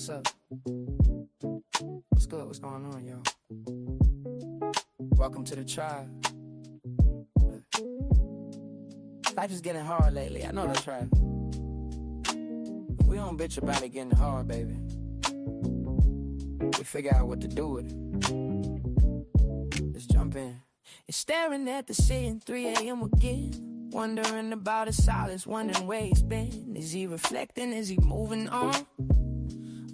What's up? What's good? What's going on, yo? Welcome to the tribe. Life is getting hard lately. I know that's right. We don't bitch about it getting hard, baby. We figure out what to do with it. Let's jump in. You're staring at the ceiling, 3 a.m. again. Wondering about his silence, wondering where he's been. Is he reflecting? Is he moving on?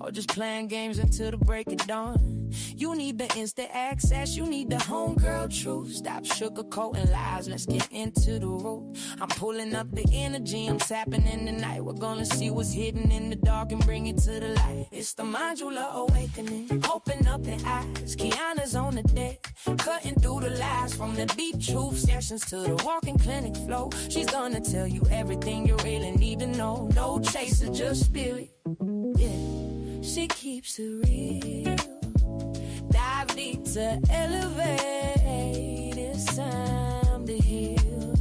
Or just playing games until the break of dawn? You need the instant access, you need the homegirl truth. Stop sugarcoating lies, let's get into the root. I'm pulling up the energy, I'm tapping in the night. We're gonna see what's hidden in the dark and bring it to the light. It's the Manjula Awakening, open up the eyes. Kiana's on the deck, cutting through the lies. From the deep truth sessions to the walking clinic flow. She's gonna tell you everything you really need to know. No chaser, just spirit, yeah. She keeps it real. Dive deep to elevate. It's time to heal.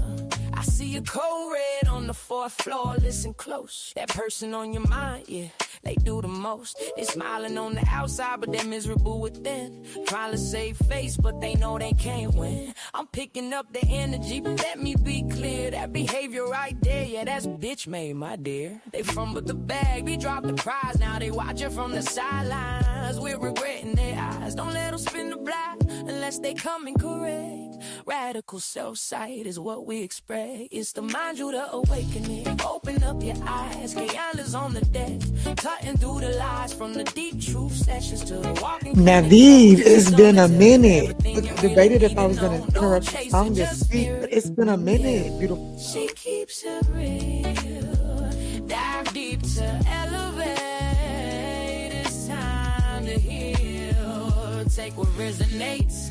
I see a code red on the 4th floor. Listen close. That person on your mind, yeah, they do the most. They smiling on the outside, but they're miserable within. Trying to save face, but they know they can't win. I'm picking up the energy, but let me be clear. That behavior right there, yeah, that's bitch made, my dear. They fumbled the bag, they dropped the prize. Now they watching from the sidelines. We're regretting their eyes. Don't let them spin the block unless they come in correct. Radical self-sight is what we expect. It's the Manjula Awakening. Open up your eyes. Kiana's on the deck, cutting through the lies. From the deep truth sessions to the walking. Naveed, it's been a minute. I debated if I was going to interrupt the song to speak, but it's been a minute. Beautiful. She keeps it real. Dive deep to elevate. It's time to heal. Take what resonates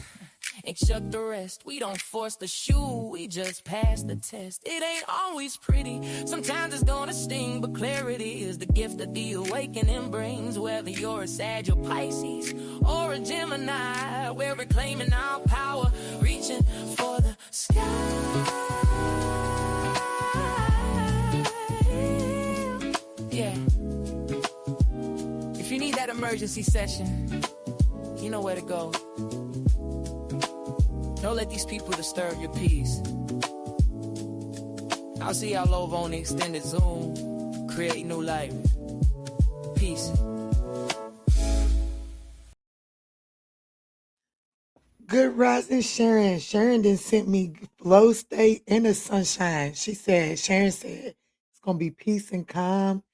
and shut the rest. We don't force the shoe, we just pass the test. It ain't always pretty, sometimes it's gonna sting, but clarity is the gift that the awakening brings. Whether you're a Sag or Pisces or a Gemini, we're reclaiming our power, reaching for the sky. Yeah. If you need that emergency session, you know where to go. Don't let these people disturb your peace. I'll see y'all over on the extended Zoom. Create new life. Peace. Good rising, Sharon. Sharon then sent me flow state in the sunshine. Sharon said, it's going to be peace and calm,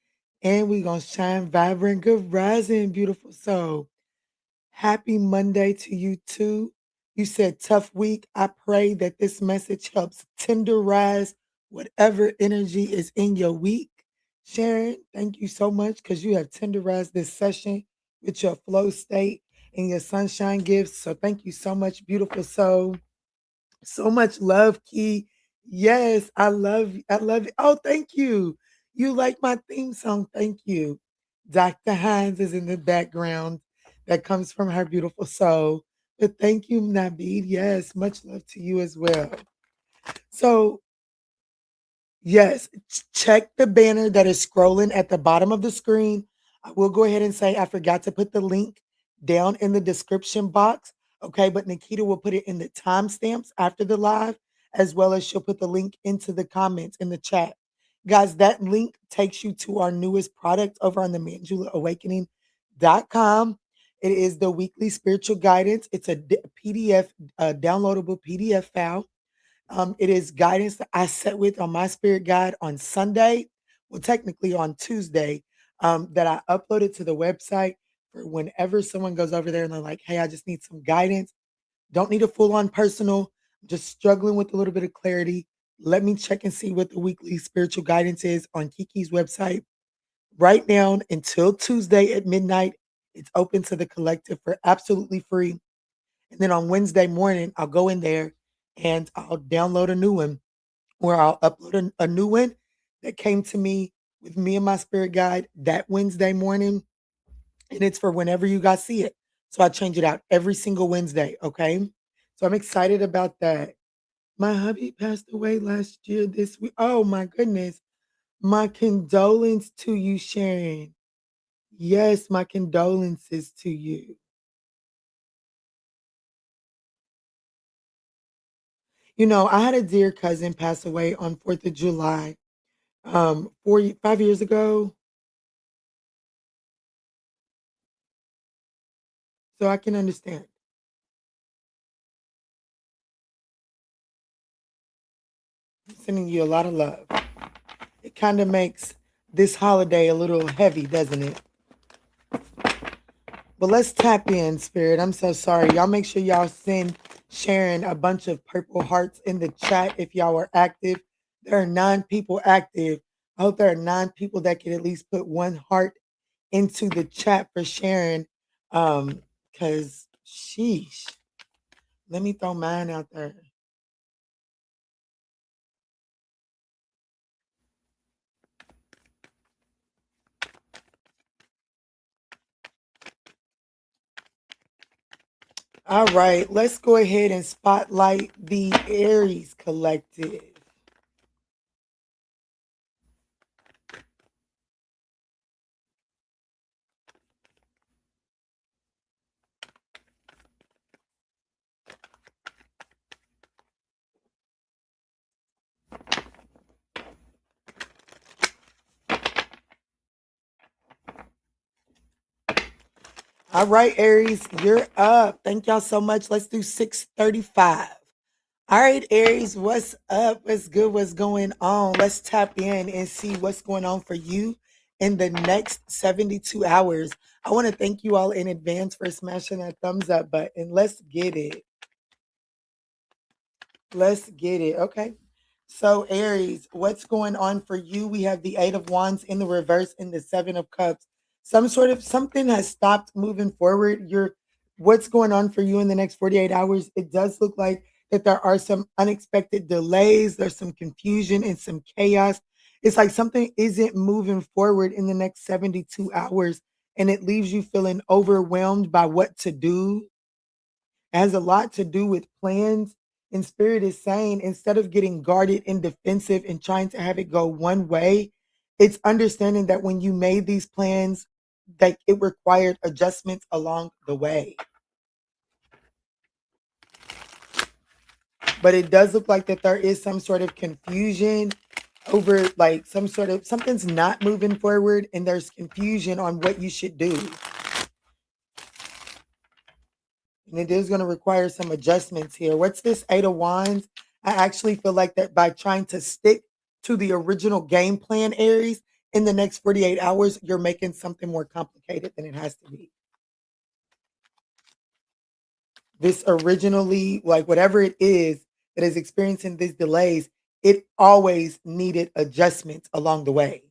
and we going to shine vibrant. Good rising, beautiful soul. Happy Monday to you too. You said tough week. I pray that this message helps tenderize whatever energy is in your week. Sharon, thank you so much because you have tenderized this session with your flow state and your sunshine gifts. So thank you so much, beautiful soul. So much love, Key. Yes, I love it. Oh, thank you. You like my theme song. Thank you. Dr. Hines is in the background. That comes from her beautiful soul. But thank you, Naveed. Yes, much love to you as well. So, yes, check the banner that is scrolling at the bottom of the screen. I will go ahead and say I forgot to put the link down in the description box. Okay, but Nikita will put it in the timestamps after the live, as well as she'll put the link into the comments in the chat. Guys, that link takes you to our newest product over on the ManjulaAwakening.com. It is the weekly spiritual guidance. It's a PDF, downloadable PDF file. It is guidance that I set with on my spirit guide on Sunday, well, technically on Tuesday, that I uploaded to the website for whenever someone goes over there and they're like, hey, I just need some guidance. Don't need a full-on personal, just struggling with a little bit of clarity. Let me check and see what the weekly spiritual guidance is on Kiki's website. Right now until Tuesday at midnight, it's open to the collective for absolutely free. And then on Wednesday morning, I'll go in there and I'll download a new one, or I'll upload a new one that came to me with me and my spirit guide that Wednesday morning. And it's for whenever you guys see it. So I change it out every single Wednesday. Okay. So I'm excited about that. My hubby passed away last year this week. Oh my goodness. My condolence to you, Sharon. Yes, my condolences to you. You know, I had a dear cousin pass away on 4th of July, 5 years ago, so I can understand. I'm sending you a lot of love. It kinda makes this holiday a little heavy, doesn't it? But let's tap in, Spirit. I'm so sorry. Y'all make sure y'all send Sharon a bunch of purple hearts in the chat if y'all are active. There are 9 people active. I hope there are 9 people that can at least put 1 heart into the chat for Sharon. Cause sheesh. Let me throw mine out there. All right, let's go ahead and spotlight the Aries collective. All right, Aries, you're up. Thank y'all so much. Let's do 635. All right, Aries, what's up? What's good? What's going on? Let's tap in and see what's going on for you in the next 72 hours. I want to thank you all in advance for smashing that thumbs up button. Let's get it. Let's get it. Okay. So, Aries, what's going on for you? We have the Eight of Wands in the reverse and the Seven of Cups. Something has stopped moving forward. What's going on for you in the next 48 hours? It does look like that there are some unexpected delays, there's some confusion and some chaos. It's like something isn't moving forward in the next 72 hours, and it leaves you feeling overwhelmed by what to do. It has a lot to do with plans. And Spirit is saying instead of getting guarded and defensive and trying to have it go one way, it's understanding that when you made these plans, that it required adjustments along the way. But it does look like that there is some sort of confusion over like something's not moving forward and there's confusion on what you should do. And it is going to require some adjustments here. What's this Eight of Wands? I actually feel like that by trying to stick to the original game plan, Aries, in the next 48 hours, you're making something more complicated than it has to be. This originally, like whatever it is that is experiencing these delays, it always needed adjustments along the way.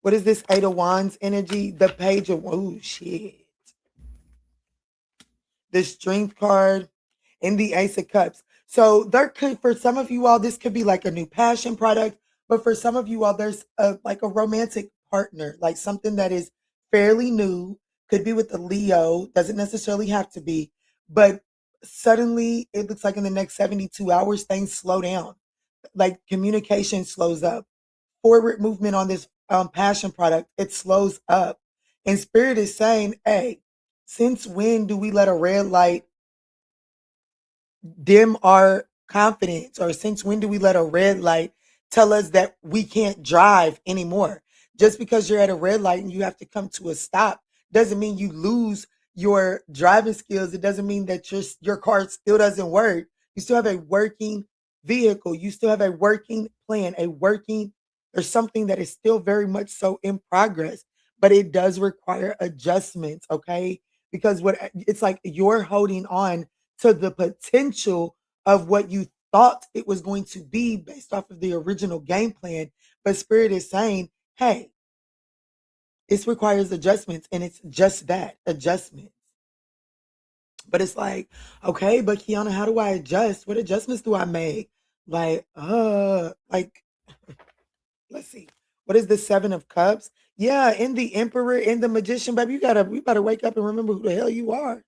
What is this Eight of Wands energy? The Page of, oh shit. The Strength card and the Ace of Cups. So there could, for some of you all, this could be like a new passion product, but for some of you all, there's like a romantic partner, like something that is fairly new, could be with a Leo, doesn't necessarily have to be, but suddenly it looks like in the next 72 hours, things slow down. Like communication slows up. Forward movement on this passion product, it slows up. And Spirit is saying, hey, since when do we let a red light dim our confidence, or since when do we let a red light tell us that we can't drive anymore? Just because you're at a red light and you have to come to a stop doesn't mean you lose your driving skills. It doesn't mean that your car still doesn't work. You still have a working vehicle. You still have a working plan, a working or something that is still very much so in progress, but it does require adjustments, okay? Because what it's like you're holding on to the potential of what you thought it was going to be based off of the original game plan. But Spirit is saying, hey, this requires adjustments, and it's just that adjustments. But it's like, okay, but Kiana, how do I adjust? What adjustments do I make? Like, let's see. What is the Seven of Cups? Yeah, in the Emperor, in the Magician, baby, you better wake up and remember who the hell you are.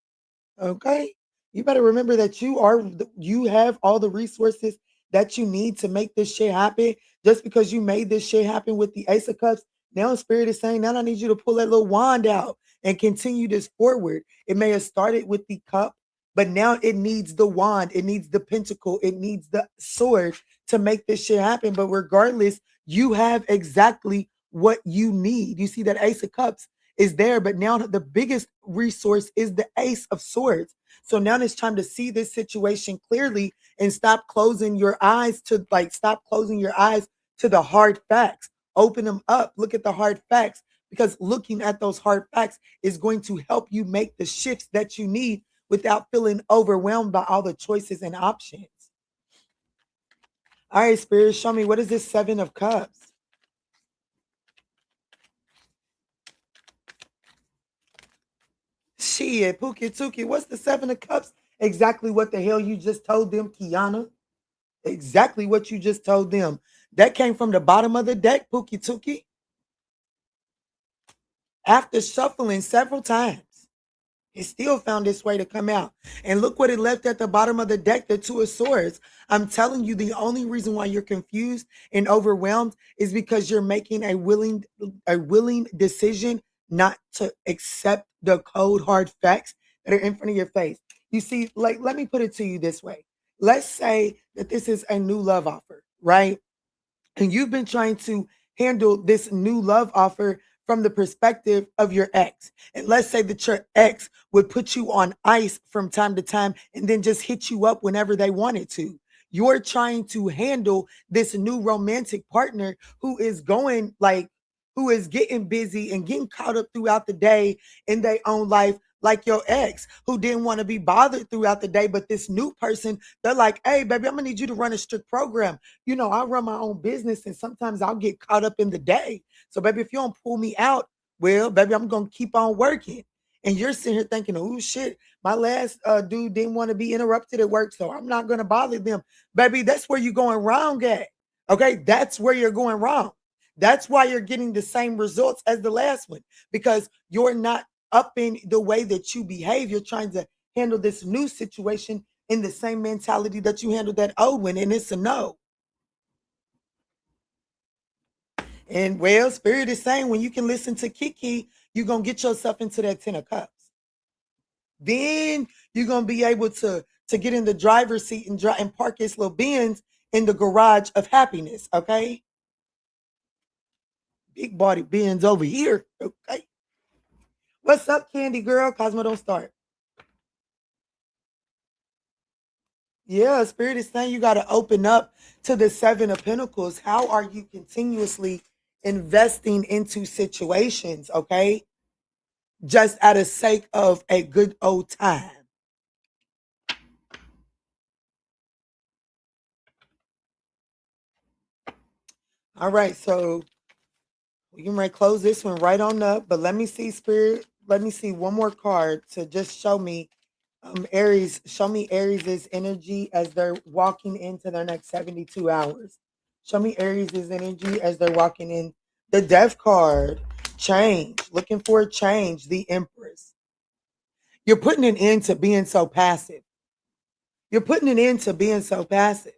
Okay? You better remember that you have all the resources that you need to make this shit happen, just because you made this shit happen with the Ace of Cups, now Spirit is saying, now I need you to pull that little wand out and continue this forward. It may have started with the cup, but now it needs the wand, it needs the pentacle, it needs the sword to make this shit happen. But regardless, you have exactly what you need. You see that Ace of Cups is there, but now the biggest resource is the Ace of Swords. So now it's time to see this situation clearly and stop closing your eyes to the hard facts. Open them up, look at the hard facts, because looking at those hard facts is going to help you make the shifts that you need without feeling overwhelmed by all the choices and options. All right, Spirit, show me, what is this Seven of Cups? Shit, Pookie Tookie, what's the Seven of Cups? Exactly what the hell you just told them, Kiana. Exactly what you just told them. That came from the bottom of the deck, Pookie Tookie. After shuffling several times, it still found its way to come out. And look what it left at the bottom of the deck, the Two of Swords. I'm telling you, the only reason why you're confused and overwhelmed is because you're making a willing decision not to accept the cold, hard facts that are in front of your face. You see, like, let me put it to you this way. Let's say that this is a new love offer, right? And you've been trying to handle this new love offer from the perspective of your ex. And let's say that your ex would put you on ice from time to time and then just hit you up whenever they wanted to. You're trying to handle this new romantic partner who is getting busy and getting caught up throughout the day in their own life, like your ex who didn't want to be bothered throughout the day. But this new person, they're like, hey, baby, I'm gonna need you to run a strict program. You know, I run my own business and sometimes I'll get caught up in the day. So, baby, if you don't pull me out, well, baby, I'm gonna keep on working. And you're sitting here thinking, oh shit, my last dude didn't want to be interrupted at work, so I'm not gonna bother them. Baby, that's where you're going wrong at. Okay, that's where you're going wrong. That's why you're getting the same results as the last one, because you're not up in the way that you behave. You're trying to handle this new situation in the same mentality that you handled that old one, and it's a no. And well, Spirit is saying when you can listen to Kiki, you're going to get yourself into that 10 of Cups. Then you're going to be able to get in the driver's seat and park his little Benz in the garage of happiness, okay? Big body Benz over here, okay? What's up, Candy Girl? Cosmo, don't start. Yeah, Spirit is saying you got to open up to the Seven of Pentacles. How are you continuously investing into situations, okay? Just out of sake of a good old time. All right, so we can close this one right on up, but let me see, Spirit. Let me see one more card to just show me Aries. Show me Aries' energy as they're walking into their next 72 hours. Show me Aries' energy as they're walking in. The Death card. Change. Looking for a change. The Empress. You're putting an end to being so passive. You're putting an end to being so passive.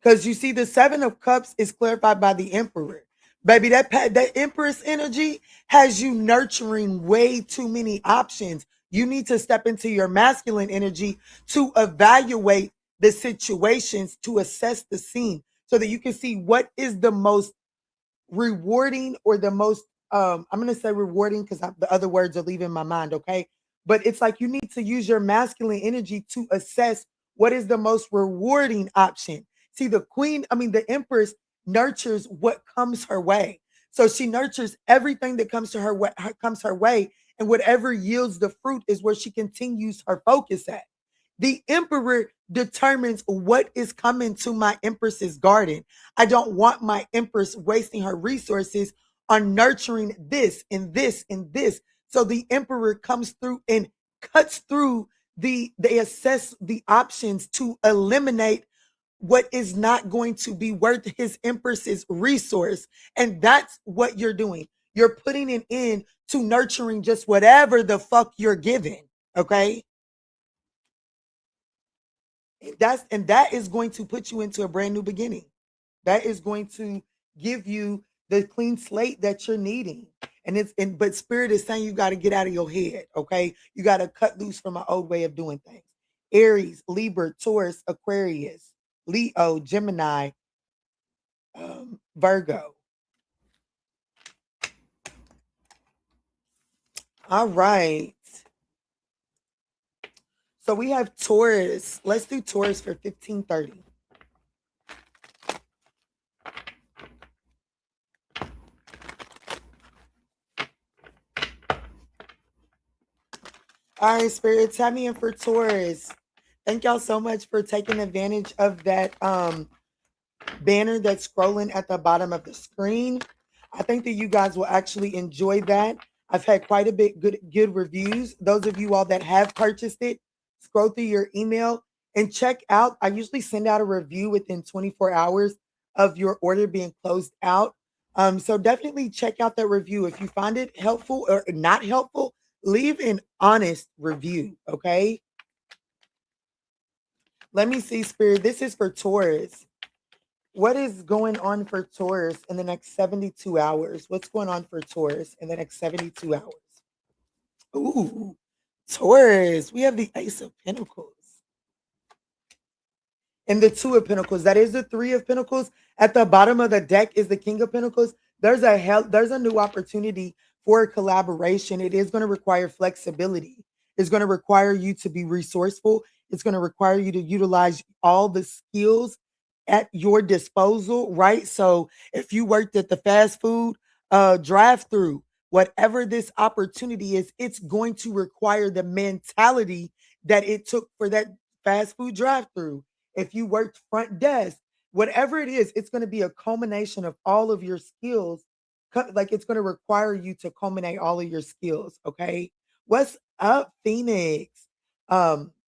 Because you see, the Seven of Cups is clarified by the Emperor. Baby, that Empress energy has you nurturing way too many options. You need to step into your masculine energy to evaluate the situations, to assess the scene so that you can see what is the most rewarding or the most, I'm going to say rewarding because the other words are leaving my mind, okay? But it's like you need to use your masculine energy to assess what is the most rewarding option. See, the Empress nurtures what comes her way. So she nurtures everything that comes to comes her way, and whatever yields the fruit is where she continues her focus at. The Emperor determines what is coming to my Empress's garden. I don't want my Empress wasting her resources on nurturing this and this and this. So the Emperor comes through and cuts through they assess the options to eliminate what is not going to be worth his Empress's resource. And that's what you're doing. You're putting an end to nurturing just whatever the fuck you're given. Okay. That is going to put you into a brand new beginning. That is going to give you the clean slate that you're needing. But spirit is saying you got to get out of your head, okay? You got to cut loose from an old way of doing things. Aries, Libra, Taurus, Aquarius, Leo, Gemini, Virgo. All right. So we have Taurus. Let's do Taurus for 1530. All right, Spirit, tap me in for Taurus. Thank y'all so much for taking advantage of that banner that's scrolling at the bottom of the screen. I think that you guys will actually enjoy that. I've had quite a bit good reviews. Those of you all that have purchased it, scroll through your email and check out. I usually send out a review within 24 hours of your order being closed out. So definitely check out that review. If you find it helpful or not helpful, leave an honest review, okay? Let me see, Spirit. This is for Taurus. What is going on for Taurus in the next 72 hours? What's going on for Taurus in the next 72 hours? Ooh, Taurus. We have the Ace of Pentacles and the Two of Pentacles. That is the Three of Pentacles. At the bottom of the deck is the King of Pentacles. There's a new opportunity for collaboration. It is going to require flexibility. It's going to require you to be resourceful. It's going to require you to utilize all the skills at your disposal, right? So if you worked at the fast food drive-through, whatever this opportunity is, it's going to require the mentality that it took for that fast food drive-through. If you worked front desk, whatever it is, it's going to be a culmination of all of your skills. Like it's going to require you to culminate all of your skills. Okay. What's up, Phoenix?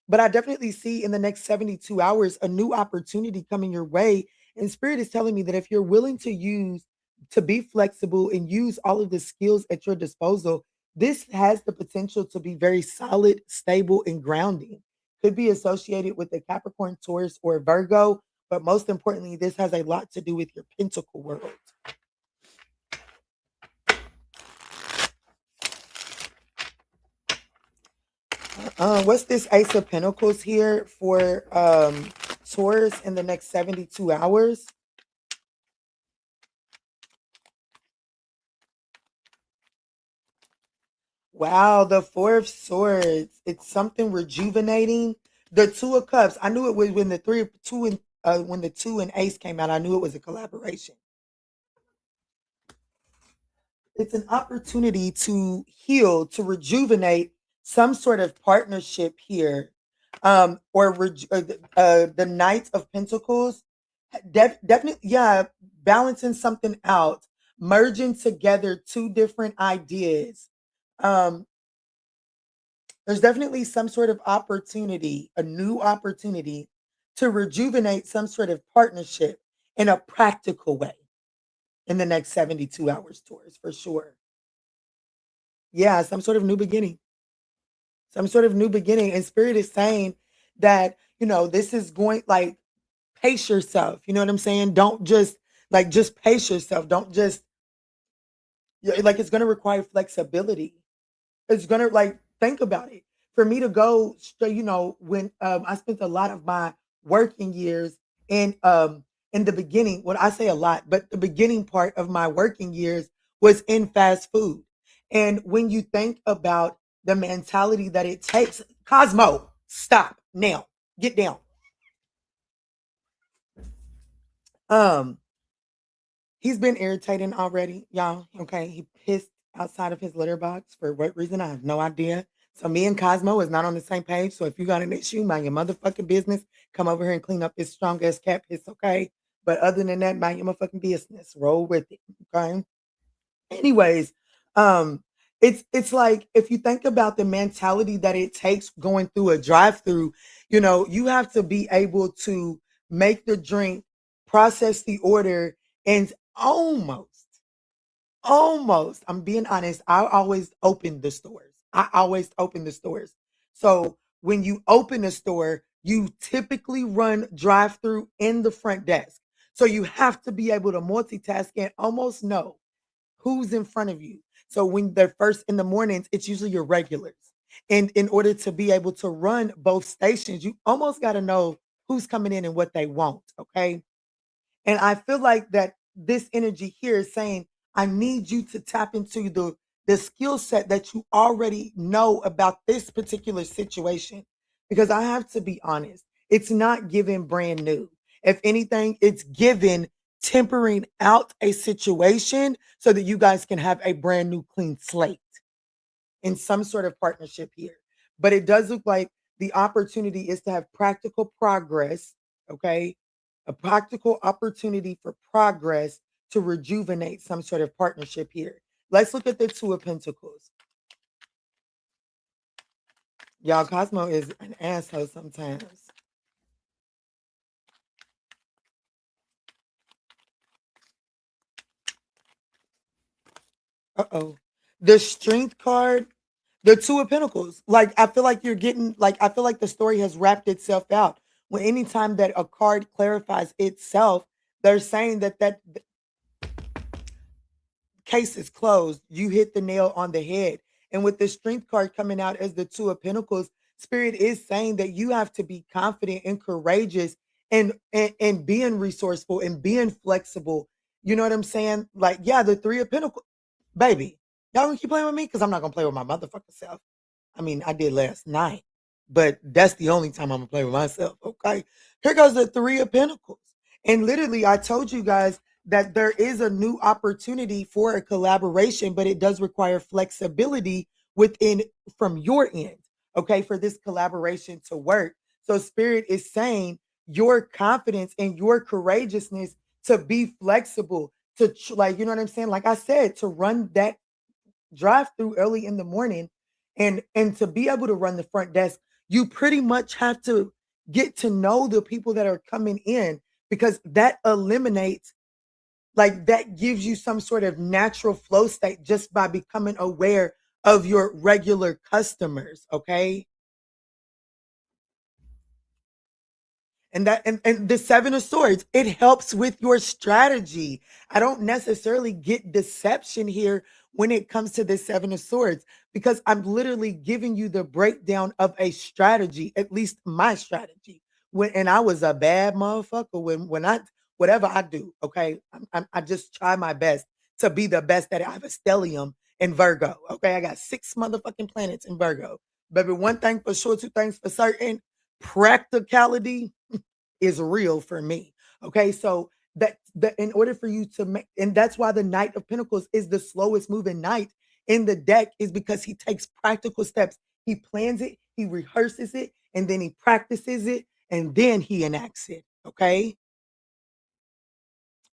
But I definitely see in the next 72 hours a new opportunity coming your way. And Spirit is telling me that if you're willing to be flexible and use all of the skills at your disposal, this has the potential to be very solid, stable, and grounding. Could be associated with the Capricorn, Taurus, or Virgo. But most importantly, this has a lot to do with your pentacle world. What's this Ace of Pentacles here for Taurus in the next 72 hours? Wow, the Four of Swords. It's something rejuvenating. The Two of Cups. I knew it was when when the two and Ace came out. I knew it was a collaboration. It's an opportunity to heal, to rejuvenate some sort of partnership here. The Knight of Pentacles. Definitely, yeah, balancing something out, merging together two different ideas. Um, there's definitely some sort of opportunity, a new opportunity to rejuvenate some sort of partnership in a practical way in the next 72 hours, Taurus, for sure. Yeah, some sort of new beginning. Some sort of new beginning. And Spirit is saying that, this is going like pace yourself. You know what I'm saying? Don't just pace yourself. Don't just like it's gonna require flexibility. It's gonna think about it. For me to go straight, when I spent a lot of my working years in the beginning, what I say a lot, but the beginning part of my working years was in fast food. And when you think about the mentality that it takes, Cosmo, stop now. Get down. Um, he's been irritating already, y'all. Okay. He pissed outside of his litter box for what reason? I have no idea. So me and Cosmo is not on the same page. So if you got an issue, mind your motherfucking business. Come over here and clean up this strong ass cat piss, okay? But other than that, mind your motherfucking business. Roll with it. Okay. Anyways, um, it's like if you think about the mentality that it takes going through a drive-through, you have to be able to make the drink, process the order, and almost, I'm being honest, I always open the stores. I always open the stores. So when you open a store, you typically run drive-through in the front desk. So you have to be able to multitask and almost know who's in front of you. So when they're first in the mornings, it's usually your regulars. And in order to be able to run both stations, you almost got to know who's coming in and what they want. Okay. And I feel like that this energy here is saying, I need you to tap into the skill set that you already know about this particular situation. Because I have to be honest, it's not given brand new. If anything, it's given tempering out a situation so that you guys can have a brand new clean slate in some sort of partnership here. But it does look like the opportunity is to have practical progress, okay? A practical opportunity for progress to rejuvenate some sort of partnership here. Let's look at the Two of Pentacles. Y'all, Cosmo is an asshole sometimes. Uh-oh. The Strength card, the Two of Pentacles. Like, I feel like you're getting, like, I feel like the story has wrapped itself out. When anytime that a card clarifies itself, they're saying that case is closed. You hit the nail on the head. And with the Strength card coming out as the Two of Pentacles, Spirit is saying that you have to be confident and courageous and being resourceful and being flexible. You know what I'm saying? Like, yeah, the Three of Pentacles, baby. Y'all gonna keep playing with me? Because I'm not gonna play with my motherfucking self. I mean, I did last night, but that's the only time I'm gonna play with myself. Okay. Here goes the Three of Pentacles. And literally, I told you guys that there is a new opportunity for a collaboration, but it does require flexibility within from your end, okay, for this collaboration to work. So Spirit is saying your confidence and your courageousness to be flexible, to like, you know what I'm saying? Like I said, to run that drive through early in the morning and to be able to run the front desk, you pretty much have to get to know the people that are coming in because that eliminates, like, that gives you some sort of natural flow state just by becoming aware of your regular customers, okay? And the Seven of Swords, it helps with your strategy. I don't necessarily get deception here when it comes to the Seven of Swords because I'm literally giving you the breakdown of a strategy, at least my strategy. When and I was a bad motherfucker when I whatever I do, okay, I just try my best to be the best at it. I have a stellium in Virgo, okay. I got 6 motherfucking planets in Virgo, baby. One thing for sure, two things for certain: practicality is real for me. Okay, so that in order for you to make, and that's why the Knight of Pentacles is the slowest moving knight in the deck, is because he takes practical steps. He plans it, he rehearses it, and then he practices it, and then he enacts it. Okay,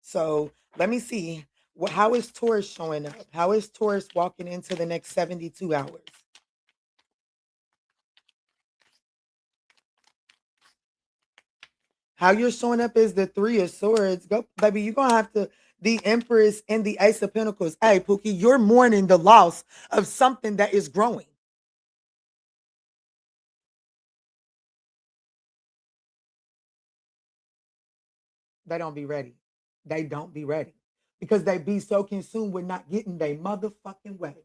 so let me see. How is Taurus showing up? How is Taurus walking into the next 72 hours? How you're showing up is the Three of Swords. Go, baby, you're gonna have to, the Empress and the Ace of Pentacles. Hey, Pookie, you're mourning the loss of something that is growing. They don't be ready. They don't be ready. Because they be so consumed with not getting their motherfucking way.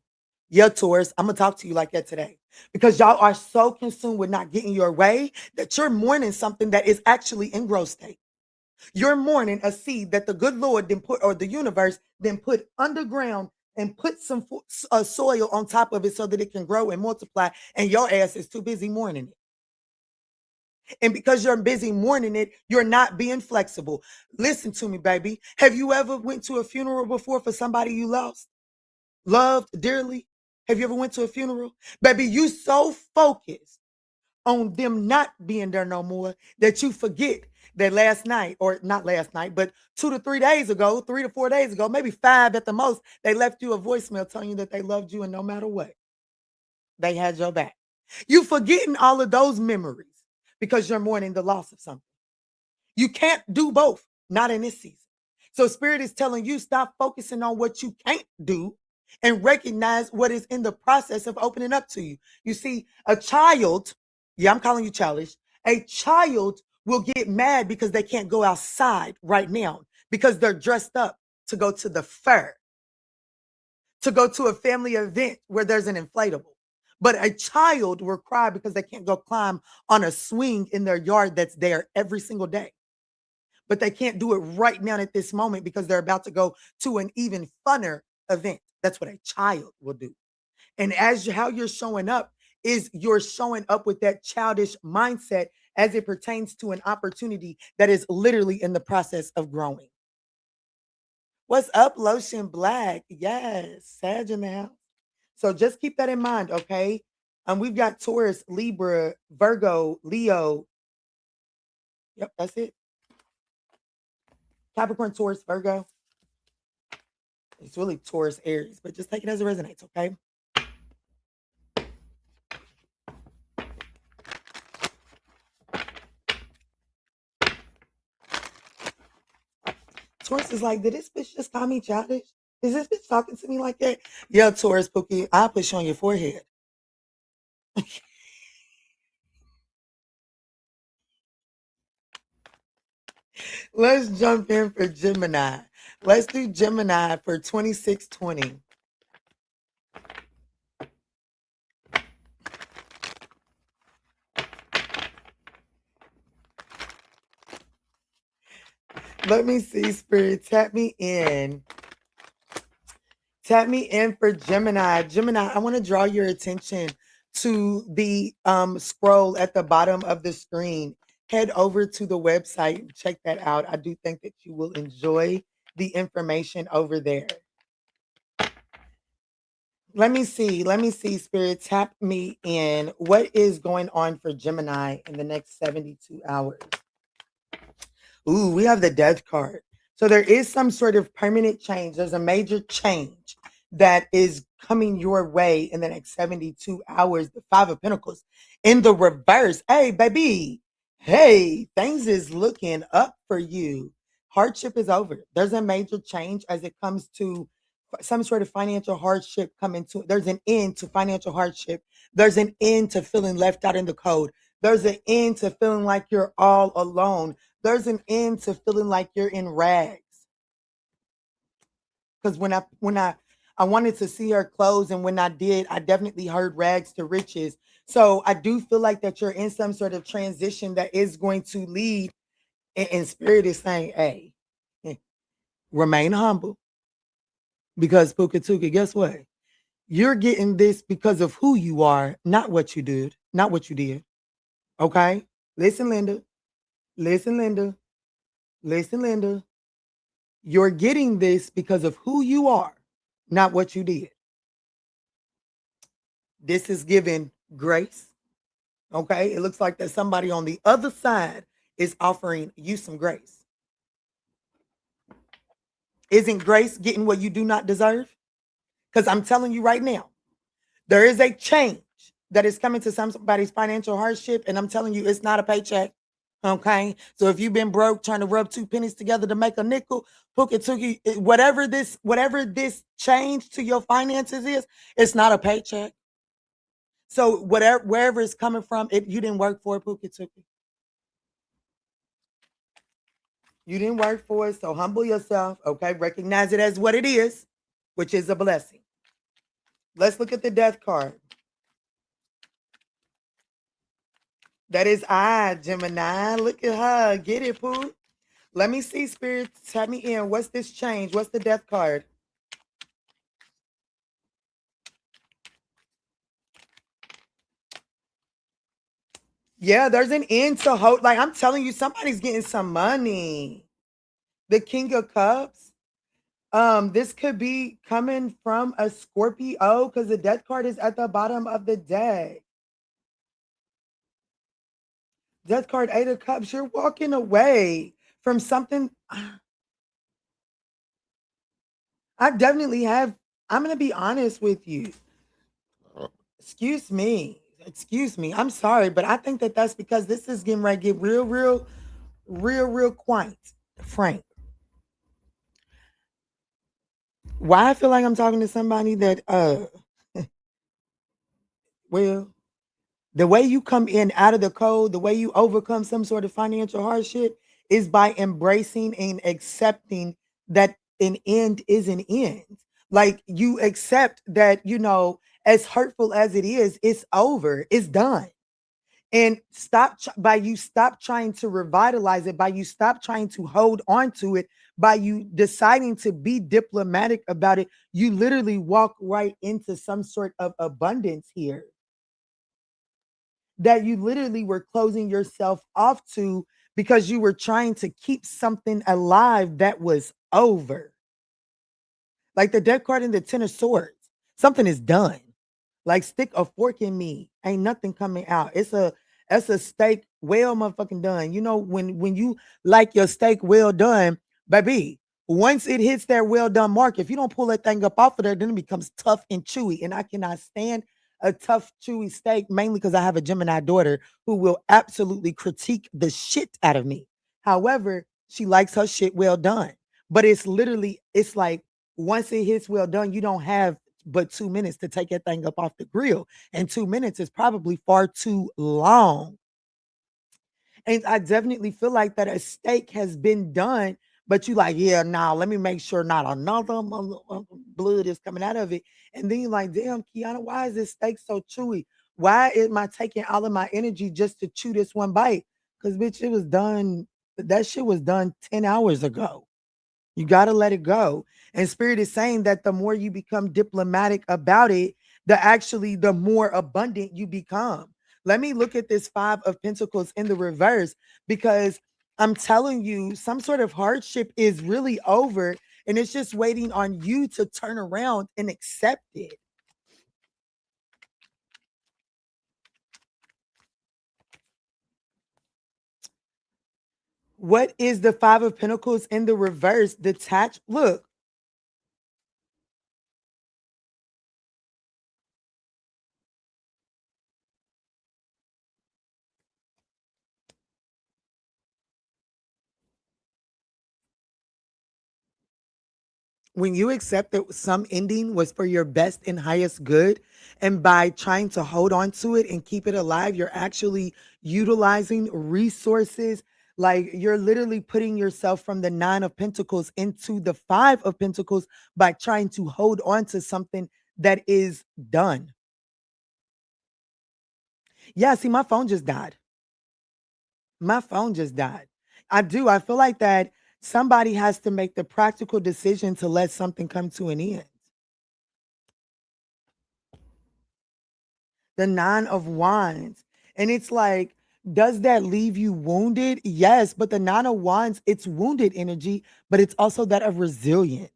Yeah, Taurus, I'm gonna talk to you like that today. Because y'all are so consumed with not getting your way that you're mourning something that is actually in growth state. You're mourning a seed that the good Lord then put, or the universe then put underground and put some soil on top of it so that it can grow and multiply. And your ass is too busy mourning it. And because you're busy mourning it, you're not being flexible. Listen to me, baby. Have you ever went to a funeral before for somebody you lost, loved dearly? Have you ever went to a funeral? Baby, you so focused on them not being there no more that you forget that last night, or not last night, but 2 to 3 days ago, 3 to 4 days ago, maybe 5 at the most, they left you a voicemail telling you that they loved you and no matter what, they had your back. You forgetting all of those memories because you're mourning the loss of something. You can't do both, not in this season. So Spirit is telling you, stop focusing on what you can't do and recognize what is in the process of opening up to you. You see, a child, yeah, I'm calling you childish. A child will get mad because they can't go outside right now because they're dressed up to go to the fair, to go to a family event where there's an inflatable. But a child will cry because they can't go climb on a swing in their yard that's there every single day. But they can't do it right now at this moment because they're about to go to an even funner event. That's what a child will do. And how you're showing up is you're showing up with that childish mindset as it pertains to an opportunity that is literally in the process of growing. What's up, Lotion Black? Yes, Sag in the house. So just keep that in mind, okay? We've got Taurus, Libra, Virgo, Leo. Yep, that's it. Capricorn, Taurus, Virgo. It's really Taurus, Aries, but just take it as it resonates, okay? Taurus is like, did this bitch just call me childish? Is this bitch talking to me like that? Yeah, Taurus, Pookie, I'll push on your forehead. Let's jump in for Gemini. Let's do Gemini for 2620. Let me see, Spirit. Tap me in. Tap me in for Gemini. Gemini, I want to draw your attention to the scroll at the bottom of the screen. Head over to the website and check that out. I do think that you will enjoy the information over there. Let me see, Spirit. Tap me in. What is going on for Gemini in the next 72 hours? Ooh, we have the Death card. So there is some sort of permanent change. There's a major change that is coming your way in the next 72 hours. The Five of Pentacles in the reverse. Hey, baby. Hey, things is looking up for you. Hardship is over. There's a major change as it comes to some sort of financial hardship coming to. There's an end to financial hardship. There's an end to feeling left out in the cold. There's an end to feeling like you're all alone. There's an end to feeling like you're in rags. Because when I wanted to see her clothes, and when I did, I definitely heard rags to riches. So I do feel like that you're in some sort of transition that is going to lead, and Spirit is saying, hey, remain humble. Because Pukatuka, guess what? You're getting this because of who you are, not what you did. Not what you did. Okay? Listen, Linda. Listen, Linda. Listen, Linda. You're getting this because of who you are, not what you did. This is giving grace. Okay? It looks like that somebody on the other side is offering you some grace. Isn't grace getting what you do not deserve? Because I'm telling you right now, there is a change that is coming to somebody's financial hardship, and I'm telling you, it's not a paycheck. Okay, so if you've been broke trying to rub two pennies together to make a nickel, whatever this change to your finances is, it's not a paycheck. So wherever it's coming from, you didn't work for it, Pukituki. You didn't work for it, so humble yourself. Okay, recognize it as what it is, which is a blessing. Let's look at the Death card. That is Gemini. Look at her. Get it, Pooh. Let me see, Spirit. Tap me in. What's this change? What's the Death card? Yeah, there's an end to hope. Like, I'm telling you, somebody's getting some money. The King of Cups. This could be coming from a Scorpio because the Death card is at the bottom of the deck. Death card, Eight of Cups. You're walking away from something. I definitely have. I'm going to be honest with you. Excuse me. I'm sorry, but I think that that's because this is getting ready to get real quaint, frank. Why I feel like I'm talking to somebody that, well, The way you come in out of the cold, the way you overcome some sort of financial hardship is by embracing and accepting that an end is an end. Like you accept that, as hurtful as it is, it's over, it's done. And stop trying to revitalize it, by you stop trying to hold on to it, by you deciding to be diplomatic about it, you literally walk right into some sort of abundance here that you literally were closing yourself off to because you were trying to keep something alive that was over. Like the death card in the Ten of Swords, something is done. Like stick a fork in me, ain't nothing coming out. It's a steak well motherfucking done. When you like your steak well done, baby, once it hits that well done mark, if you don't pull that thing up off of there, then it becomes tough and chewy. And I cannot stand a tough, chewy steak, mainly because I have a Gemini daughter who will absolutely critique the shit out of me. However, she likes her shit well done. But it's like once it hits well done, you don't have but 2 minutes to take that thing up off the grill. And 2 minutes is probably far too long. And I definitely feel like that a steak has been done, but you like, yeah, now let me make sure not another blood is coming out of it. And then you're like, damn, Kiana, why is this steak so chewy? Why am I taking all of my energy just to chew this one bite? Because, bitch, it was done. That shit was done 10 hours ago. You got to let it go. And Spirit is saying that the more you become diplomatic about it, the more abundant you become. Let me look at this Five of Pentacles in the reverse, because I'm telling you, some sort of hardship is really over and it's just waiting on you to turn around and accept it. What is the Five of Pentacles in the reverse? Detached. Look, when you accept that some ending was for your best and highest good, and by trying to hold on to it and keep it alive, you're actually utilizing resources. Like you're literally putting yourself from the Nine of Pentacles into the Five of Pentacles by trying to hold on to something that is done. Yeah, see, my phone just died. My phone just died. I feel like that somebody has to make the practical decision to let something come to an end. The Nine of Wands. And it's like, does that leave you wounded? Yes, but the Nine of Wands, it's wounded energy, but it's also that of resilience.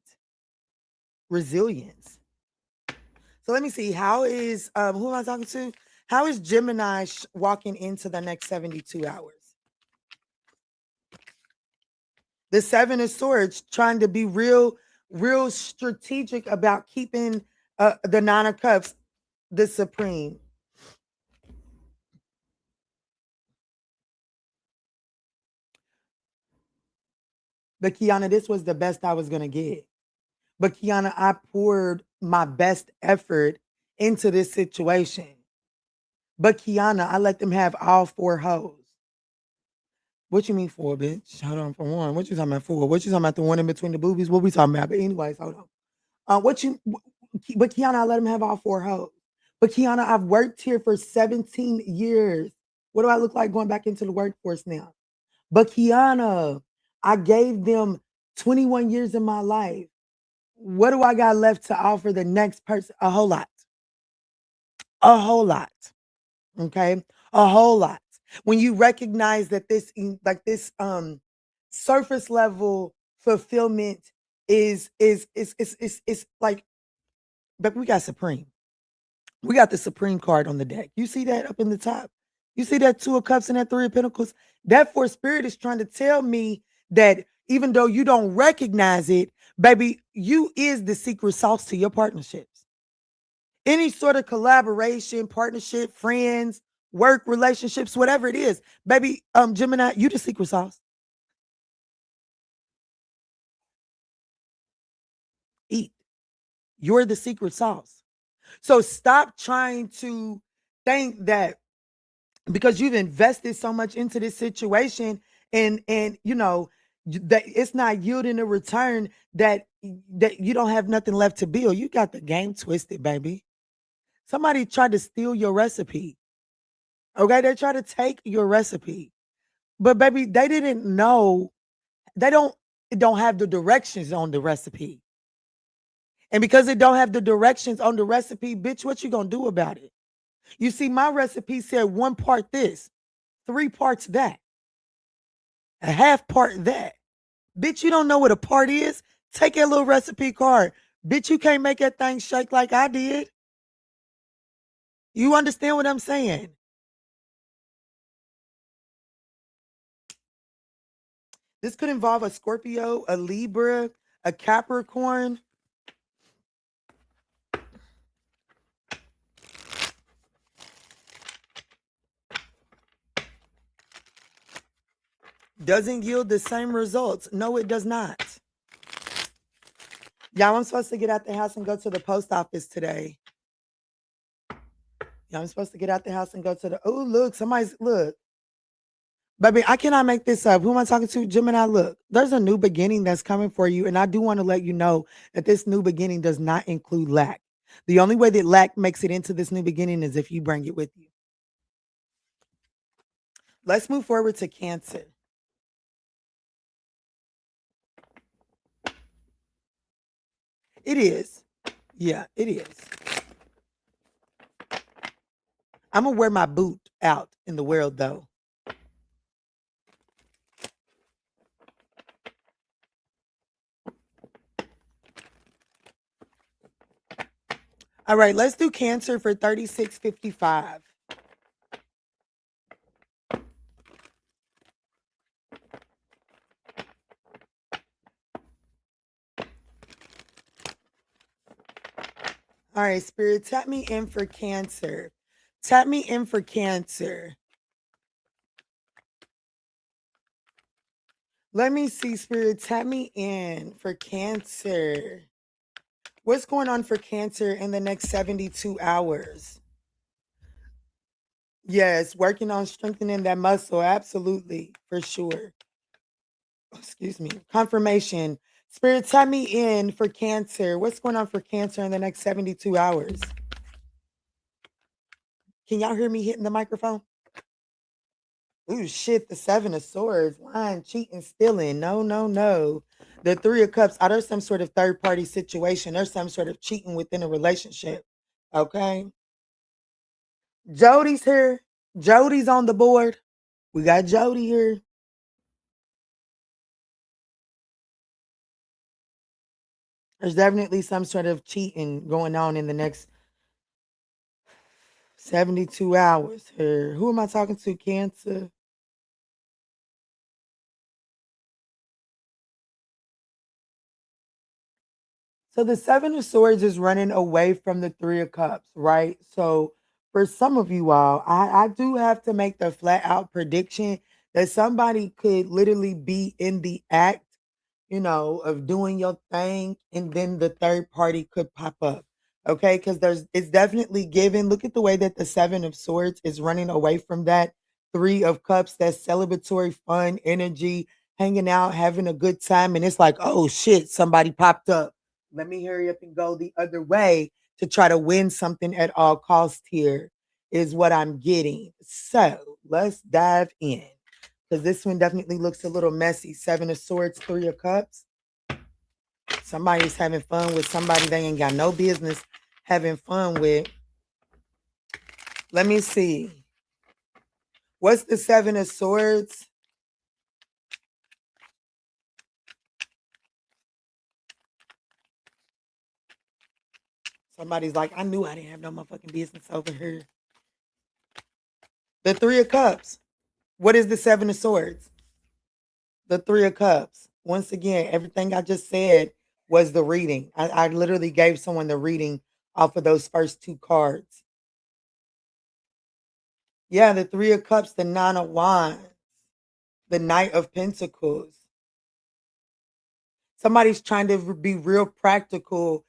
So let me see. How is who am I talking to? How is Gemini walking into the next 72 hours? The Seven of Swords, trying to be real strategic about keeping the Nine of Cups the supreme. But Kiana, this was the best I was gonna get. But Kiana, I poured my best effort into this situation. But Kiana, I let them have all four hoes. What you mean four, bitch? Hold on, for one. What you talking about four? What you talking about, the one in between the boobies? What we talking about? But anyways, hold on. But Kiana, I let them have all four hoes. But Kiana, I've worked here for 17 years. What do I look like going back into the workforce now? But Kiana, I gave them 21 years of my life. What do I got left to offer the next person? A whole lot. A whole lot. Okay? A whole lot. When you recognize that this surface level fulfillment is like, but we got Supreme. We got the Supreme card on the deck. You see that up in the top? You see that Two of Cups and that Three of Pentacles? That Four Spirit is trying to tell me that even though you don't recognize it, baby, you is the secret sauce to your partnerships. Any sort of collaboration, partnership, friends, work, relationships, whatever it is, baby, Gemini, you the secret sauce. Eat. You're the secret sauce. So stop trying to think that because you've invested so much into this situation, and you know that it's not yielding a return, that you don't have nothing left to build. You got the game twisted, baby. Somebody tried to steal your recipe. Okay, they tried to take your recipe, but baby, they didn't know. They don't have the directions on the recipe. And because it don't have the directions on the recipe, bitch, what you gonna do about it? You see, my recipe said 1 part this, 3 parts that, a half part that. Bitch, you don't know what a part is? Take that little recipe card. Bitch, you can't make that thing shake like I did. You understand what I'm saying? This could involve a Scorpio, a Libra, a Capricorn. Doesn't yield the same results. No, it does not. Y'all, I'm supposed to get out the house and go to the post office today. Y'all, I'm supposed to get out the house and go to the, oh, look, look. Baby, I cannot make this up. Who am I talking to? Gemini, look, there's a new beginning that's coming for you. And I do want to let you know that this new beginning does not include lack. The only way that lack makes it into this new beginning is if you bring it with you. Let's move forward to Cancer. It is. Yeah, it is. I'm going to wear my boot out in the world, though. All right, let's do Cancer for 3655. All right, Spirit, tap me in for Cancer. Tap me in for Cancer. Let me see, Spirit, tap me in for Cancer. What's going on for Cancer in the next 72 hours? Yes, working on strengthening that muscle. Absolutely, for sure. Excuse me. Confirmation. Spirit, tap me in for Cancer. What's going on for Cancer in the next 72 hours? Can y'all hear me hitting the microphone? Ooh, shit, the 7 of Swords. Lying, cheating, stealing. No, no, no. The 3 of Cups. There's some sort of third-party situation. There's some sort of cheating within a relationship. Okay? Jody's here. Jody's on the board. We got Jody here. There's definitely some sort of cheating going on in the next 72 hours here. Who am I talking to? Cancer? So the 7 of Swords is running away from the 3 of Cups, right? So for some of you all, I do have to make the flat out prediction that somebody could literally be in the act, of doing your thing, and then the third party could pop up. Okay, because it's definitely given. Look at the way that the 7 of Swords is running away from that 3 of Cups, that celebratory fun energy, hanging out, having a good time, and it's like, oh shit, somebody popped up. Let me hurry up and go the other way to try to win something at all costs here, is what I'm getting. So let's dive in, because this one definitely looks a little messy. 7 of Swords, 3 of Cups. Somebody's having fun with somebody they ain't got no business having fun with. Let me see. What's the 7 of Swords? Somebody's like, I knew I didn't have no motherfucking business over here. The 3 of Cups. What is the 7 of Swords? The 3 of Cups. Once again, everything I just said was the reading. I literally gave someone the reading off of those first 2 cards. Yeah, the 3 of Cups, the 9 of Wands, the Knight of Pentacles. Somebody's trying to be real practical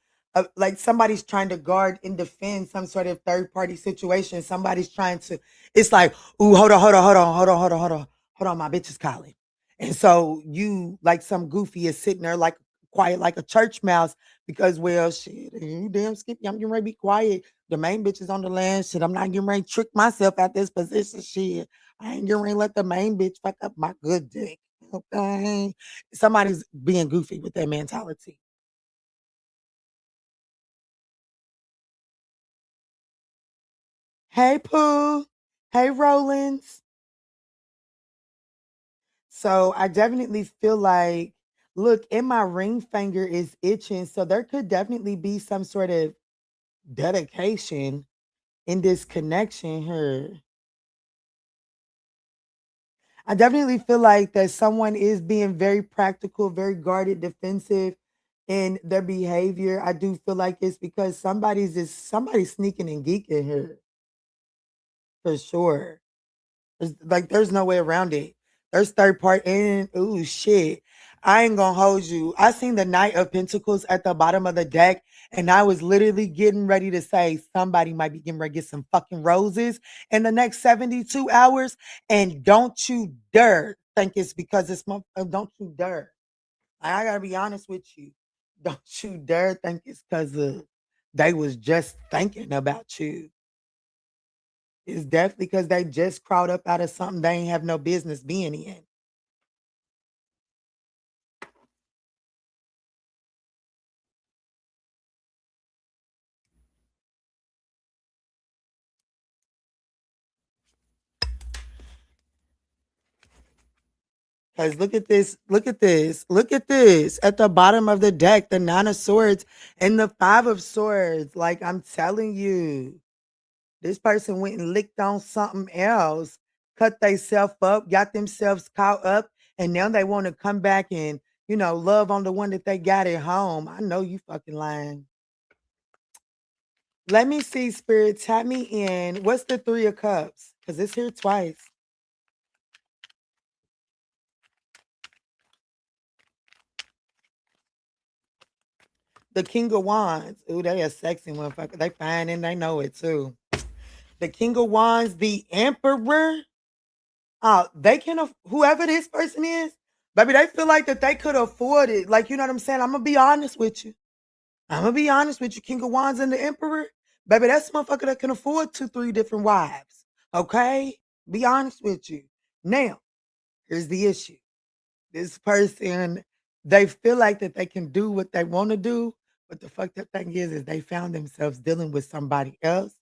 like somebody's trying to guard and defend some sort of third party situation. Somebody's trying to, it's like, ooh, hold on, my bitch is calling. And so you, like some goofy, is sitting there like quiet like a church mouse because, well, shit, you damn skippy, I'm getting ready to be quiet. The main bitch is on the land. Shit, I'm not getting ready to trick myself at this position. Shit, I ain't getting ready to let the main bitch fuck up my good dick. Okay. Somebody's being goofy with that mentality. Hey, Pooh. Hey, Rollins. So I definitely feel like, look, and my ring finger is itching. So there could definitely be some sort of dedication in this connection here. I definitely feel like that someone is being very practical, very guarded, defensive in their behavior. I do feel like it's because somebody's sneaking and geeking here for sure. There's no way around it. There's third party and ooh shit. I ain't gonna hold you. I seen the Knight of Pentacles at the bottom of the deck, and I was literally getting ready to say somebody might be getting ready to get some fucking roses in the next 72 hours. And don't you dare think it's because don't you dare. I gotta be honest with you. Don't you dare think it's because they was just thinking about you. It's definitely because they just crawled up out of something they ain't have no business being in. Because look at this, look at this, look at this. At the bottom of the deck, the Nine of Swords and the Five of Swords. Like I'm telling you, this person went and licked on something else, cut themselves up, got themselves caught up, and now they want to come back and, love on the one that they got at home. I know you fucking lying. Let me see, Spirit. Tap me in. What's the Three of Cups? Because it's here twice. The King of Wands. Ooh, they a sexy motherfucker. They fine and they know it too. The King of Wands, the Emperor. They can, whoever this person is, baby, they feel like that they could afford it. Like, you know what I'm saying? I'm going to be honest with you. I'm going to be honest with you. King of Wands and the Emperor. Baby, that's a motherfucker that can afford 2, 3 different wives. Okay? Be honest with you. Now, here's the issue. This person, they feel like that they can do what they want to do, but the fucked up thing is they found themselves dealing with somebody else.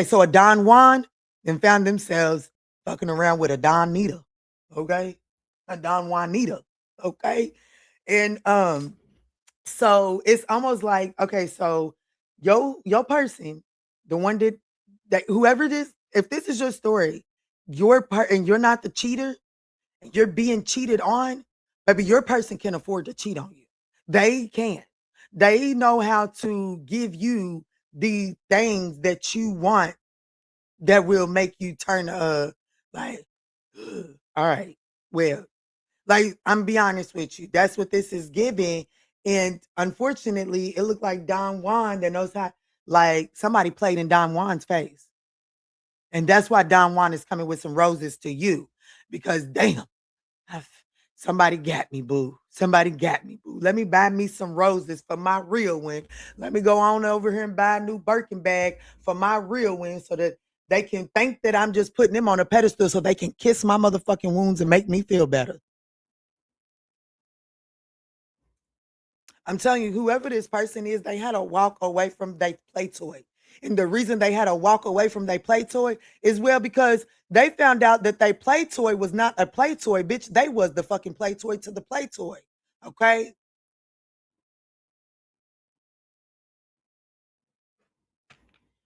So a Don Juan then found themselves fucking around with a Don Nita, okay, a Don Juanita, okay, and so it's almost like, okay, so your person, the one that whoever it is, if this is your story, your part, and you're not the cheater, you're being cheated on, baby, your person can afford to cheat on you. They can. They know how to give you the things that you want that will make you turn like, all right, well, like I'm be honest with you. That's what this is giving. And unfortunately, it looked like Don Juan that knows how, like somebody played in Don Juan's face. And that's why Don Juan is coming with some roses to you. Because damn, I've- somebody got me, boo. Somebody got me, boo. Let me buy me some roses for my real one. Let me go on over here and buy a new Birkin bag for my real one so that they can think that I'm just putting them on a pedestal so they can kiss my motherfucking wounds and make me feel better. I'm telling you, whoever this person is, they had to walk away from their play toy. And the reason they had to walk away from their play toy is well because they found out that their play toy was not a play toy, bitch. They was the fucking play toy to the play toy. Okay?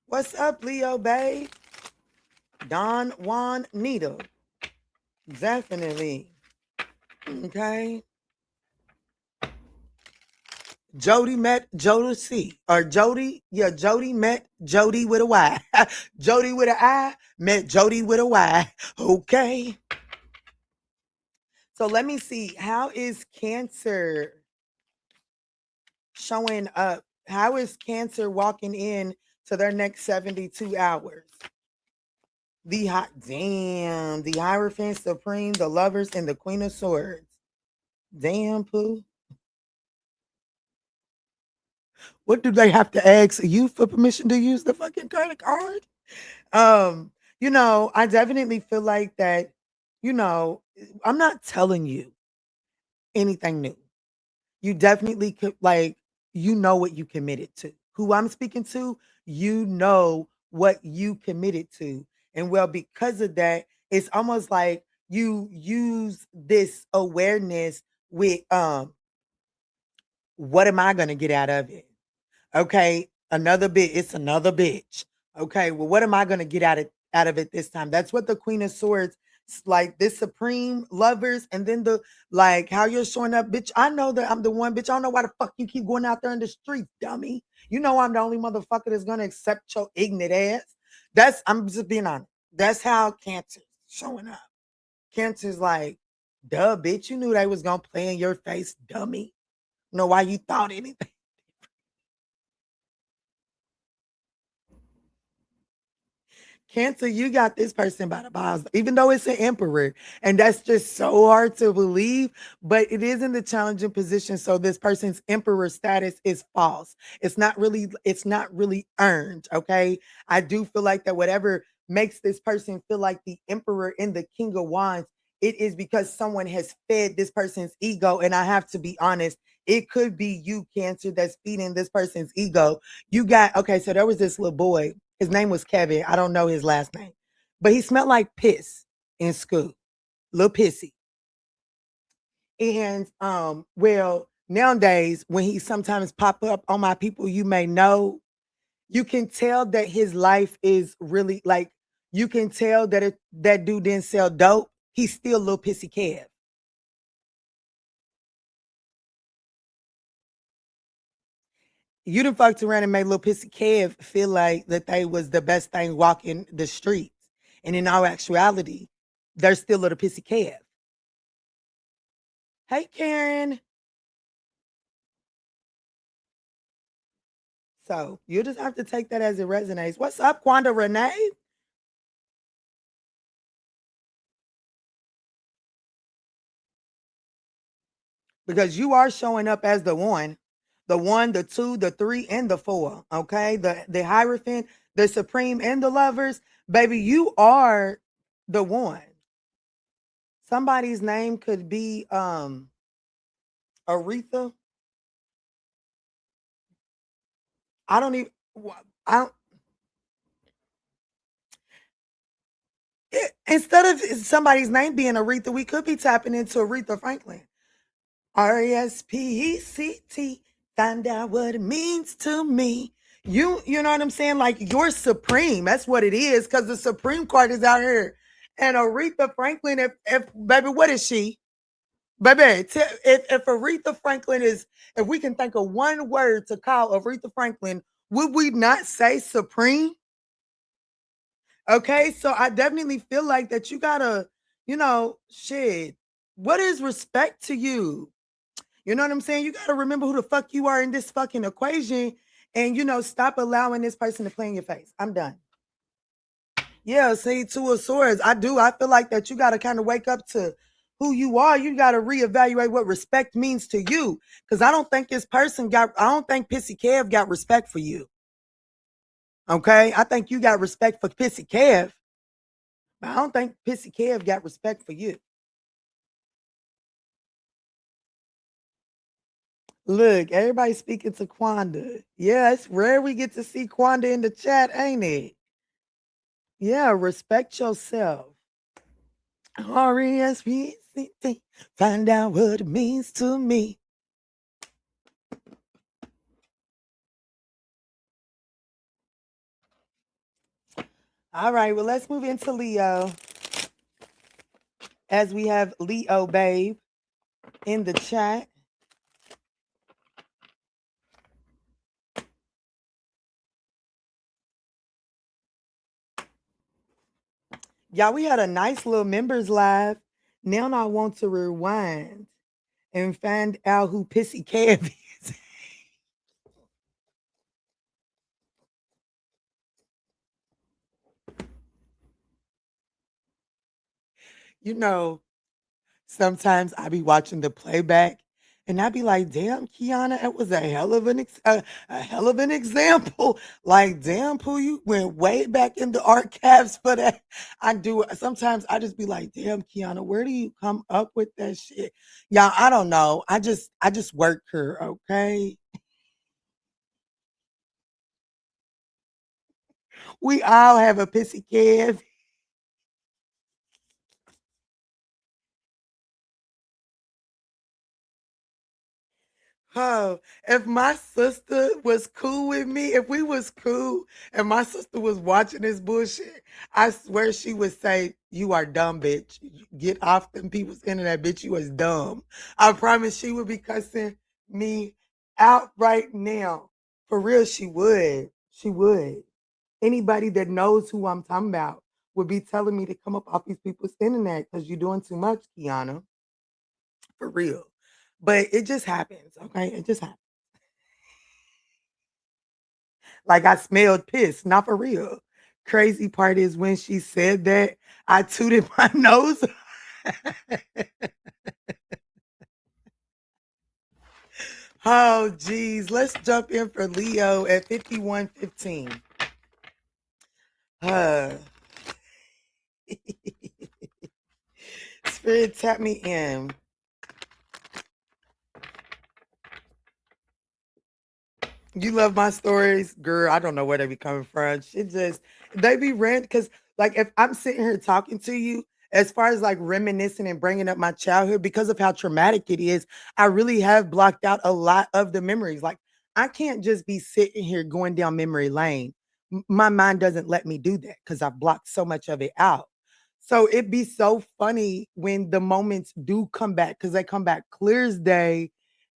What's up, Leo, babe? Don Juan Nita. Definitely. Okay. Jody met Jodeci. Or Jody, yeah, Jody met Jody with a Y. Jody with an I met Jody with a Y. Okay. So let me see. How is Cancer showing up? How is Cancer walking in to their next 72 hours? The Hierophant, Supreme, the Lovers, and the Queen of Swords. Damn, Pooh. What do they have to ask you for permission to use the fucking credit card? I definitely feel like that, I'm not telling you anything new. You definitely could, like, what you committed to. Who I'm speaking to, what you committed to. And well, because of that, it's almost like you use this awareness with what am I gonna get out of it? Okay, it's another bitch. Okay, well, what am I gonna get out of it this time? That's what the Queen of Swords, like this Supreme Lovers, and then the like how you're showing up, bitch. I know that I'm the one, bitch. I don't know why the fuck you keep going out there in the streets, dummy. You know I'm the only motherfucker that's gonna accept your ignorant ass. I'm just being honest. That's how Cancer's showing up. Cancer's like, duh, bitch. You knew they was gonna play in your face, dummy. Know why you thought anything? Cancer, you got this person by the balls, even though it's an emperor. And that's just so hard to believe, but it is in the challenging position. So this person's emperor status is false. It's not really earned. Okay. I do feel like that whatever makes this person feel like the emperor and the king of wands, it is because someone has fed this person's ego. And I have to be honest, it could be you, Cancer, that's feeding this person's ego. Okay, so there was this little boy. His name was Kevin. I don't know his last name, but he smelled like piss in school, little pissy. And well, nowadays when he sometimes pop up on my people, you may know, you can tell that his life is really like, you can tell that that dude didn't sell dope. He's still a little pissy Kev. You done fucked around and made little pissy Kev feel like that they was the best thing walking the streets. And in all actuality, they're still little pissy Kev. Hey, Karen. So you just have to take that as it resonates. What's up, Quanda Renee? Because you are showing up as the one, the two, the three, and the four. Okay, the Hierophant, the Supreme, and the Lovers. Baby, you are the one. Somebody's name could be Aretha. I don't even. I don't, instead of somebody's name being Aretha, we could be tapping into Aretha Franklin. RESPECT. Find out what it means to me. You know what I'm saying? Like you're supreme. That's what it is, because the Supreme Court is out here. And Aretha Franklin, if baby, what is she? Baby, if Aretha Franklin is, if we can think of one word to call Aretha Franklin, would we not say supreme? Okay, so I definitely feel like that you gotta, shit. What is respect to you? You know what I'm saying? You got to remember who the fuck you are in this fucking equation, and, stop allowing this person to play in your face. I'm done. Yeah, see, Two of Swords. I do. I feel like that you got to kind of wake up to who you are. You got to reevaluate what respect means to you. Because I don't think Pissy Kev got respect for you. Okay? I think you got respect for Pissy Kev, but I don't think Pissy Kev got respect for you. Look, everybody speaking to Quanda. Yeah, it's rare we get to see Quanda in the chat, ain't it? Yeah, respect yourself. RESPECT. Find out what it means to me. All right, well, let's move into Leo. As we have Leo Babe in the chat. Y'all, we had a nice little members live. Now I want to rewind and find out who Pissy Kev is. You know, sometimes I be watching the playback and I be like, damn, Kiana, that was a hell of a hell of an example. Like, damn, Pooh, you went way back in the archives for that. I do sometimes I just be like, damn, Kiana, where do you come up with that shit? Yeah, I don't know. I just work her, okay? We all have a pissy kid. Oh, if my sister was cool with me, if we was cool and my sister was watching this bullshit, I swear she would say, "You are dumb, bitch. Get off them people's internet, bitch. You was dumb." I promise she would be cussing me out right now. For real, she would. She would. Anybody that knows who I'm talking about would be telling me to come up off these people's internet because you're doing too much, Kiana. For real. But it just happens, okay? It just happens. Like I smelled piss, not for real. Crazy part is when she said that, I tooted my nose. Oh, geez. Let's jump in for Leo at 51:15. Uh, Spirit, tap me in. You love my stories, girl. I don't know where they be coming from. Shit just they be rent because like if I'm sitting here talking to you, as far as like reminiscing and bringing up my childhood because of how traumatic it is, I really have blocked out a lot of the memories. Like I can't just be sitting here going down memory lane. My mind doesn't let me do that because I've blocked so much of it out. So it'd be so funny when the moments do come back because they come back clear as day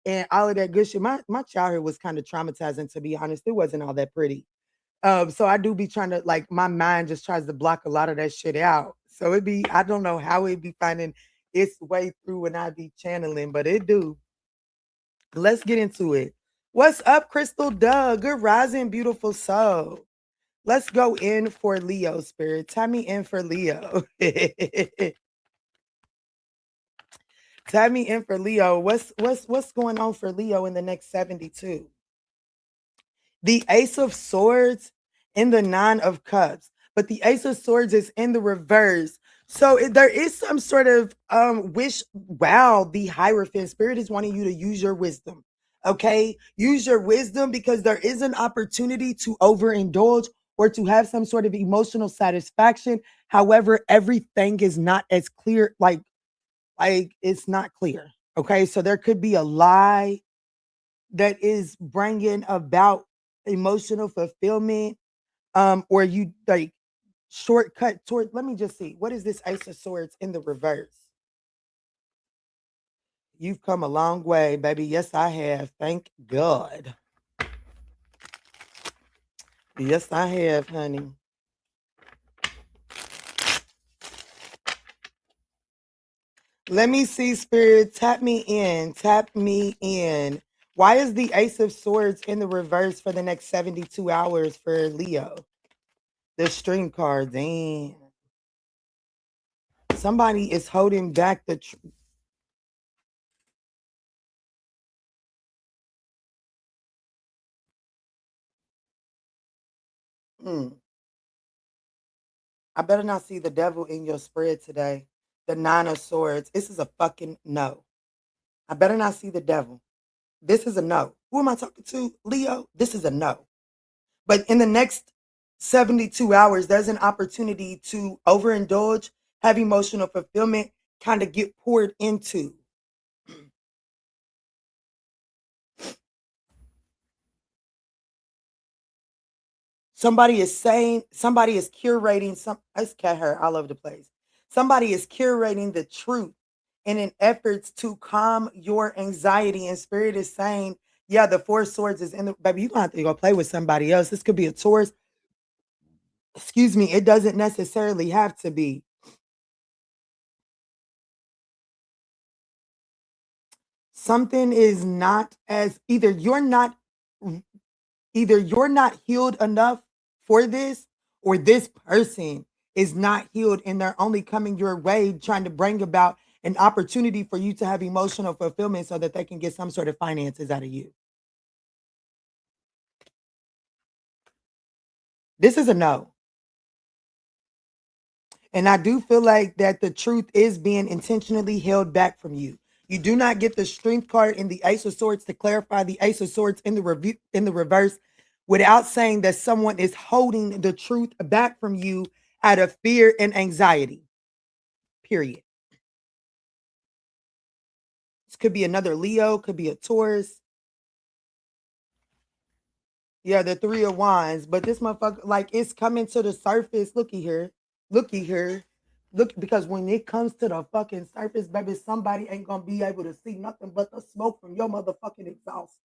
and all of that good shit. My childhood was kind of traumatizing, to be honest. It wasn't all that pretty. So I do be trying to like my mind just tries to block a lot of that shit out. So it'd be I don't know how it'd be finding its way through when I be channeling, but it do. Let's get into it. What's up, Crystal Doug? Good rising, beautiful soul. Let's go in for Leo spirit. Tell me in for Leo. Tell me in for Leo. What's going on for Leo in the next 72? The Ace of Swords and the Nine of Cups, but the Ace of Swords is in the reverse. So there is some sort of wish. Wow, the Hierophant spirit is wanting you to use your wisdom. Okay, use your wisdom because there is an opportunity to overindulge or to have some sort of emotional satisfaction. However, everything is not as clear. Like it's not clear. Okay, so there could be a lie that is bringing about emotional fulfillment, or you like shortcut toward. Let me just see. What is this Ace of Swords in the reverse? You've come a long way, baby. Yes, I have. Thank God. Yes, I have, honey. Let me see, Spirit. Tap me in. Tap me in. Why is the Ace of Swords in the reverse for the next 72 hours for Leo? The string card. Damn. Somebody is holding back the. Mm. I better not see the devil in your spread today. The Nine of Swords. This is a fucking no. I better not see the devil. This is a no. Who am I talking to? Leo? This is a no. But in the next 72 hours, there's an opportunity to overindulge, have emotional fulfillment, kind of get poured into. Somebody is saying, somebody is curating some. I just cat her all over the place. Somebody is curating the truth in an efforts to calm your anxiety. And spirit is saying, yeah, the four swords is in the baby. You don't have to go play with somebody else. This could be a Taurus. Excuse me. It doesn't necessarily have to be. Something is not as either you're not healed enough for this, or this person is not healed, and they're only coming your way trying to bring about an opportunity for you to have emotional fulfillment so that they can get some sort of finances out of you. This is a no. And I do feel like that the truth is being intentionally held back from you. You do not get the strength card in the Ace of Swords to clarify the Ace of Swords in the reverse without saying that someone is holding the truth back from you out of fear and anxiety. Period. This could be another Leo, could be a Taurus. Yeah, the Three of Wands, but this motherfucker, like, it's coming to the surface. Looky here. Looky here. Look, because when it comes to the fucking surface, baby, somebody ain't gonna be able to see nothing but the smoke from your motherfucking exhaust.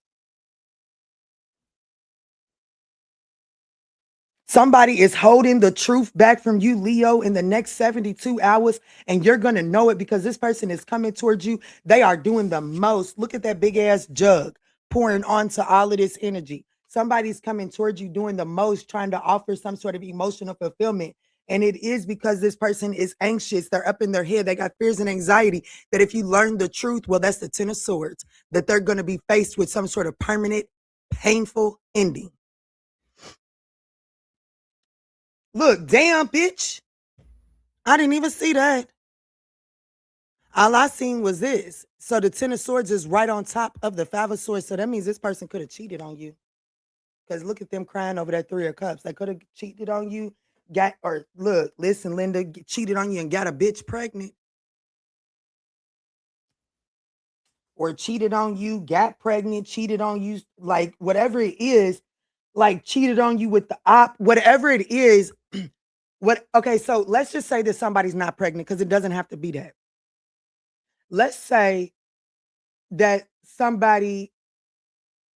Somebody is holding the truth back from you, Leo, in the next 72 hours, and you're going to know it because this person is coming towards you. They are doing the most. Look at that big ass jug pouring onto all of this energy. Somebody's coming towards you doing the most, trying to offer some sort of emotional fulfillment. And it is because this person is anxious. They're up in their head. They got fears and anxiety that if you learn the truth, well, that's the Ten of Swords, that they're going to be faced with some sort of permanent, painful ending. Look, damn, bitch. I didn't even see that. All I seen was this. So the Ten of Swords is right on top of the Five of Swords. So that means this person could have cheated on you. Because look at them crying over that Three of Cups. They could have cheated on you, listen, Linda, cheated on you and got a bitch pregnant. Or cheated on you, got pregnant, cheated on you, like whatever it is, like cheated on you with the whatever it is. Okay, so let's just say that somebody's not pregnant because it doesn't have to be that. Let's say that somebody,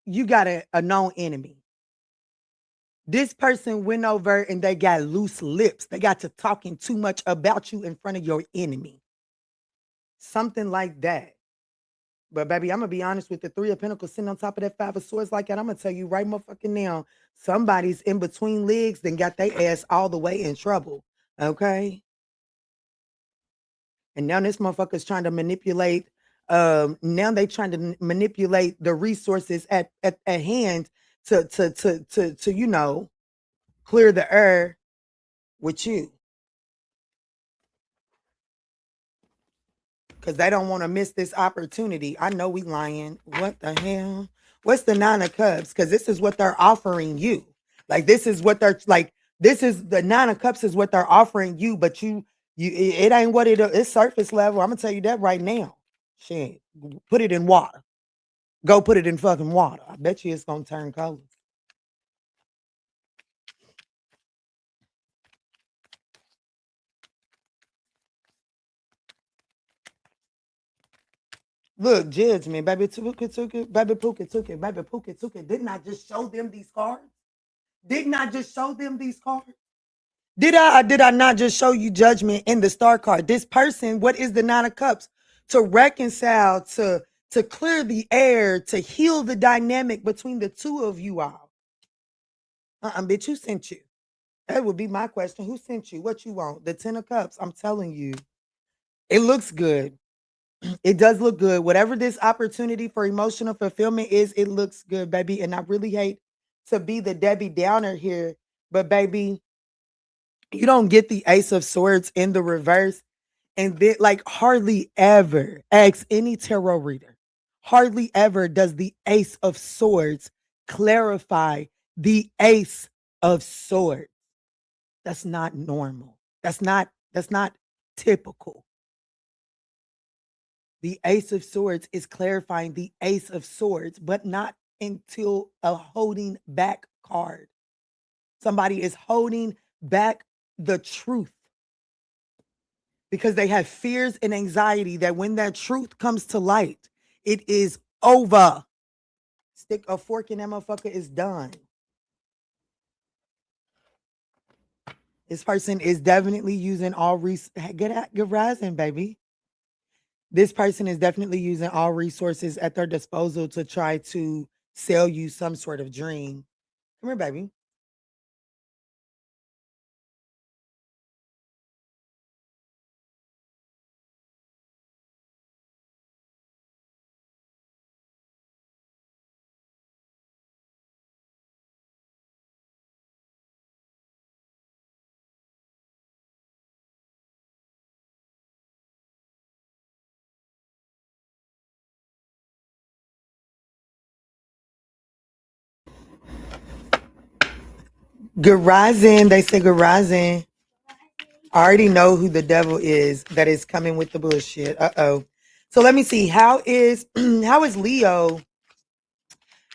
you got a known enemy. This person went over and they got loose lips. They got to talking too much about you in front of your enemy. Something like that. But baby, I'm going to be honest with the Three of Pentacles sitting on top of that Five of Swords like that. I'm going to tell you right motherfucking now, somebody's in between legs then got their ass all the way in trouble. Okay? And now this motherfucker's trying to manipulate. Now they trying to manipulate the resources at hand to you know, clear the air with you. Because they don't want to miss this opportunity. I know we lying. What the hell? What's the Nine of Cups? Because this is what they're offering you. Like, this is what they're like. This is the Nine of Cups is what they're offering you, but it ain't what it's surface level. I'm gonna tell you that right now. Shit, put it in water. Go put it in fucking water. I bet you it's gonna turn colors. Look, judgment, baby. Took it, baby. Puka took it, baby. Puka took it. Didn't I just show them these cards? Didn't I just show them these cards? Did I or did I not just show you judgment in the star card? This person, what is the Nine of Cups? To reconcile, to clear the air, to heal the dynamic between the two of you all. Bitch, who sent you? That would be my question. Who sent you? What you want? The Ten of Cups. I'm telling you. It looks good. It does look good. Whatever this opportunity for emotional fulfillment is, it looks good, baby. And I really hate to be the Debbie Downer here, but baby, you don't get the Ace of Swords in the reverse. And then, like, hardly ever, ask any tarot reader, hardly ever does the Ace of Swords clarify the Ace of Swords. That's not normal. That's not typical. The Ace of Swords is clarifying the Ace of Swords, but not until a holding back card. Somebody is holding back the truth because they have fears and anxiety that when that truth comes to light, it is over. Stick a fork in that motherfucker, is done. This person is definitely using all good rising, baby. This person is definitely using all resources at their disposal to try to sell you some sort of dream. Come here, baby. Good rising. They say good rising. I already know who the devil is that is coming with the bullshit. Uh-oh. So let me see. How is how is Leo?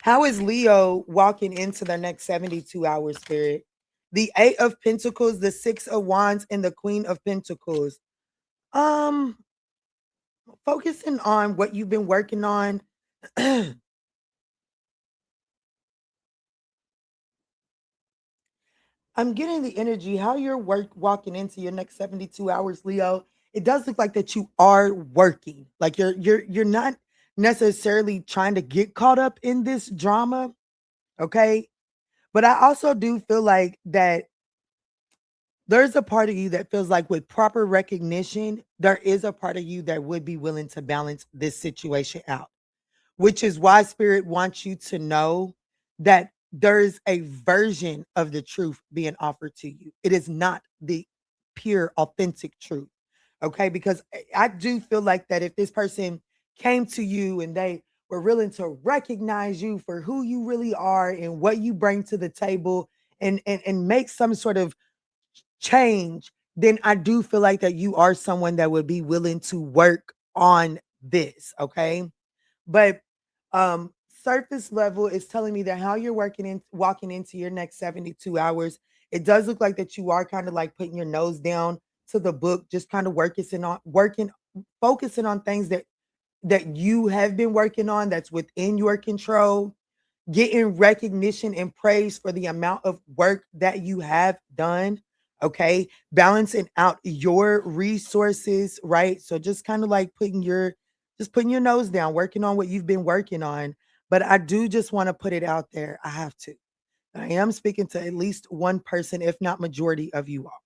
How is Leo walking into their next 72 hours, spirit? The Eight of Pentacles, the Six of Wands, and the Queen of Pentacles. Um, Focusing on what you've been working on. I'm getting the energy how you're walking into your next 72 hours, Leo. It does look like that you are working. Like you're not necessarily trying to get caught up in this drama, okay? But I also do feel like that there's a part of you that feels like with proper recognition, there is a part of you that would be willing to balance this situation out, which is why spirit wants you to know that there's a version of the truth being offered to you. It is not the pure, authentic truth. Okay. Because I do feel like that if this person came to you and they were willing to recognize you for who you really are and what you bring to the table and make some sort of change, then I do feel like that you are someone that would be willing to work on this. Okay. But surface level is telling me that how you're walking into your next 72 hours, it does look like that you are kind of like putting your nose down to the book, just kind of focusing on things that you have been working on that's within your control, getting recognition and praise for the amount of work that you have done. Okay. Balancing out your resources, right? So just kind of like putting your nose down, working on what you've been working on. But I do just want to put it out there. I have to. I am speaking to at least one person, if not majority of you all.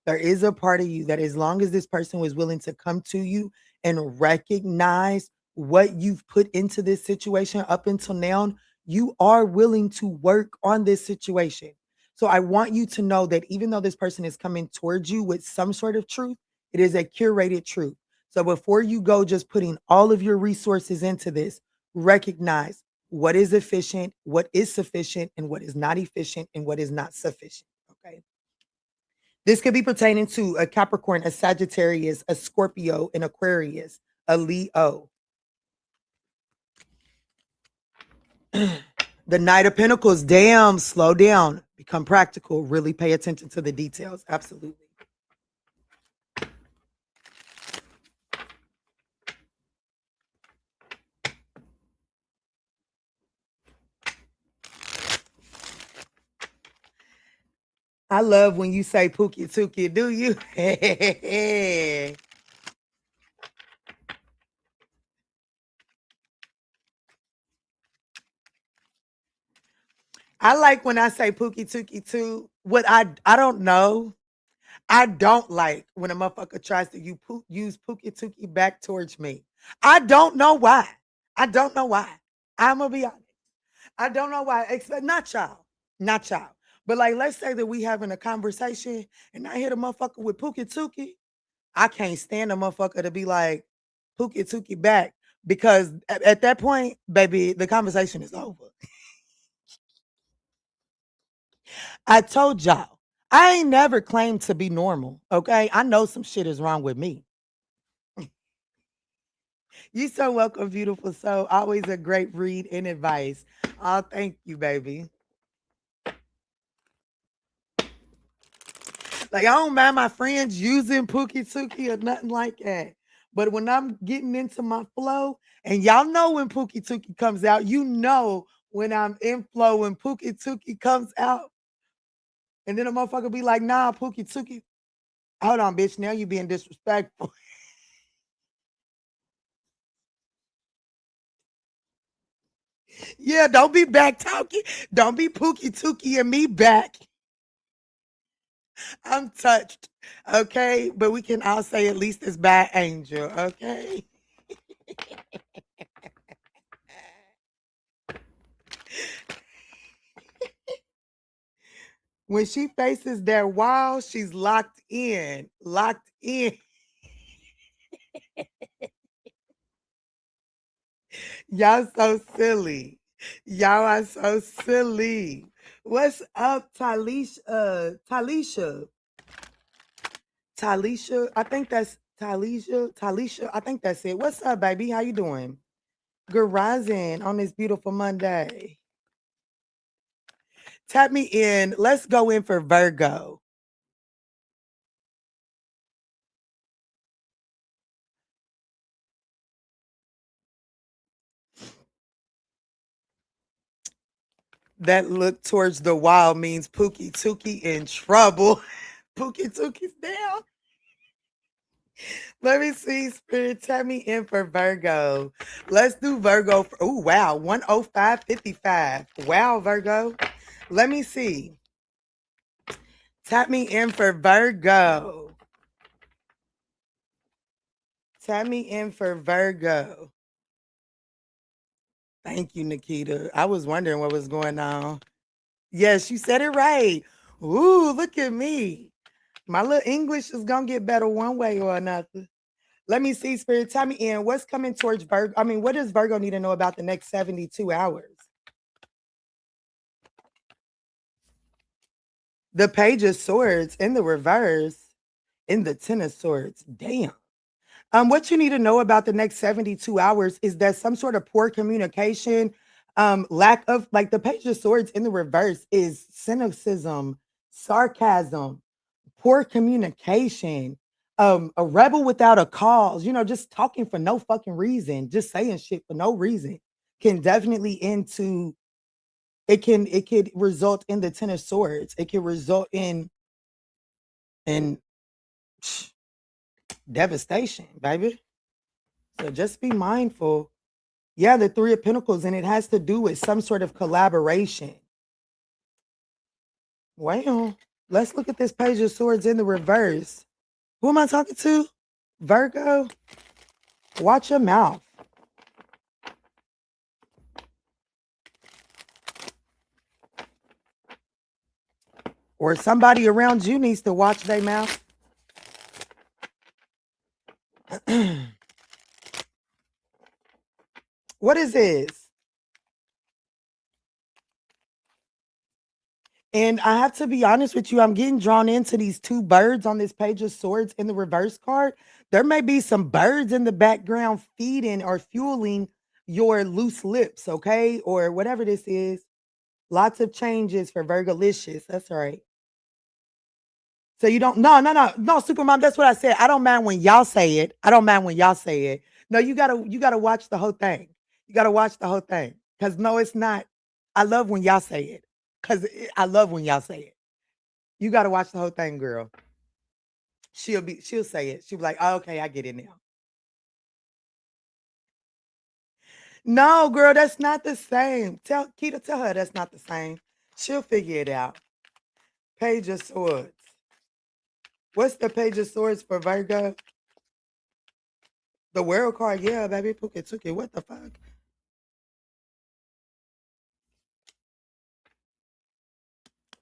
There is a part of you that, as long as this person was willing to come to you and recognize what you've put into this situation up until now, you are willing to work on this situation. So I want you to know that even though this person is coming towards you with some sort of truth, it is a curated truth. So before you go just putting all of your resources into this, recognize what is efficient, what is sufficient, and what is not efficient, and what is not sufficient. Okay. This could be pertaining to a Capricorn, a Sagittarius, a Scorpio, an Aquarius, a Leo. The Knight of Pentacles, damn, slow down, become practical, really pay attention to the details. Absolutely. I love when you say Pookie Tookie, do you? I like when I say Pookie Tookie too. What I don't know. I don't like when a motherfucker tries to use Pookie Tookie back towards me. I don't know why. I don't know why. I'm gonna be honest. I don't know why. Not y'all. Not y'all. But like, let's say that we having a conversation and I hit a motherfucker with Pookie Tookie. I can't stand a motherfucker to be like Pookie Tookie back because at that point, baby, the conversation is over. I told y'all, I ain't never claimed to be normal. Okay. I know some shit is wrong with me. You so welcome, beautiful soul. Always a great read and advice. Oh, thank you, baby. Like, I don't mind my friends using Pookie Tookie or nothing like that. But when I'm getting into my flow, and y'all know when Pookie Tookie comes out, you know when I'm in flow, when Pookie Tookie comes out, and then a motherfucker be like, nah, Pookie Tookie. Hold on, bitch. Now you being disrespectful. Yeah, don't be back talking. Don't be Pookie Tookie and me back. I'm touched. Okay. But we can all say at least it's by angel. Okay. When she faces that wall, she's locked in. Locked in. Y'all so silly. Y'all are so silly. What's up, Talisha? Talisha, I think that's Talisha. Talisha, I think that's it. What's up, baby? How you doing? Good rising on this beautiful Monday. Tap me in. Let's go in for Virgo. That look towards the wall means Pookie Tookie in trouble. Pookie Tookie's down. Let me see, Spirit. Tap me in for Virgo. Let's do Virgo. Oh, wow. 105.55. Wow, Virgo. Let me see. Tap me in for Virgo. Tap me in for Virgo. Thank you, Nikita. I was wondering what was going on. Yes, you said it right. Ooh, look at me. My little English is going to get better one way or another. Let me see, Spirit. Tell me in. What's coming towards Virgo? I mean, what does Virgo need to know about the next 72 hours? The Page of Swords in the reverse, in the Ten of Swords. Damn. What you need to know about the next 72 hours is that some sort of poor communication, lack of, like, the Page of Swords in the reverse is cynicism, sarcasm, poor communication, a rebel without a cause, just talking for no fucking reason, just saying shit for no reason can definitely into it could result in the Ten of Swords. It can result in devastation, baby. So just be mindful. Yeah, the Three of Pentacles, and it has to do with some sort of collaboration. Well, let's look at this Page of Swords in the reverse. Who am I talking to? Virgo? Watch your mouth. Or somebody around you needs to watch their mouth. What is this? And I have to be honest with you, I'm getting drawn into these two birds on this Page of Swords in the reverse card. There may be some birds in the background feeding or fueling your loose lips, okay? Or whatever this is. Lots of changes for Virgolicious. That's right. So you don't, no, Supermom, that's what I said. I don't mind when y'all say it. I don't mind when y'all say it. No, you gotta watch the whole thing. You gotta watch the whole thing. Because no, it's not. I love when y'all say it. I love when y'all say it. You gotta watch the whole thing, girl. She'll say it. She'll be like, oh, okay, I get it now. No, girl, that's not the same. Tell her that's not the same. She'll figure it out. Page of Swords. What's the Page of Swords for Virgo? The World card, yeah, baby. Pookie took it. What the fuck?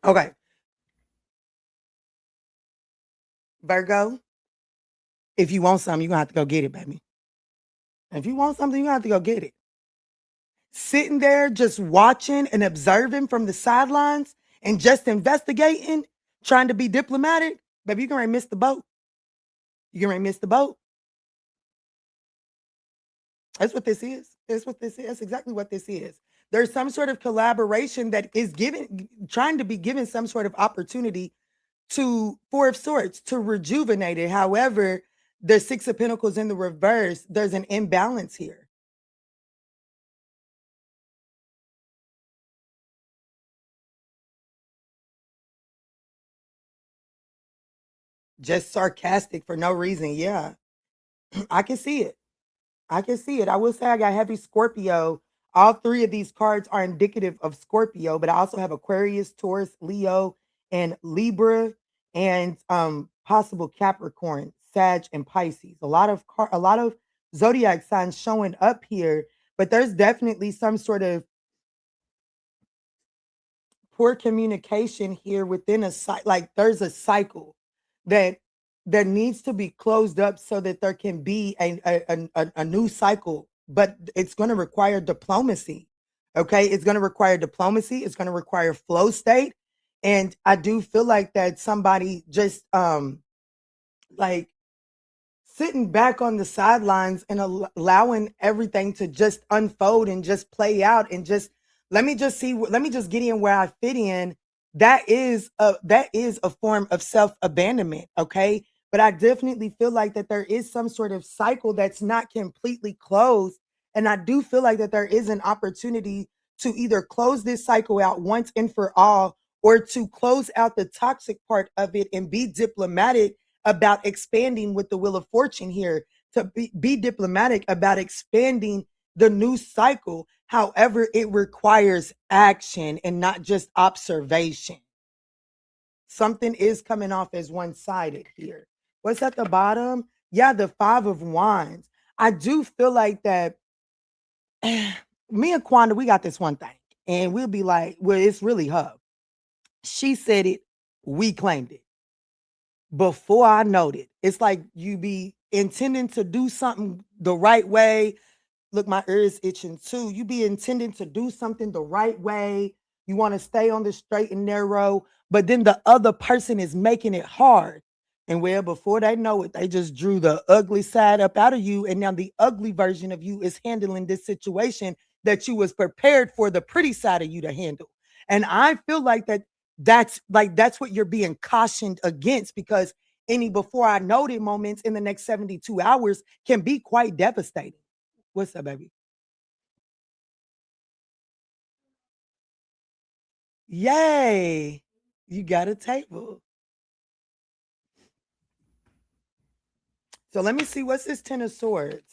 Okay. Virgo, if you want something, you're going to have to go get it, baby. If you want something, you're going to have to go get it. Sitting there just watching and observing from the sidelines and just investigating, trying to be diplomatic, baby, you're going to miss the boat. You're going to miss the boat. That's what this is. That's what this is. That's exactly what this is. There's some sort of collaboration that is trying to be given some sort of opportunity to Four of Swords to rejuvenate it. However, the Six of Pentacles in the reverse, there's an imbalance here. Just sarcastic for no reason. Yeah, I can see it. I can see it. I will say I got heavy Scorpio. All three of these cards are indicative of Scorpio, but I also have Aquarius, Taurus, Leo, and Libra, and possible Capricorn, Sag, and Pisces. A lot of zodiac signs showing up here, but there's definitely some sort of poor communication here within like there's a cycle that needs to be closed up so that there can be a new cycle, but it's going to require diplomacy. Okay. It's going to require diplomacy. It's going to require flow state. And I do feel like that somebody just like sitting back on the sidelines and allowing everything to just unfold and just play out and just let me just get in where I fit in. That is a form of self-abandonment, okay? But I definitely feel like that there is some sort of cycle that's not completely closed, and I do feel like that there is an opportunity to either close this cycle out once and for all, or to close out the toxic part of it and be diplomatic about expanding with the wheel of fortune here, to be diplomatic about expanding the new cycle. However, it requires action and not just observation. Something is coming off as one-sided here. What's at the bottom? Yeah, the Five of Wands. I do feel like that me and Quanda, we got this one thing. And we'll be like, well, it's really her. She said it, we claimed it. Before I know it, it's like you be intending to do something the right way. Look, my ear is itching too. You be intending to do something the right way. You want to stay on the straight and narrow, but then the other person is making it hard. And well, before they know it, they just drew the ugly side up out of you. And now the ugly version of you is handling this situation that you was prepared for the pretty side of you to handle. And I feel like that's what you're being cautioned against, because any before I know it moments in the next 72 hours can be quite devastating. What's up, baby? Yay. You got a table. So let me see. What's this Ten of Swords?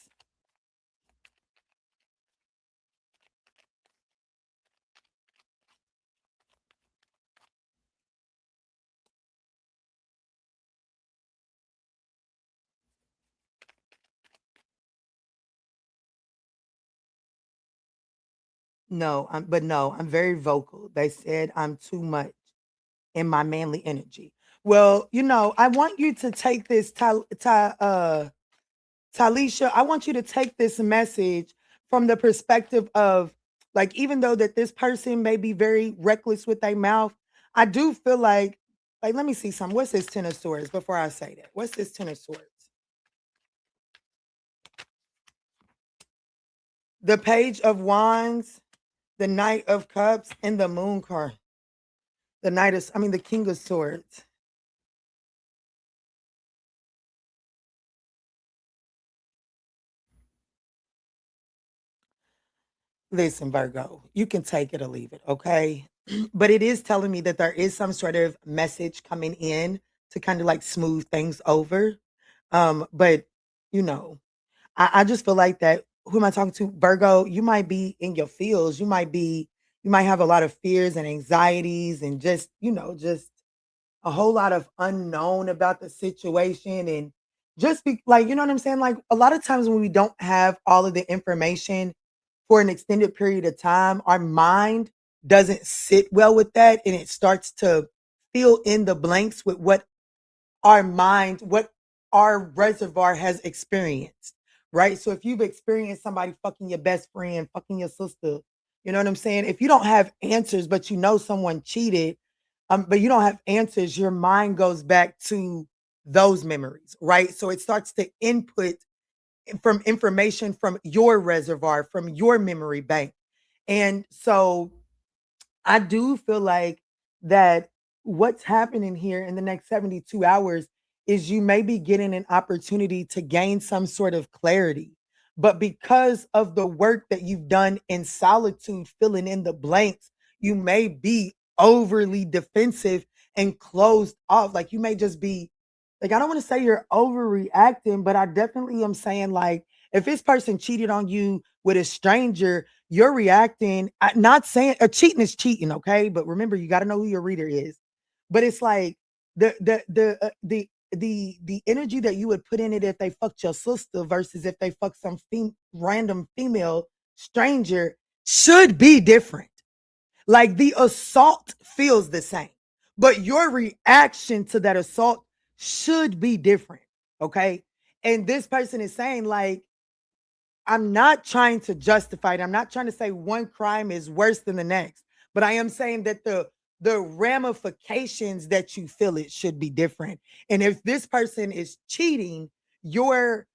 No, I'm very vocal. They said I'm too much in my manly energy. Well, I want you to take this, Talisha, I want you to take this message from the perspective of, like, even though that this person may be very reckless with their mouth, I do feel like, let me see some. What's this Ten of Swords before I say that? What's this Ten of Swords? The Page of Wands, the Knight of Cups, and the Moon card. The King of Swords. Listen, Virgo, you can take it or leave it, okay? But it is telling me that there is some sort of message coming in to kind of like smooth things over. But you know, I just feel like that. Who am I talking to? Virgo, you might be in your feels. You might have a lot of fears and anxieties and just a whole lot of unknown about the situation. And just be like, you know what I'm saying? Like a lot of times when we don't have all of the information for an extended period of time, our mind doesn't sit well with that, and it starts to fill in the blanks with what our reservoir has experienced, right? So if you've experienced somebody fucking your best friend, fucking your sister, you know what I'm saying? If you don't have answers, but you know someone cheated, but you don't have answers, your mind goes back to those memories, right? So it starts to input from information from your reservoir, from your memory bank. And so I do feel like that what's happening here in the next 72 hours is you may be getting an opportunity to gain some sort of clarity. But because of the work that you've done in solitude, filling in the blanks, you may be overly defensive and closed off. Like you may just be like, I don't want to say you're overreacting, but I definitely am saying, like, if this person cheated on you with a stranger, you're reacting. Not saying cheating is cheating, okay? But remember, you got to know who your reader is. But it's like the energy that you would put in it if they fucked your sister versus if they fucked some random female stranger should be different. Like the assault feels the same, but your reaction to that assault should be different. Okay. And this person is saying, like, I'm not trying to justify it. I'm not trying to say one crime is worse than the next, but I am saying that the ramifications that you feel it should be different. And if this person is cheating, you're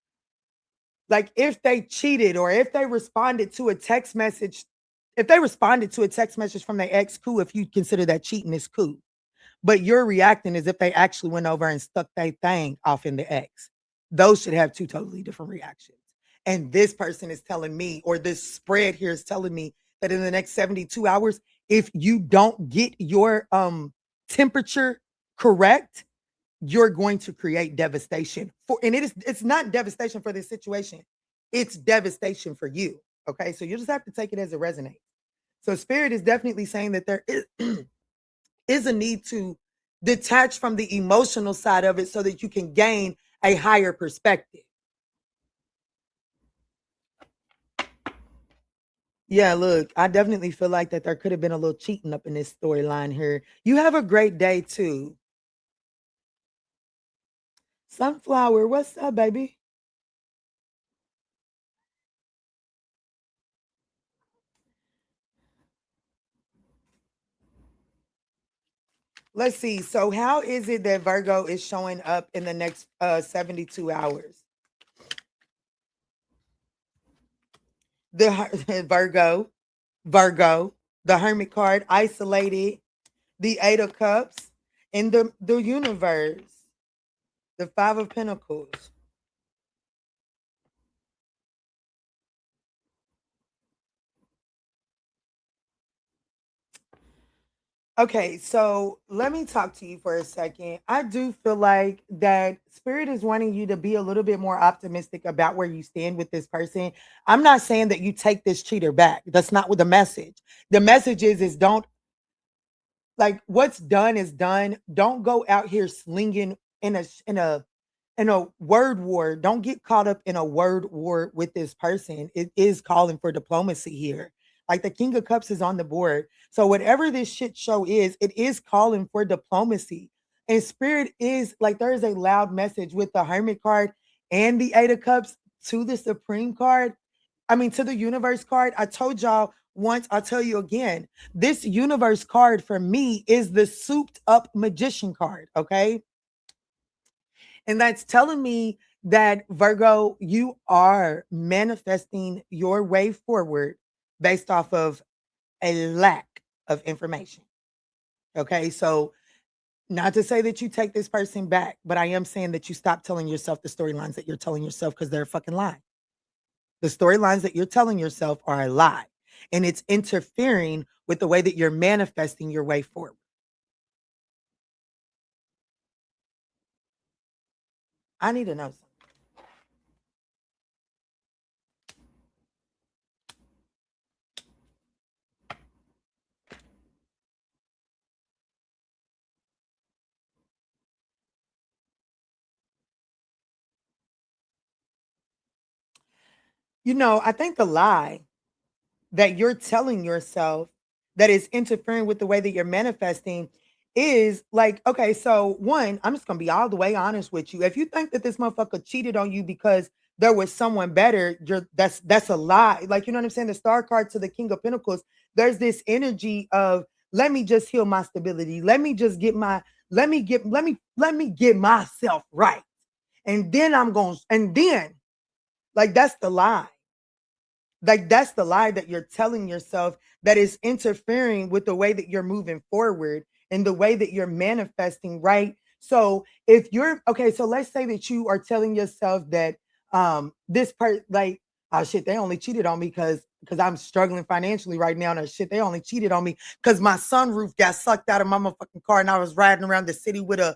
like, if they cheated or if they responded to a text message, if they responded to a text message from their ex, cool. If you consider that cheating, is cool. But you're reacting as if they actually went over and stuck their thing off in the X. Those should have two totally different reactions. And this person is telling me, or this spread here is telling me that in the next 72 hours, if you don't get your temperature correct, you're going to create devastation for, and it's not devastation for this situation. It's devastation for you. Okay. So you just have to take it as it resonates. So spirit is definitely saying that there is a need to detach from the emotional side of it so that you can gain a higher perspective. Yeah, look, I definitely feel like that there could have been a little cheating up in this storyline here. You have a great day too. Sunflower, what's up, baby? Let's see. So, how is it that Virgo is showing up in the next 72 hours? The Virgo, the Hermit card, isolated, the Eight of Cups, in the universe, the Five of Pentacles. Okay, so let me talk to you for a second. I do feel like that spirit is wanting you to be a little bit more optimistic about where you stand with this person. I'm not saying that you take this cheater back. That's not what the message. The message is don't, like, what's done is done. Don't go out here slinging in a word war. Don't get caught up in a word war with this person. It is calling for diplomacy here. Like the King of Cups is on the board. So whatever this shit show is, it is calling for diplomacy. And spirit is like, there is a loud message with the Hermit card and the Eight of Cups to the Supreme card. I mean, to the Universe card. I told y'all once, I'll tell you again. This Universe card for me is the souped up magician card. Okay. And that's telling me that Virgo, you are manifesting your way forward based off of a lack of information. Okay. So, not to say that you take this person back, but I am saying that you stop telling yourself the storylines that you're telling yourself because they're a fucking lie. The storylines that you're telling yourself are a lie. And it's interfering with the way that you're manifesting your way forward. I need to know something. I think the lie that you're telling yourself that is interfering with the way that you're manifesting is like, okay, so one, I'm just gonna be all the way honest with you. If you think that this motherfucker cheated on you because there was someone better, that's a lie. Like, you know what I'm saying? The star card to the King of Pentacles, there's this energy of, let me just heal my stability. Let me just get my, let me get myself right. And then and then, like, that's the lie. Like, that's the lie that you're telling yourself that is interfering with the way that you're moving forward and the way that you're manifesting, right? So if you're okay, so let's say that you are telling yourself that this part, like, oh shit, they only cheated on me because I'm struggling financially right now. And shit, they only cheated on me because my sunroof got sucked out of my motherfucking car and I was riding around the city with a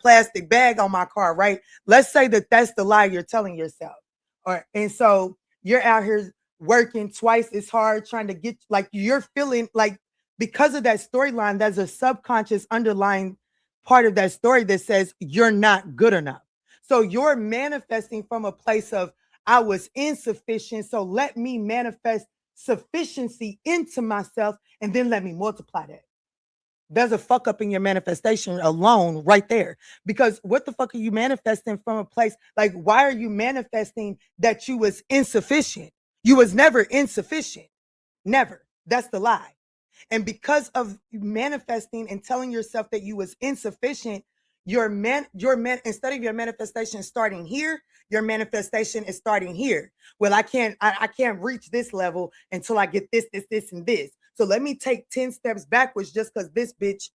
plastic bag on my car, right? Let's say that that's the lie you're telling yourself. And so you're out here working twice as hard trying to get, like, you're feeling like, because of that storyline, there's a subconscious underlying part of that story that says you're not good enough. So you're manifesting from a place of, I was insufficient, so let me manifest sufficiency into myself and then let me multiply that. There's a fuck up in your manifestation alone right there. Because what the fuck are you manifesting from a place? Like, why are you manifesting that you was insufficient? You was never insufficient. Never. That's the lie. And because of manifesting and telling yourself that you was insufficient, instead of your manifestation starting here, your manifestation is starting here. Well, I can't reach this level until I get this, and this. So let me take 10 steps backwards just because this bitch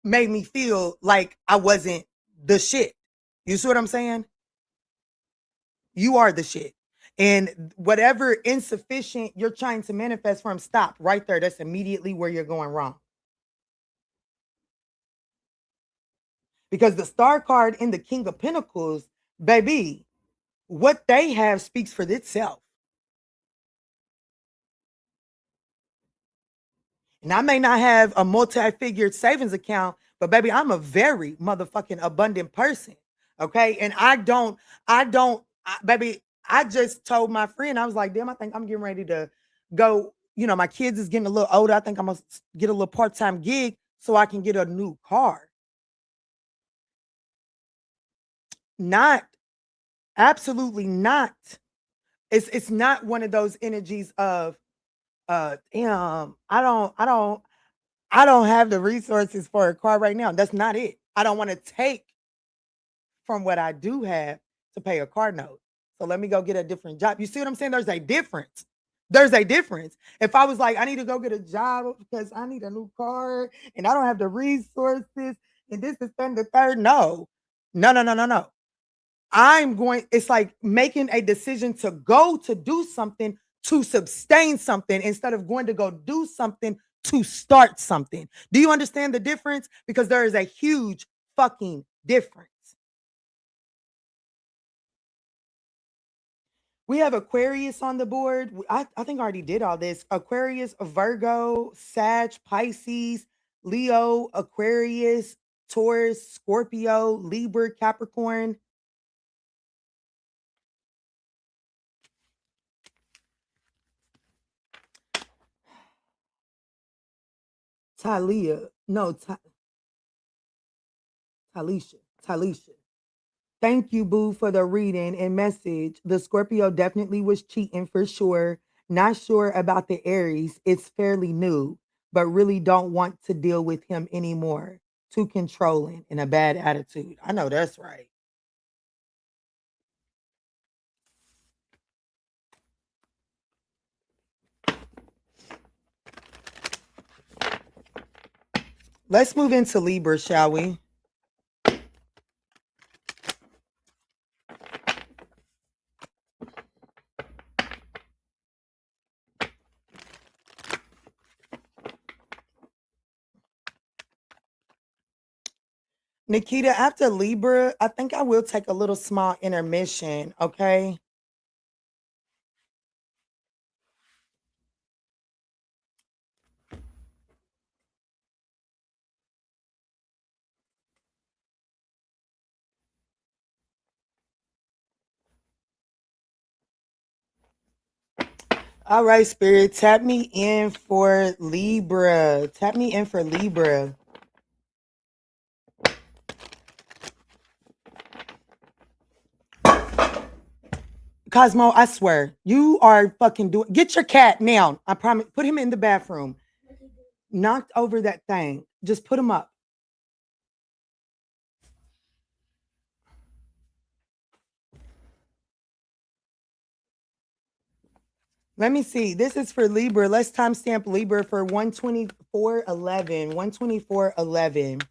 made me feel like I wasn't the shit. You see what I'm saying? You are the shit. And whatever insufficient you're trying to manifest from, stop right there. That's immediately where you're going wrong. Because the star card in the King of Pentacles, baby, what they have speaks for itself. And I may not have a multi-figured savings account, but baby, I'm a very motherfucking abundant person. Okay. And baby, I just told my friend, I was like, damn, I think I'm getting ready to go. You know, my kids is getting a little older. I think I'm gonna get a little part-time gig so I can get a new car. Not, absolutely not. It's not one of those energies of damn, I don't have the resources for a car right now. That's not it. I don't want to take from what I do have to pay a car note. So let me go get a different job. You see what I'm saying? There's a difference. There's a difference. If I was like, I need to go get a job because I need a new car and I don't have the resources and this is and the third. No, no, no, no, no, no. It's like making a decision to go to do something to sustain something instead of going to go do something to start something. Do you understand the difference? Because there is a huge fucking difference. We have Aquarius on the board. I think I already did all this. Aquarius, Virgo, Sag, Pisces, Leo, Aquarius, Taurus, Scorpio, Libra, Capricorn. Talia. No, Talisha. Thank you, Boo, for the reading and message. The Scorpio definitely was cheating for sure. Not sure about the Aries. It's fairly new, but really don't want to deal with him anymore. Too controlling and a bad attitude. I know that's right. Let's move into Libra, shall we? Nikita, after Libra, I think I will take a little small intermission, okay? All right, Spirit, tap me in for Libra. Tap me in for Libra. Cosmo, I swear, you are fucking doing. Get your cat now. I promise. Put him in the bathroom. Knocked over that thing. Just put him up. Let me see. This is for Libra. Let's timestamp Libra for 124.11. 124.11.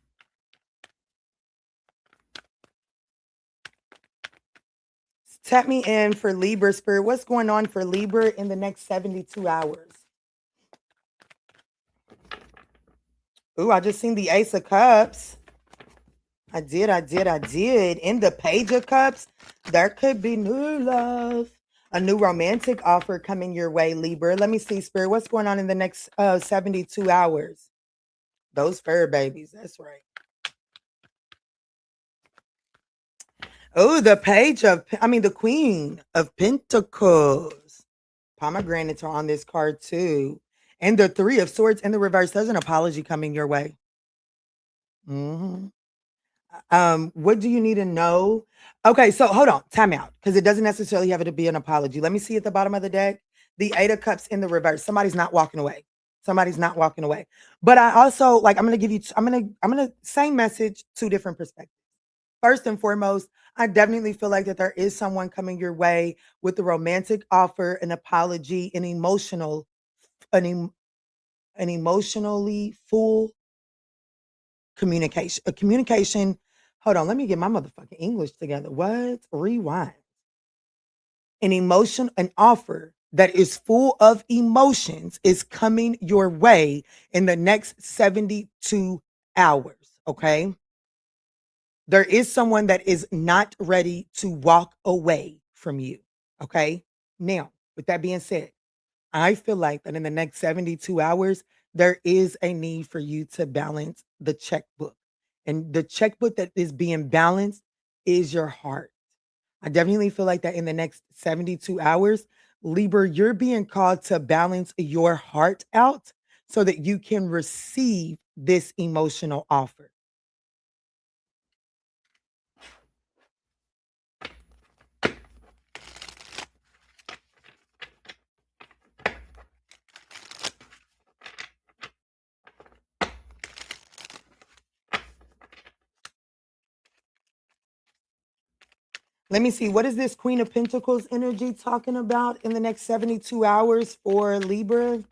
Tap me in for Libra, Spirit. What's going on for Libra in the next 72 hours? Ooh, I just seen the Ace of Cups. I did. In the Page of Cups, there could be new love. A new romantic offer coming your way, Libra. Let me see, Spirit. What's going on in the next 72 hours? Those fur babies. That's right. Oh, the Queen of Pentacles. Pomegranates are on this card too. And the Three of Swords in the reverse, there's an apology coming your way. What do you need to know? Okay, so hold on, time out, because it doesn't necessarily have to be an apology. Let me see at the bottom of the deck. The Eight of Cups in the reverse. Somebody's not walking away. Somebody's not walking away. But I also like I'm gonna give you I'm gonna same message, two different perspectives. First and foremost, I definitely feel like that there is someone coming your way with a romantic offer, an apology, an, em- an emotionally full communication. A communication. Hold on, let me get my motherfucking English together. What? Rewind. An offer that is full of emotions is coming your way in the next 72 hours. Okay. There is someone that is not ready to walk away from you. Okay. Now, with that being said, I feel like that in the next 72 hours, there is a need for you to balance the checkbook. And the checkbook that is being balanced is your heart. I definitely feel like that in the next 72 hours, Libra, you're being called to balance your heart out so that you can receive this emotional offer. Let me see. What is this Queen of Pentacles energy talking about in the next 72 hours for Libra?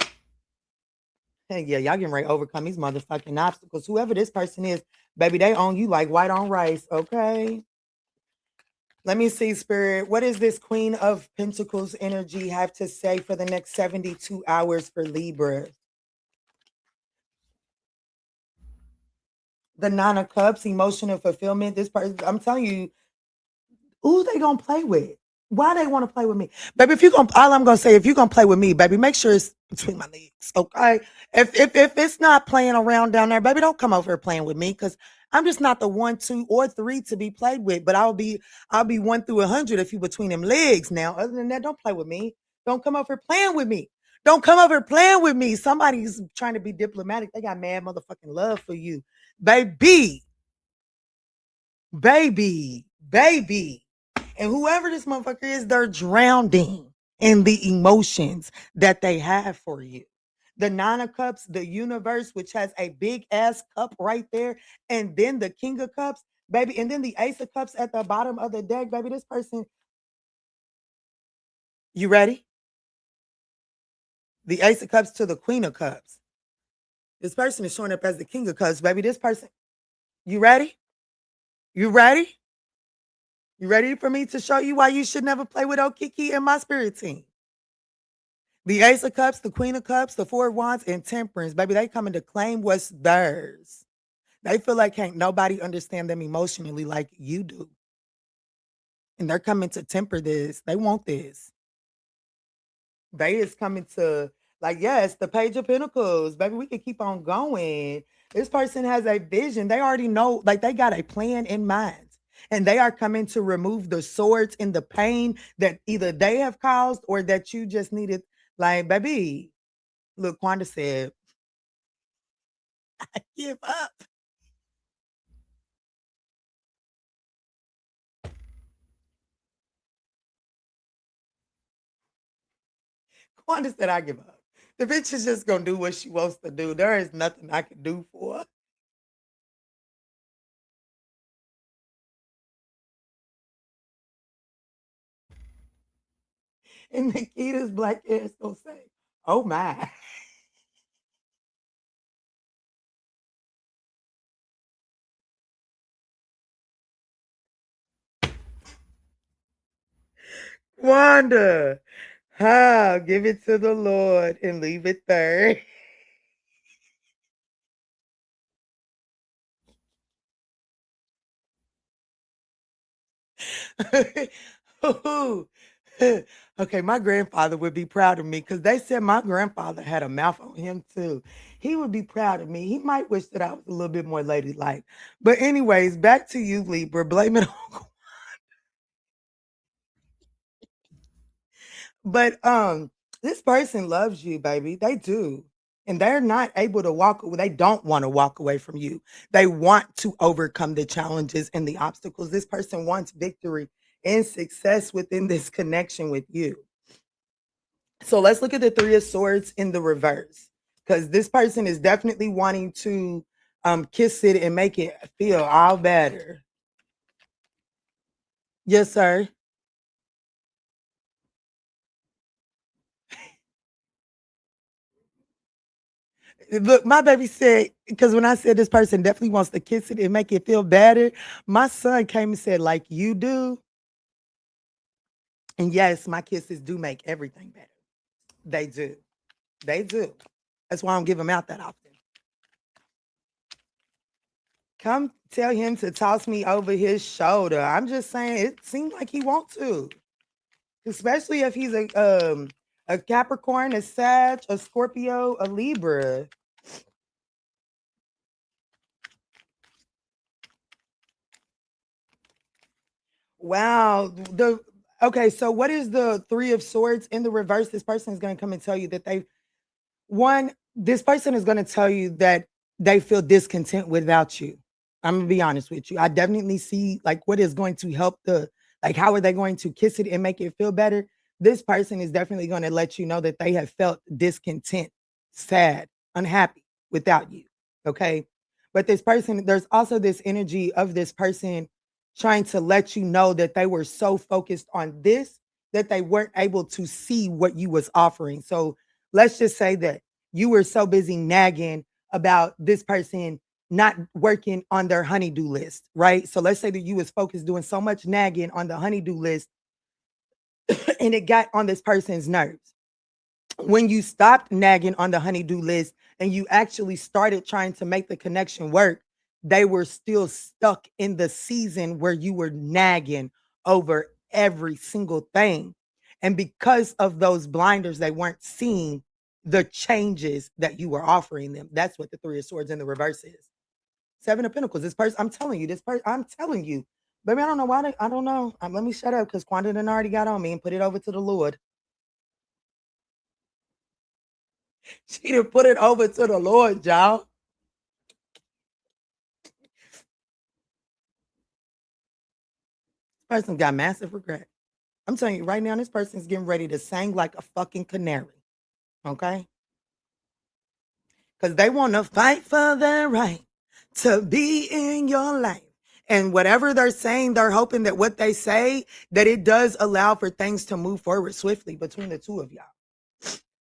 Hey, yeah, y'all getting ready to overcome these motherfucking obstacles. Whoever this person is, baby, they own you like white on rice, okay? Let me see, Spirit. What does this Queen of Pentacles energy have to say for the next 72 hours for Libra? The Nine of Cups, emotional fulfillment. This person, I'm telling you, who they gonna play with? Why they want to play with me, baby? If you gonna, all I'm gonna say, if you gonna play with me, baby, make sure it's between my legs, okay? If it's not playing around down there, baby, don't come over here playing with me because I'm just not the one, two, or three to be played with. But I'll be 1 through 100 if you between them legs. Now, other than that, don't play with me. Don't come over here playing with me. Don't come over here playing with me. Somebody's trying to be diplomatic. They got mad motherfucking love for you, baby, baby. And whoever this motherfucker is, they're drowning in the emotions that they have for you. The Nine of Cups, the universe, which has a big ass cup right there, and then the King of Cups, baby, and then the Ace of Cups at the bottom of the deck, baby. This person, you ready? The Ace of Cups to the Queen of Cups. This person is showing up as the King of Cups, baby. This person, you ready? You ready? You ready for me to show you why you should never play with Okiki and my spirit team? The Ace of Cups, the Queen of Cups, the Four of Wands, and Temperance, baby, they coming to claim what's theirs. They feel like can't nobody understand them emotionally like you do. And they're coming to temper this. They want this. They is coming to, like, yes, the Page of Pentacles. Baby, we can keep on going. This person has a vision. They already know, like, they got a plan in mind. And they are coming to remove the swords and the pain that either they have caused or that you just needed. Like, baby, look, Quanda said, I give up. Quanda said, I give up. The bitch is just gonna do what she wants to do. There is nothing I can do for her. And Nikita's black ass gonna say, oh my. Wanda, give it to the Lord and leave it there. Okay, my grandfather would be proud of me because they said my grandfather had a mouth on him too. He would be proud of me. He might wish that I was a little bit more ladylike. But anyways, back to you, Libra. Blame it on. But this person loves you, baby. They do. And they're not able to walk away. They don't want to walk away from you. They want to overcome the challenges and the obstacles. This person wants victory and success within this connection with you. So let's look at the Three of Swords in the reverse, because this person is definitely wanting to kiss it and make it feel all better. Yes, sir. Look, my baby said, because when I said this person definitely wants to kiss it and make it feel better, my son came and said, like you do. And yes, my kisses do make everything better. They do. They do. That's why I don't give them out that often. Come tell him to toss me over his shoulder. I'm just saying it seems like he wants to. Especially if he's a Capricorn, a Sag, a Scorpio, a Libra. Wow. Okay, so what is the Three of Swords in the reverse? This person is going to come and tell you that this person is going to tell you that they feel discontent without you. I'm gonna be honest with you. I definitely see like what is going to help how are they going to kiss it and make it feel better? This person is definitely going to let you know that they have felt discontent, sad, unhappy without you. Okay. But this person, there's also this energy of this person trying to let you know that they were so focused on this that they weren't able to see what you was offering. So let's just say that you were so busy nagging about this person not working on their honeydew list, right? So let's say that you was focused doing so much nagging on the honeydew list and it got on this person's nerves. When you stopped nagging on the honeydew list and you actually started trying to make the connection work, they were still stuck in the season where you were nagging over every single thing. And because of those blinders, they weren't seeing the changes that you were offering them. That's what the Three of Swords in the reverse is. Seven of Pentacles. This person, I'm telling you, I'm telling you, baby, I don't know why. I don't know. Let me shut up because Quanda done already got on me and put it over to the Lord. She done put it over to the Lord, y'all. This person got massive regret. I'm telling you right now, this person's getting ready to sing like a fucking canary. Okay? Because they want to fight for their right to be in your life. And whatever they're saying, they're hoping that what they say, that it does allow for things to move forward swiftly between the two of y'all.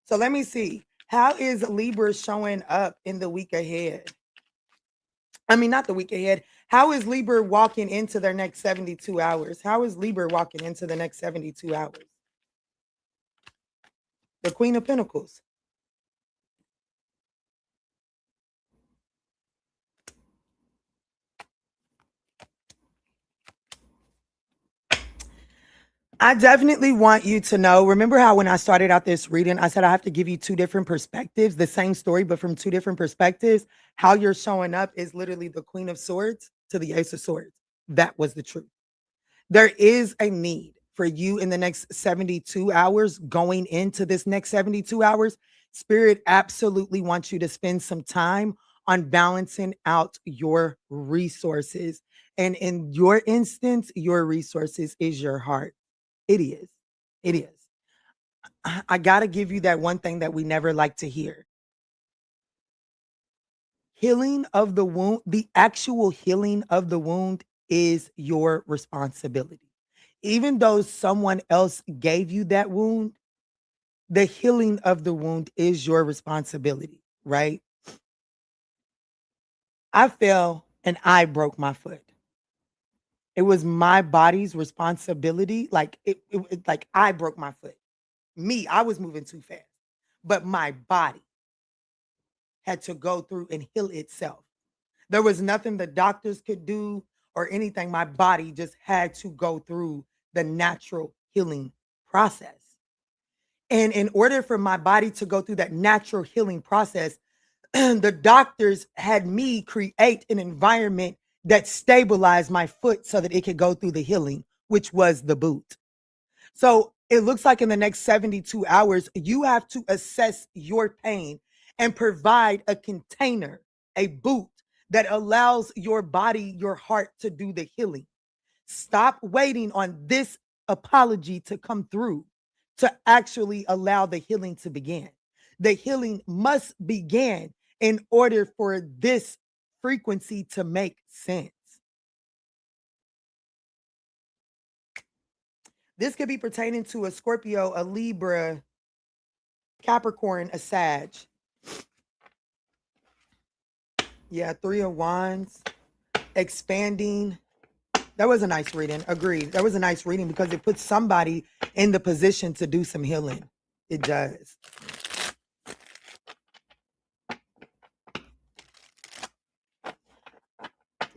So let me see. How is Libra showing up in the week ahead? I mean, not the week ahead. How is Libra walking into their next 72 hours? How is Libra walking into the next 72 hours? The Queen of Pentacles. I definitely want you to know. Remember how when I started out this reading, I said I have to give you two different perspectives, the same story, but from two different perspectives. How you're showing up is literally the Queen of Swords to the Ace of Swords. That was the truth. There is a need for you in the next 72 hours, going into this next 72 hours. Spirit absolutely wants you to spend some time on balancing out your resources. And in your instance, your resources is your heart. It is. It is. I got to give you that one thing that we never like to hear. Healing of the wound, the actual healing of the wound is your responsibility. Even though someone else gave you that wound, the healing of the wound is your responsibility, right? I fell and I broke my foot. It was my body's responsibility. Like I broke my foot. Me, I was moving too fast. But my body had to go through and heal itself. There was nothing the doctors could do or anything. My body just had to go through the natural healing process. And in order for my body to go through that natural healing process, the doctors had me create an environment that stabilized my foot so that it could go through the healing, which was the boot. So it looks like in the next 72 hours, you have to assess your pain and provide a container, a boot that allows your body, your heart to do the healing. Stop waiting on this apology to come through to actually allow the healing to begin. The healing must begin in order for this frequency to make sense. This could be pertaining to a Scorpio, a Libra, Capricorn, a Sag. Yeah, Three of Wands, expanding. That was a nice reading. Agreed. That was a nice reading because it puts somebody in the position to do some healing. It does.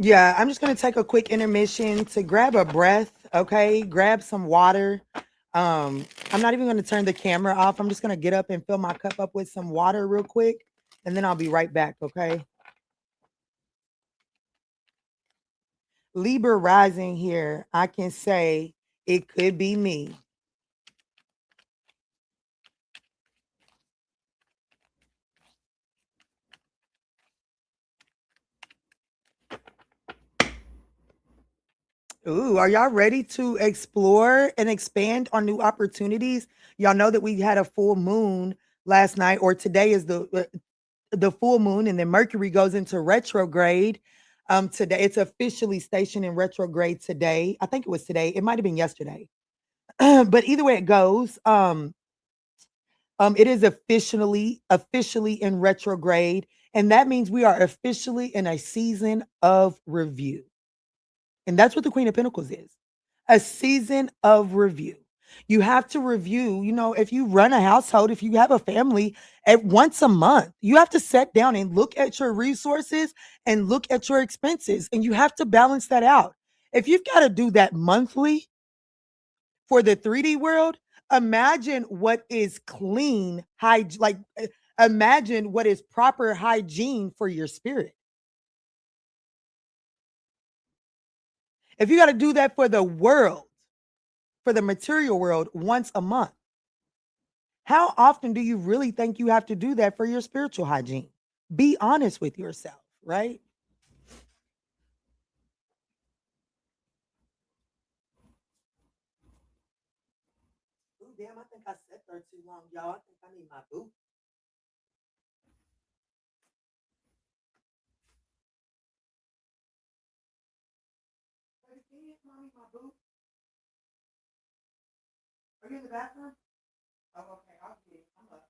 Yeah, I'm just going to take a quick intermission to grab a breath, okay? Grab some water. I'm not even going to turn the camera off. I'm just going to get up and fill my cup up with some water real quick, and then I'll be right back, okay? Libra rising here, I can say it could be me. Ooh, are y'all ready to explore and expand on new opportunities? Y'all know that we had a full moon last night, or today is the full moon, and then Mercury goes into retrograde. Today it's officially stationed in retrograde today. I think it was today. It might have been yesterday. But either way it goes, it is officially in retrograde, and that means we are officially in a season of review. And that's what the Queen of Pentacles is. A season of review. You have to review, if you run a household, if you have a family, at once a month, you have to sit down and look at your resources and look at your expenses, and you have to balance that out. If you've got to do that monthly for the 3D world, imagine what is clean, imagine what is proper hygiene for your spirit. If you got to do that for the world, for the material world, once a month, how often do you really think you have to do that for your spiritual hygiene? Be honest with yourself, right? Ooh, damn, I think I sat there too long, y'all. I think I need my boot. Mommy, my boot. Are you in the bathroom? Oh, okay. I'll get it. I'm up.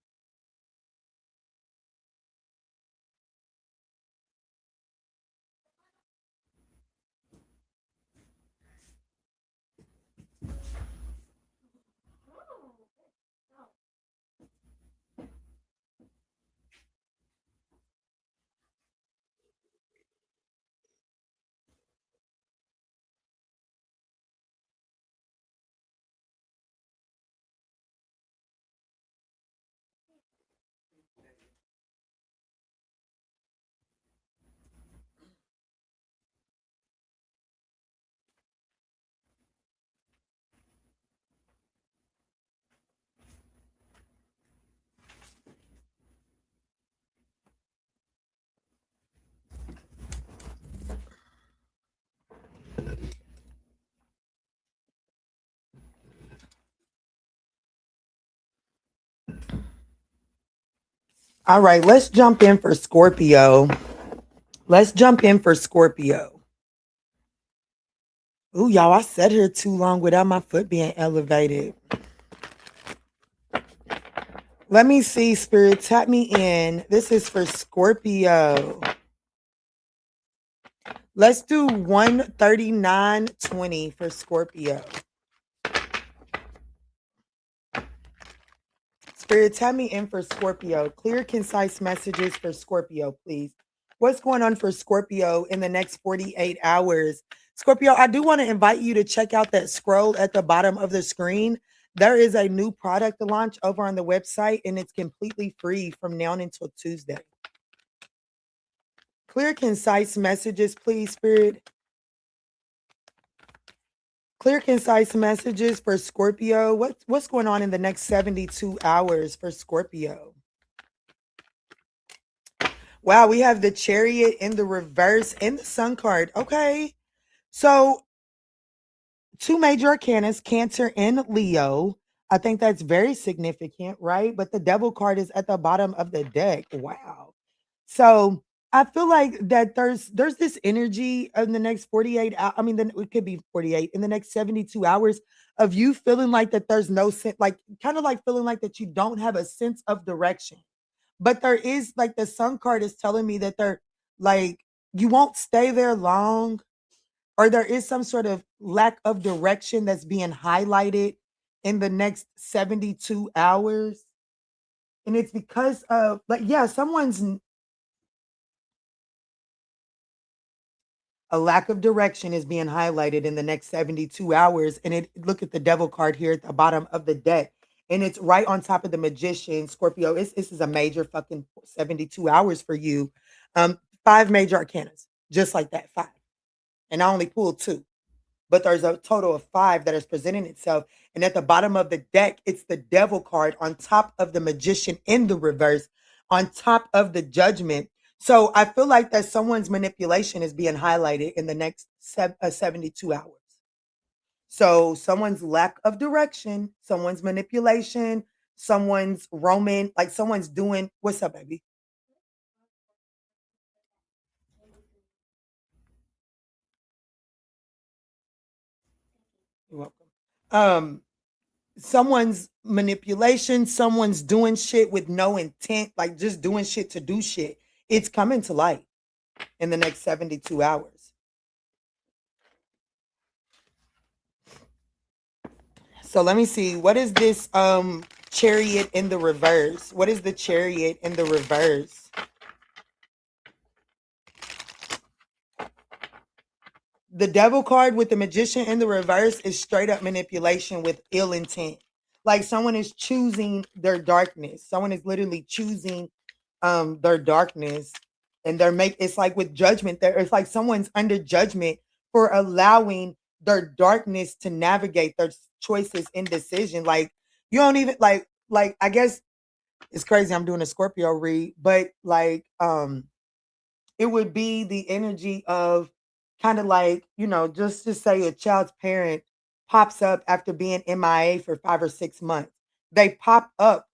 All right, let's jump in for Scorpio. Ooh, y'all, I sat here too long without my foot being elevated. Let me see, Spirit, tap me in. This is for Scorpio. Let's do 139.20 for Scorpio. Spirit, tap me in for Scorpio. Clear, concise messages for Scorpio, please. What's going on for Scorpio in the next 48 hours? Scorpio, I do want to invite you to check out that scroll at the bottom of the screen. There is a new product launch over on the website, and it's completely free from now until Tuesday. Clear, concise messages, please, Spirit. Clear, concise messages for Scorpio. What's going on in the next 72 hours for Scorpio? Wow, we have the Chariot in the reverse and the Sun card. Okay. So, two major arcanas, Cancer and Leo. I think that's very significant, right? But the Devil card is at the bottom of the deck. Wow. So, I feel like that there's this energy in the next 48 hours. I mean, then it could be 48 in the next 72 hours of you feeling like that there's no sense, like kind of like feeling like that you don't have a sense of direction. But there is like the Sun card is telling me that they're like you won't stay there long, or there is some sort of lack of direction that's being highlighted in the next 72 hours. And it's because of like, yeah, a lack of direction is being highlighted in the next 72 hours. And it look at the Devil card here at the bottom of the deck. And it's right on top of the Magician, Scorpio. This is a major fucking 72 hours for you. Five major arcanas, just like that, five. And I only pulled two, but there's a total of five that is presenting itself. And at the bottom of the deck, it's the Devil card on top of the Magician in the reverse, on top of the Judgment. So I feel like that someone's manipulation is being highlighted in the next 72 hours. So someone's lack of direction, someone's manipulation, someone's roaming, like someone's doing, what's up, baby? You're welcome. Um, Someone's manipulation, someone's doing shit with no intent, like just doing shit to do shit. It's coming to light in the next 72 hours. So let me see. What is this Chariot in the reverse? What is the Chariot in the reverse? The Devil card with the Magician in the reverse is straight up manipulation with ill intent. Like someone is choosing their darkness. Someone is literally choosing their darkness, and it's like with judgment there, it's like someone's under judgment for allowing their darkness to navigate their choices and decision. Like you don't even like I guess it's crazy I'm doing a Scorpio read, but like it would be the energy of kind of like, just to say a child's parent pops up after being MIA for 5 or 6 months. They pop up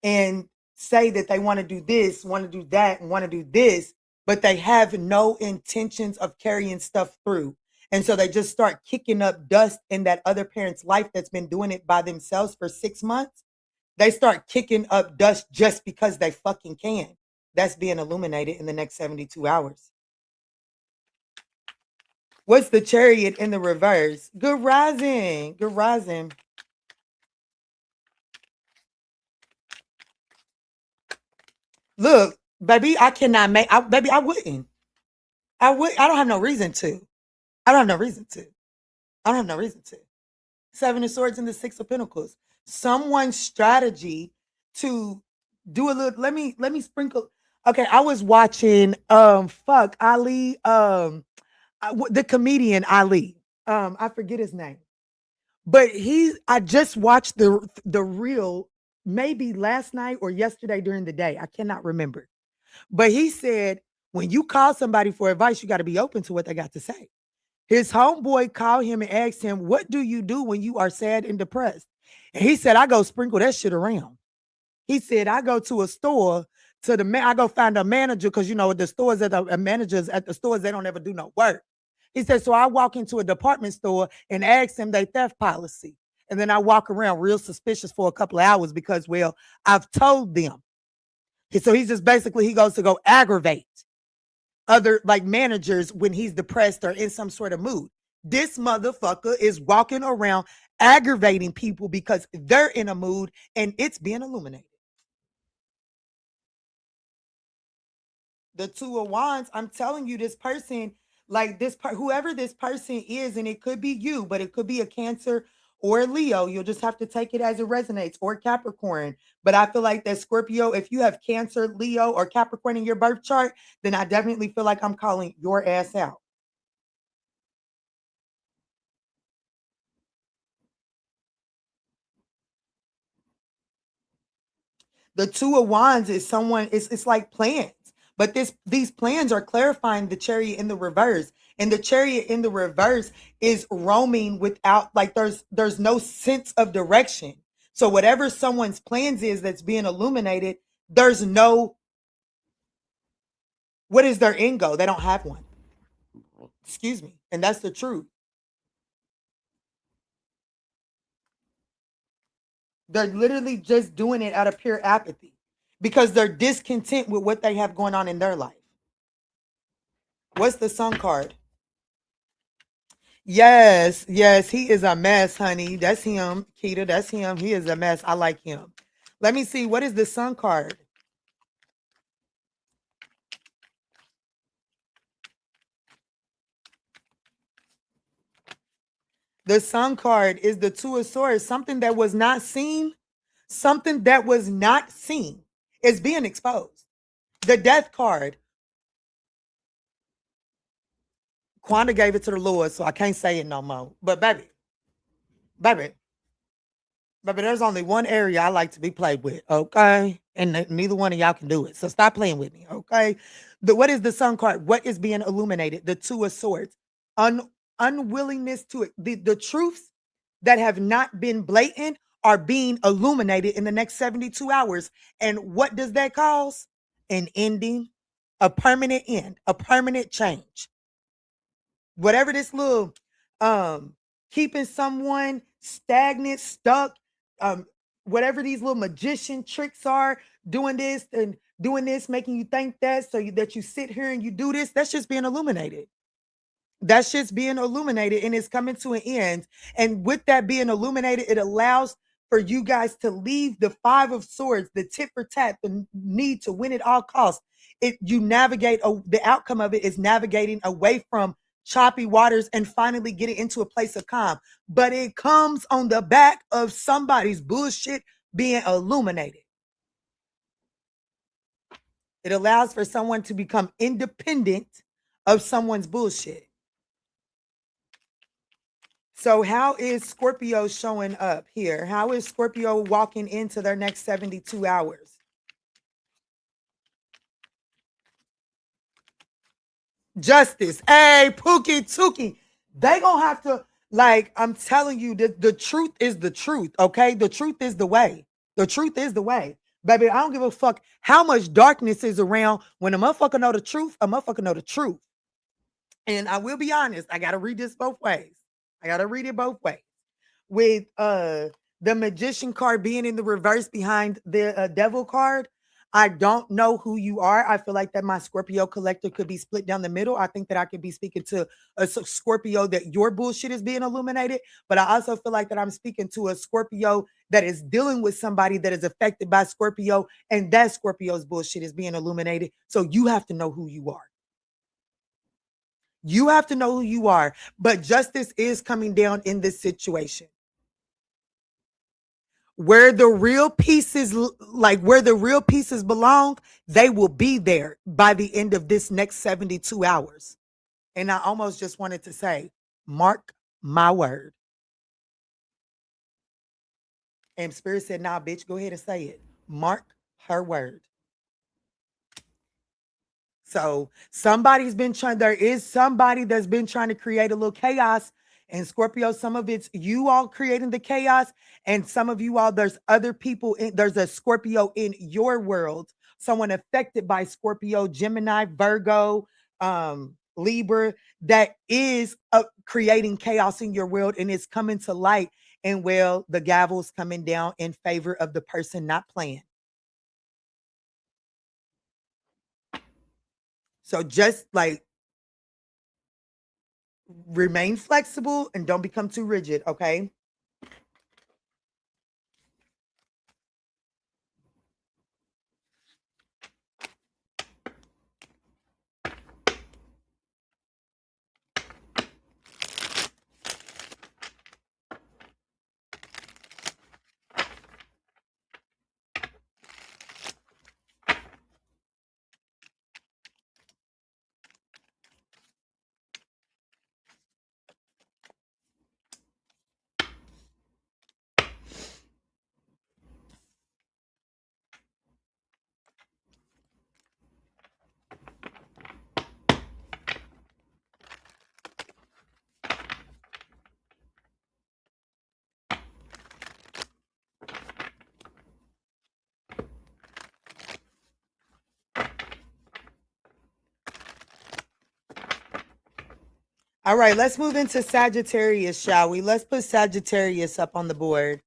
and say that they want to do this, want to do that, and want to do this, but they have no intentions of carrying stuff through. And so they just start kicking up dust in that other parent's life that's been doing it by themselves for 6 months. They start kicking up dust just because they fucking can. That's being illuminated in the next 72 hours. What's the Chariot in the reverse? Good rising. Good rising. Look, baby, I cannot make baby, I wouldn't. I don't have no reason to. I don't have no reason to. I don't have no reason to. Seven of Swords and the Six of Pentacles. Someone's strategy to do a little. Let me sprinkle. Okay, I was watching fuck Ali the comedian Ali. I forget his name. But I just watched the reel maybe last night or yesterday during the day. I cannot remember. But he said when you call somebody for advice, you got to be open to what they got to say. His homeboy called him and asked him, "What do you do when you are sad and depressed?" And he said, "I go sprinkle that shit around." He said, "I go to a store to the man. I go find a manager because the stores at the managers at the stores they don't ever do no work." He said, "So I walk into a department store and ask them their theft policy, and then I walk around real suspicious for a couple of hours because, well, I've told them." So he's just basically he goes to go aggravate other like managers when he's depressed or in some sort of mood. This motherfucker is walking around aggravating people because they're in a mood and it's being illuminated. The Two of Wands, I'm telling you, this person, like whoever this person is, and it could be you, but it could be a Cancer or a Leo. You'll just have to take it as it resonates, or Capricorn. But I feel like that Scorpio, if you have Cancer, Leo, or Capricorn in your birth chart, then I definitely feel like I'm calling your ass out. The Two of Wands is someone, it's like plans. But these plans are clarifying the Chariot in the reverse. And the Chariot in the reverse is roaming without, like, there's no sense of direction. So whatever someone's plans is that's being illuminated, there's no, what is their end goal? They don't have one. Excuse me. And that's the truth. They're literally just doing it out of pure apathy because they're discontent with what they have going on in their life. What's the Sun card? Yes, yes, he is a mess, honey. That's him, Keita. That's him. He is a mess. I like him. Let me see. What is the Sun card? The Sun card is the Two of Swords. Something that was not seen, something that was not seen is being exposed. The Death card. Quanda gave it to the Lord, so I can't say it no more. But baby, there's only one area I like to be played with, okay? And neither one of y'all can do it. So stop playing with me, okay? What is the Sun card? What is being illuminated? The Two of Swords. Unwillingness to it. The truths that have not been blatant are being illuminated in the next 72 hours. And what does that cause? An ending, a permanent end, a permanent change. Whatever this little keeping someone stagnant, stuck, whatever these little magician tricks are, doing this and doing this, making you think that that you sit here and you do this, that's just being illuminated. That's just being illuminated and it's coming to an end. And with that being illuminated, it allows for you guys to leave the Five of Swords, the tit for tat, the need to win at all costs. You navigate, the outcome of it is navigating away from choppy waters and finally getting into a place of calm. But it comes on the back of somebody's bullshit being illuminated. It allows for someone to become independent of someone's bullshit. So how is Scorpio showing up here? How is Scorpio walking into their next 72 hours? Justice. Hey, Pookie Tookie. They gonna have to, like, I'm telling you, the truth is the truth, okay? The truth is the way. The truth is the way. Baby, I don't give a fuck how much darkness is around. When a motherfucker know the truth, a motherfucker know the truth. And I will be honest, I gotta read this both ways. I gotta read it both ways. With the Magician card being in the reverse behind the Devil card, I don't know who you are. I feel like that my Scorpio collector could be split down the middle. I think that I could be speaking to a Scorpio that your bullshit is being illuminated, but I also feel like that I'm speaking to a Scorpio that is dealing with somebody that is affected by Scorpio, and that Scorpio's bullshit is being illuminated. So you have to know who you are. You have to know who you are, but justice is coming down in this situation. Where the real pieces, like where the real pieces belong, they will be there by the end of this next 72 hours. And I almost just wanted to say, mark my word. And Spirit said, nah, bitch, go ahead and say it. Mark her word. So there is somebody that's been trying to create a little chaos. And Scorpio, some of it's you all creating the chaos. And some of you all, there's other people, there's a Scorpio in your world, someone affected by Scorpio, Gemini, Virgo, Libra, that is creating chaos in your world and it's coming to light. And well, the gavel's coming down in favor of the person not playing. So just like remain flexible and don't become too rigid, okay? All right, let's move into Sagittarius, shall we? Let's put Sagittarius up on the board.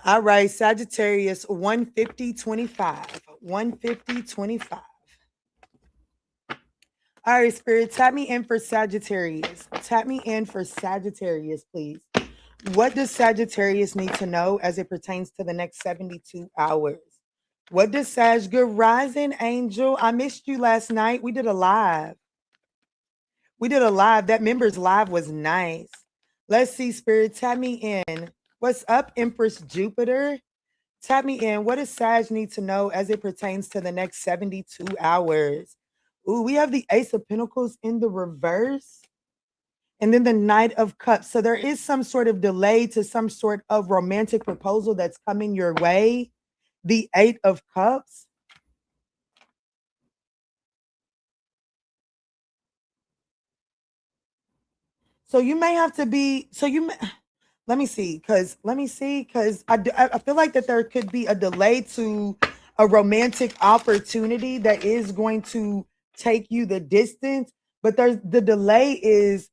All right, Sagittarius 150.25. 150.25. All right, Spirit, tap me in for Sagittarius. Tap me in for Sagittarius, please. What does Sagittarius need to know as it pertains to the next 72 hours? What does Sag, good rising, Angel? I missed you last night. We did a live. That members live was nice. Let's see, Spirit, tap me in. What's up, Empress Jupiter? Tap me in. What does Sag need to know as it pertains to the next 72 hours? Ooh, we have the Ace of Pentacles in the reverse. And then the Knight of Cups. So there is some sort of delay to some sort of romantic proposal that's coming your way. The Eight of Cups. So you may have to be, let me see, because I feel like that there could be a delay to a romantic opportunity that is going to take you the distance. But the delay is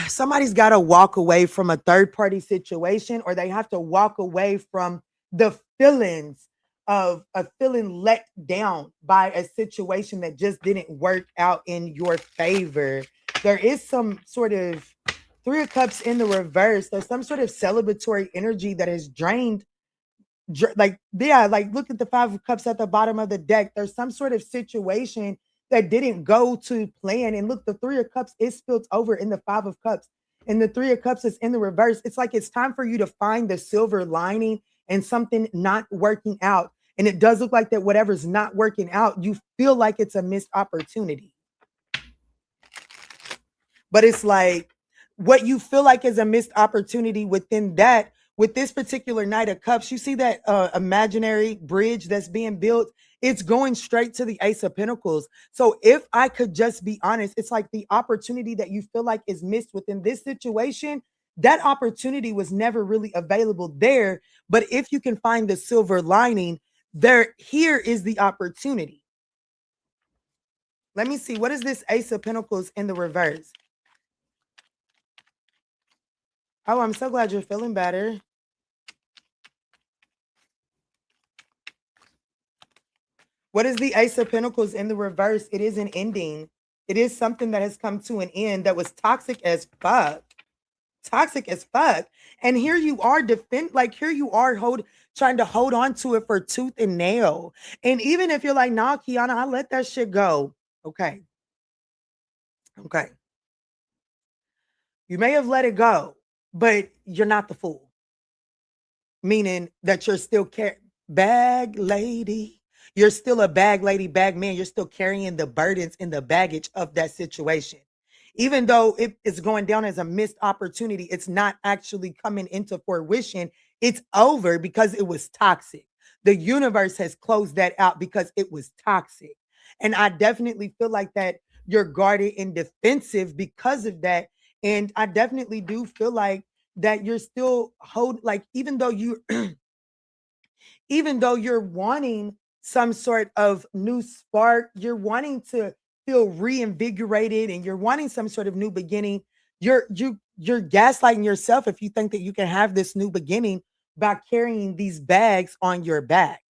somebody's got to walk away from a third party situation, or they have to walk away from the feelings of feeling let down by a situation that just didn't work out in your favor. There is some sort of Three of Cups in the reverse. There's some sort of celebratory energy that is drained. Like look at the Five of Cups at the bottom of the deck. There's some sort of situation that didn't go to plan. And look, the Three of Cups is spilled over in the Five of Cups. And the Three of Cups is in the reverse. It's like it's time for you to find the silver lining and something not working out. And it does look like that whatever's not working out, you feel like it's a missed opportunity. But it's like what you feel like is a missed opportunity within that, with this particular Knight of Cups, you see that imaginary bridge that's being built. It's going straight to the Ace of Pentacles. So if I could just be honest, it's like the opportunity that you feel like is missed within this situation, that opportunity was never really available there. But if you can find the silver lining, here is the opportunity. Let me see. What is this Ace of Pentacles in the reverse? Oh, I'm so glad you're feeling better. What is the Ace of Pentacles in the reverse? It is an ending. It is something that has come to an end that was toxic as fuck. Toxic as fuck. And here you are trying to hold on to it for tooth and nail. And even if you're like, nah, Kiana, I let that shit go. Okay. You may have let it go, but you're not the fool. Meaning that you're still bag lady. You're still a bag lady, bag man. You're still carrying the burdens and the baggage of that situation. Even though it is going down as a missed opportunity, it's not actually coming into fruition. It's over because it was toxic. The universe has closed that out because it was toxic. And I definitely feel like that you're guarded and defensive because of that. And I definitely do feel like that you're still even though you're wanting some sort of new spark, you're wanting to feel reinvigorated and you're wanting some sort of new beginning, you're gaslighting yourself if you think that you can have this new beginning by carrying these bags on your back.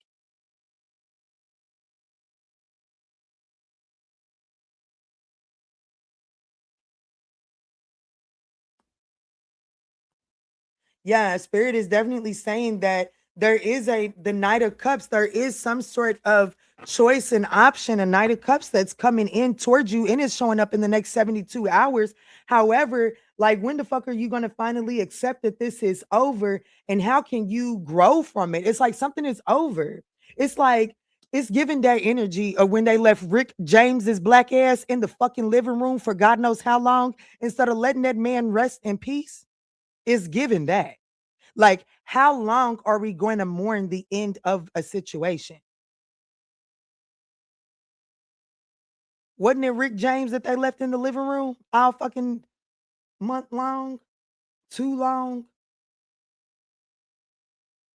Yeah, Spirit is definitely saying that there is the Knight of Cups. There is some sort of choice and option, a Knight of Cups that's coming in towards you and is showing up in the next 72 hours. However, like when the fuck are you going to finally accept that this is over, and how can you grow from it? It's like something is over. It's like it's giving that energy of when they left Rick James's black ass in the fucking living room for God knows how long instead of letting that man rest in peace. It's given that. Like, how long are we going to mourn the end of a situation? Wasn't it Rick James that they left in the living room all fucking month long? Too long?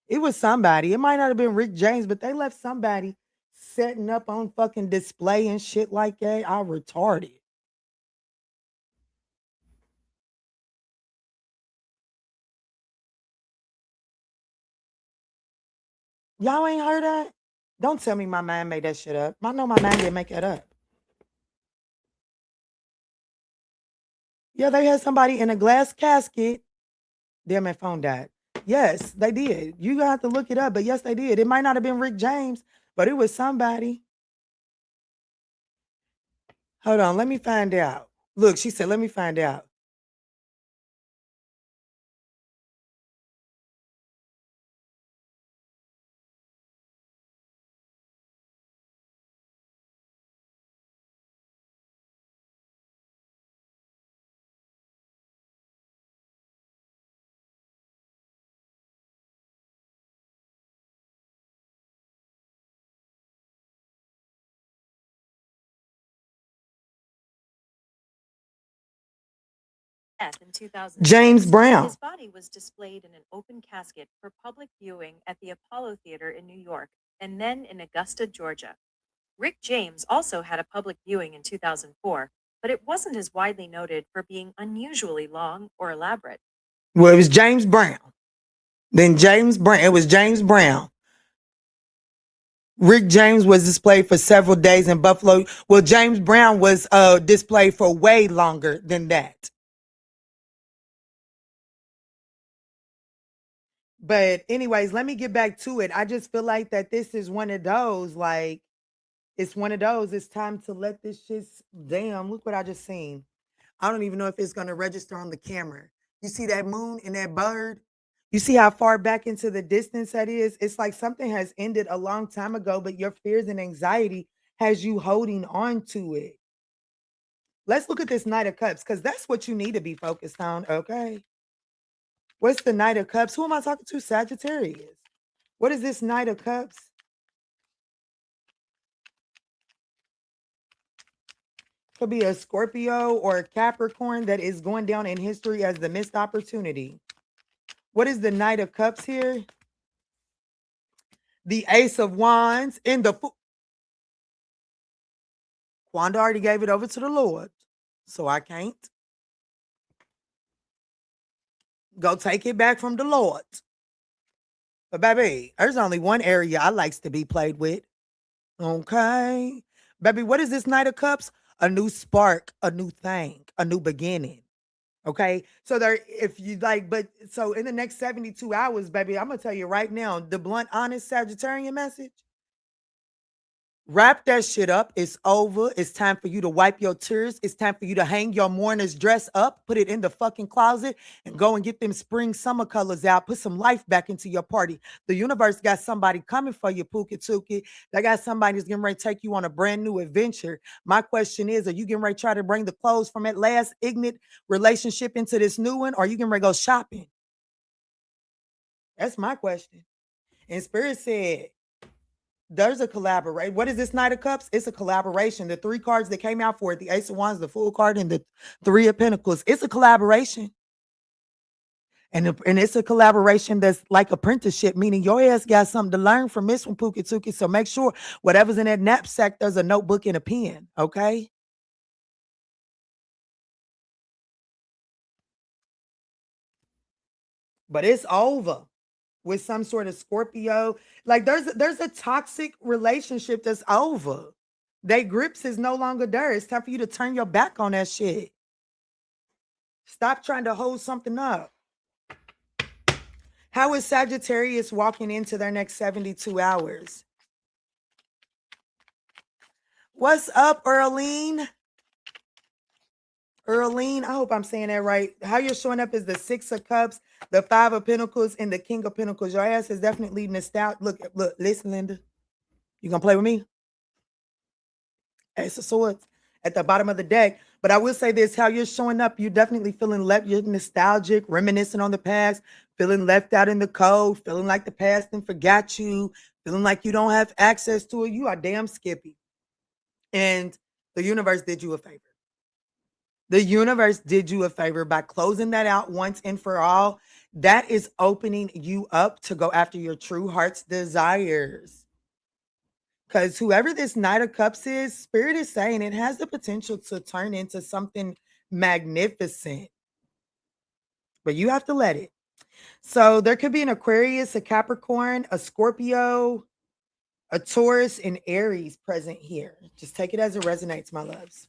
It was somebody. It might not have been Rick James, but they left somebody setting up on fucking display and shit like that. All retarded. Y'all ain't heard that? Don't tell me my mind made that shit up. I know my mind didn't make that up. Yeah, they had somebody in a glass casket. Damn, my phone died. Yes, they did. You have to look it up, but yes, they did. It might not have been Rick James, but it was somebody. Hold on, let me find out. Look, she said, let me find out. In 2006, James Brown. his body was displayed in an open casket for public viewing at the Apollo Theater in New York and then in Augusta, Georgia. Rick James also had a public viewing in 2004, but it wasn't as widely noted for being unusually long or elaborate. Well, it was James Brown. Then James Brown. It was James Brown. Rick James was displayed for several days in Buffalo. Well, James Brown was displayed for way longer than that. But anyways, let me get back to it. I just feel like that this is one of those, like, it's one of those. It's time to let this shit. Damn, look what I just seen. I don't even know if it's going to register on the camera. You see that moon and that bird? You see how far back into the distance that is? It's like something has ended a long time ago, but your fears and anxiety has you holding on to it. Let's look at this Knight of Cups because that's what you need to be focused on, okay? What's the Knight of Cups? Who am I talking to? Sagittarius. What is this Knight of Cups? Could be a Scorpio or a Capricorn that is going down in history as the missed opportunity. What is the Knight of Cups here? The Ace of Wands in the Wanda already gave it over to the Lord, so I can't go take it back from the Lord. But baby, there's only one area I likes to be played with. Okay. Baby, what is this Knight of Cups? A new spark, a new thing, a new beginning. Okay. So there, if you like, but so in the next 72 hours, baby, I'm gonna tell you right now, the blunt, honest Sagittarian message. Wrap that shit up. It's over. It's time for you to wipe your tears. It's time for you to hang your mourner's dress up, put it in the fucking closet, and go and get them spring summer colors out. Put some life back into your party. The universe got somebody coming for you, Pookie Tookie. They got somebody that's getting ready to take you on a brand new adventure. My question is, are you getting ready to try to bring the clothes from that last ignorant relationship into this new one, or are you getting ready to go shopping? That's my question. And Spirit said, there's a collaboration. What is this Knight of Cups? It's a collaboration. The three cards that came out for it, the Ace of Wands, the Fool card, and the Three of Pentacles. It's a collaboration. And it's a collaboration that's like apprenticeship, meaning your ass got something to learn from this one, Pookie Tookie. So make sure whatever's in that knapsack, there's a notebook and a pen, okay? But it's over with some sort of Scorpio. Like there's a toxic relationship that's over. They grips is no longer there. It's time for you to turn your back on that shit. Stop trying to hold something up. How is Sagittarius walking into their next 72 hours? What's up, Earlene? Earlene, I hope I'm saying that right. How you're showing up is the Six of Cups, the Five of Pentacles, and the King of Pentacles. Your ass is definitely nostalgic. Look, listen, Linda. You gonna play with me? Ace of Swords at the bottom of the deck. But I will say this, how you're showing up, you're definitely feeling left, you're nostalgic, reminiscing on the past, feeling left out in the cold, feeling like the past and forgot you, feeling like you don't have access to it. You are damn skippy. And the universe did you a favor. The universe did you a favor by closing that out once and for all. That is opening you up to go after your true heart's desires. Because whoever this Knight of Cups is, Spirit is saying it has the potential to turn into something magnificent. But you have to let it. So there could be an Aquarius, a Capricorn, a Scorpio, a Taurus, and Aries present here. Just take it as it resonates, my loves.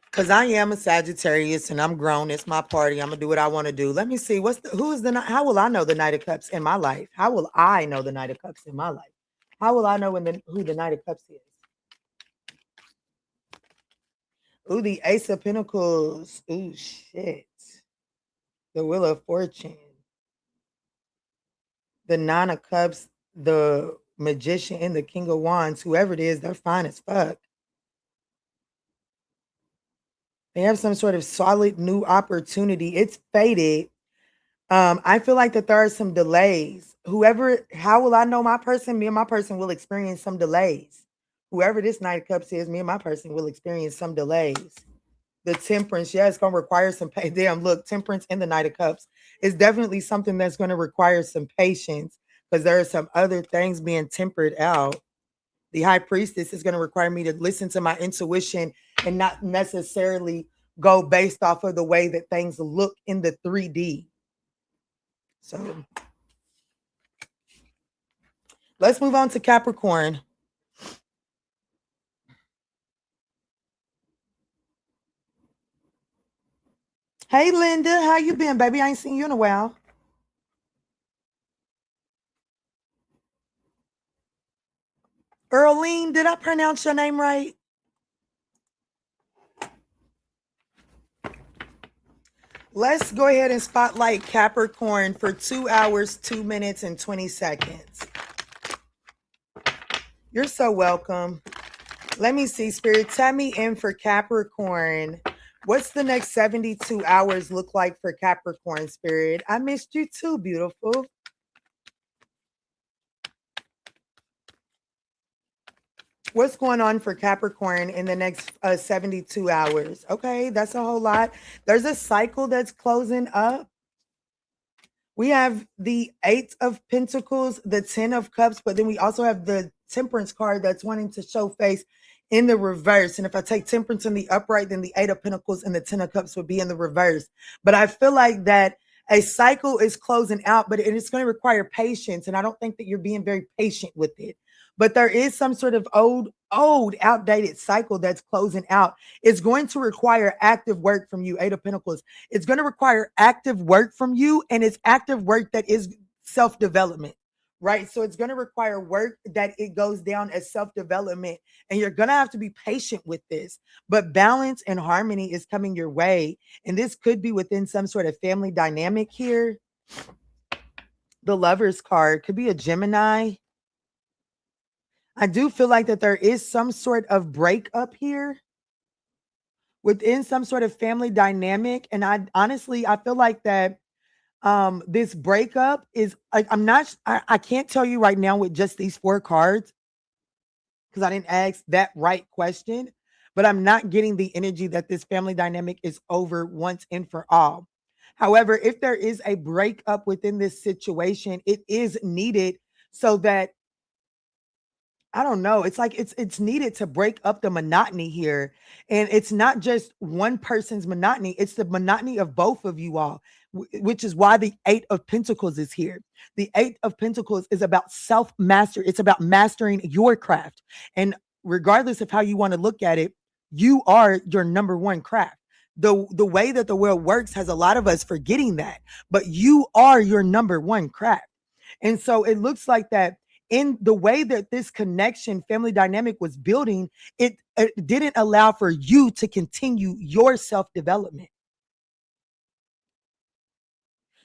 Because I am a Sagittarius and I'm grown. It's my party. I'm going to do what I want to do. Let me see. How will I know the Knight of Cups in my life? How will I know the Knight of Cups in my life? How will I know who the Knight of Cups is? Ooh, the Ace of Pentacles. Ooh, shit. The Wheel of Fortune. The Nine of Cups. The Magician and the King of Wands. Whoever it is, they're fine as fuck. They have some sort of solid new opportunity. It's fated. I feel like that there are some delays. How will I know my person? Me and my person will experience some delays. Whoever this Knight of Cups is, me and my person will experience some delays. The Temperance, yeah, it's going to require some damn, look, Temperance and the Knight of Cups is definitely something that's going to require some patience because there are some other things being tempered out. The High Priestess is going to require me to listen to my intuition and not necessarily go based off of the way that things look in the 3D. So let's move on to Capricorn. Hey, Linda, how you been, baby? I ain't seen you in a while. Earlene, did I pronounce your name right? Let's go ahead and spotlight Capricorn for 2 hours, 2 minutes, and 20 seconds. You're so welcome. Let me see, Spirit. Tell me in for Capricorn. What's the next 72 hours look like for Capricorn, Spirit? I missed you too, beautiful. What's going on for Capricorn in the next 72 hours? Okay, that's a whole lot. There's a cycle that's closing up. We have the 8 of Pentacles, the 10 of Cups, but then we also have the Temperance card that's wanting to show face in the reverse. And if I take Temperance in the upright, then the 8 of Pentacles and the 10 of Cups would be in the reverse. But I feel like that a cycle is closing out, but it's going to require patience. And I don't think that you're being very patient with it. But there is some sort of old, outdated cycle that's closing out. It's going to require active work from you, 8 of Pentacles. It's going to require active work from you, and it's active work that is self-development, right? So it's going to require work that it goes down as self-development, and you're going to have to be patient with this. But balance and harmony is coming your way, and this could be within some sort of family dynamic here. The Lover's card could be a Gemini. I do feel like that there is some sort of breakup here within some sort of family dynamic. And I feel like that this breakup is like, I can't tell you right now with just these 4 cards because I didn't ask that right question, but I'm not getting the energy that this family dynamic is over once and for all. However, if there is a breakup within this situation, it is needed so that I don't know. It's like it's needed to break up the monotony here. And it's not just one person's monotony, it's the monotony of both of you all, which is why the 8 of Pentacles is here. The 8 of Pentacles is about self-master. It's about mastering your craft. And regardless of how you want to look at it, you are your number one craft. The way that the world works has a lot of us forgetting that, but you are your number one craft. And so it looks like that in the way that this connection family dynamic was building, it didn't allow for you to continue your self-development.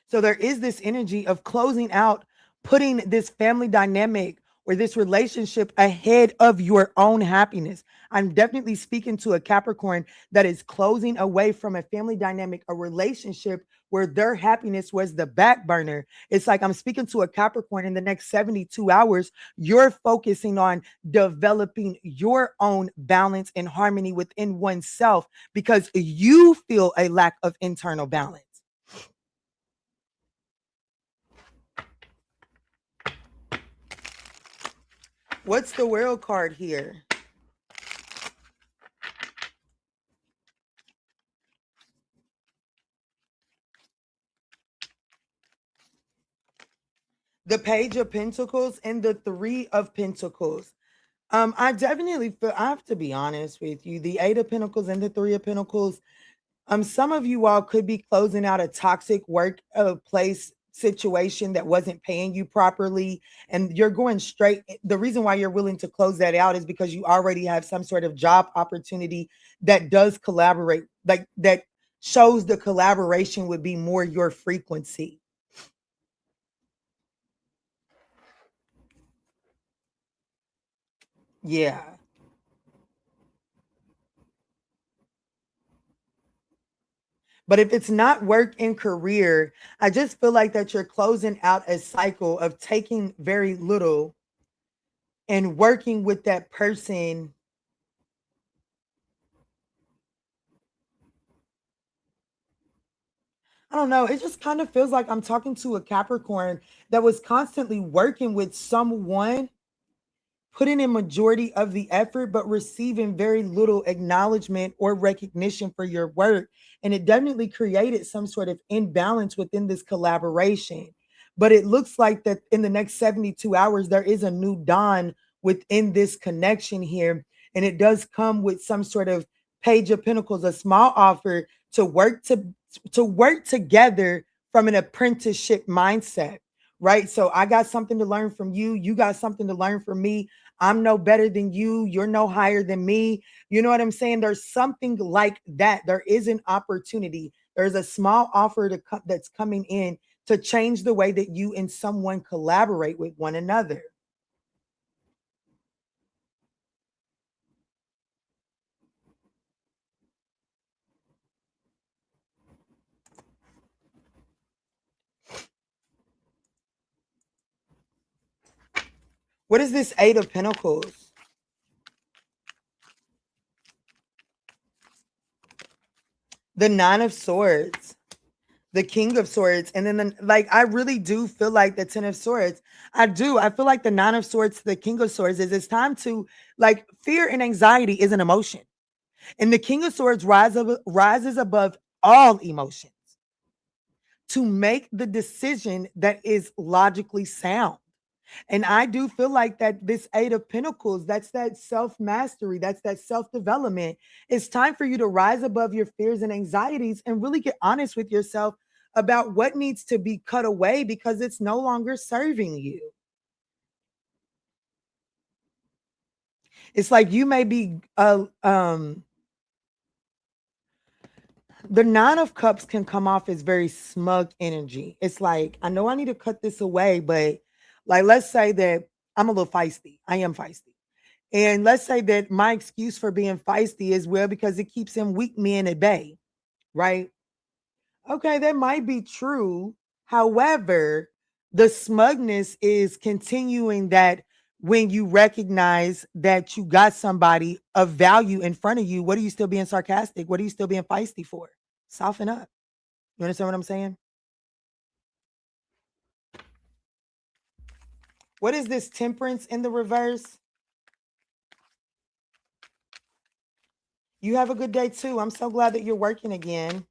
So there is this energy of closing out, putting this family dynamic or this relationship ahead of your own happiness. I'm definitely speaking to a Capricorn that is closing away from a family dynamic, a relationship where their happiness was the back burner. It's like I'm speaking to a Capricorn in the next 72 hours. You're focusing on developing your own balance and harmony within oneself because you feel a lack of internal balance. What's the World card here? The Page of Pentacles and the Three of Pentacles. I definitely feel, I have to be honest with you, the Eight of Pentacles and the Three of Pentacles, some of you all could be closing out a toxic work place situation that wasn't paying you properly, and you're going straight. The reason why you're willing to close that out is because you already have some sort of job opportunity that does collaborate, like that shows the collaboration would be more your frequency. Yeah. But if it's not work and career, I just feel like that you're closing out a cycle of taking very little and working with that person. I don't know. It just kind of feels like I'm talking to a Capricorn that was constantly working with someone, putting in majority of the effort, but receiving very little acknowledgement or recognition for your work. And it definitely created some sort of imbalance within this collaboration. But it looks like that in the next 72 hours, there is a new dawn within this connection here. And it does come with some sort of Page of Pentacles, a small offer to work together from an apprenticeship mindset, right? So I got something to learn from you. You got something to learn from me. I'm no better than you. You're no higher than me. You know what I'm saying? There's something like that. There is an opportunity. There's a small offer that's coming in to change the way that you and someone collaborate with one another. What is this Eight of Pentacles? The Nine of Swords, the King of Swords, and then I really do feel like the Ten of Swords. I do. I feel like the Nine of Swords, the King of Swords is it's time to fear and anxiety is an emotion. And the King of Swords rises above all emotions to make the decision that is logically sound. And I do feel like that this Eight of Pentacles, that's that self mastery, that's that self development. It's time for you to rise above your fears and anxieties and really get honest with yourself about what needs to be cut away because it's no longer serving you. It's like you may be the Nine of Cups can come off as very smug energy. It's like, I know I need to cut this away, but let's say that I'm a little feisty. I am feisty. And let's say that my excuse for being feisty is, well, because it keeps them weak men at bay, right? Okay, that might be true. However, the smugness is continuing that when you recognize that you got somebody of value in front of you, what are you still being sarcastic? What are you still being feisty for? Soften up. You understand what I'm saying? What is this Temperance in the reverse? You have a good day too. I'm so glad that you're working again.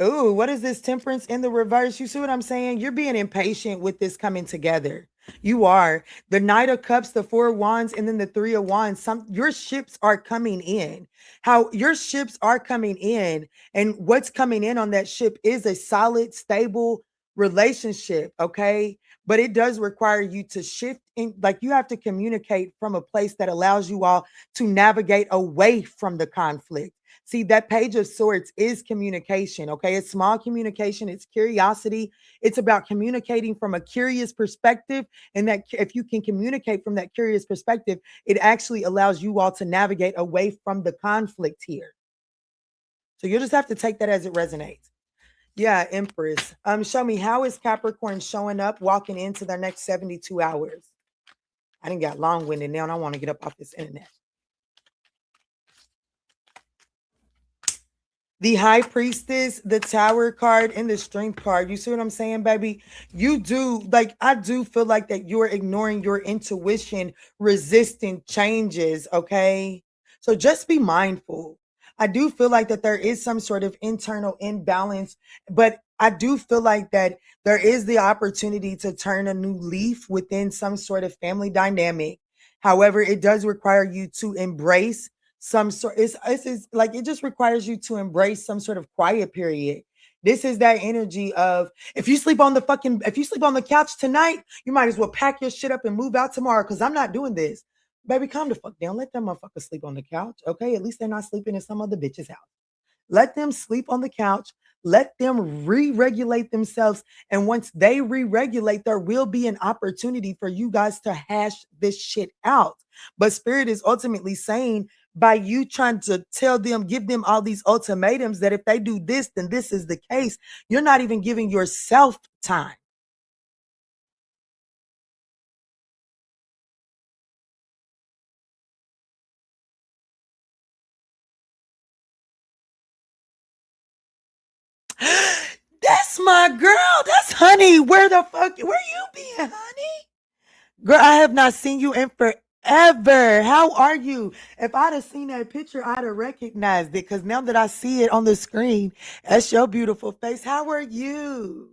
Ooh, what is this Temperance in the reverse? You see what I'm saying? You're being impatient with this coming together. You are. The Knight of Cups, the Four of Wands, and then the Three of Wands. Your ships are coming in. How your ships are coming in, and what's coming in on that ship is a solid, stable relationship. Okay. But it does require you to shift in, you have to communicate from a place that allows you all to navigate away from the conflict. See, that Page of Swords is communication, okay? It's small communication, it's curiosity. It's about communicating from a curious perspective. And that if you can communicate from that curious perspective, it actually allows you all to navigate away from the conflict here. So you'll just have to take that as it resonates. Yeah, Empress. Show me, how is Capricorn showing up, walking into their next 72 hours? I didn't get long-winded now, and I want to get up off this internet. The High Priestess, the Tower card, and the Strength card. You see what I'm saying, baby? You do, like, I do feel like that you're ignoring your intuition, resisting changes, okay? So just be mindful. I do feel like that there is some sort of internal imbalance, but I do feel like that there is the opportunity to turn a new leaf within some sort of family dynamic. However, it does require you to embrace some sort. It's like it just requires you to embrace some sort of quiet period. This is that energy of if you sleep on the couch tonight, you might as well pack your shit up and move out tomorrow because I'm not doing this. Baby, calm the fuck down. Let them motherfuckers sleep on the couch. Okay. At least they're not sleeping in some other bitch's house. Let them sleep on the couch. Let them re-regulate themselves. And once they re-regulate, there will be an opportunity for you guys to hash this shit out. But Spirit is ultimately saying, by you trying to tell them, give them all these ultimatums that if they do this, then this is the case, you're not even giving yourself time. That's my girl. That's Honey. Where you been, honey? Girl, I have not seen you in forever. How are you? If I'd have seen that picture, I'd have recognized it because now that I see it on the screen, that's your beautiful face. How are you?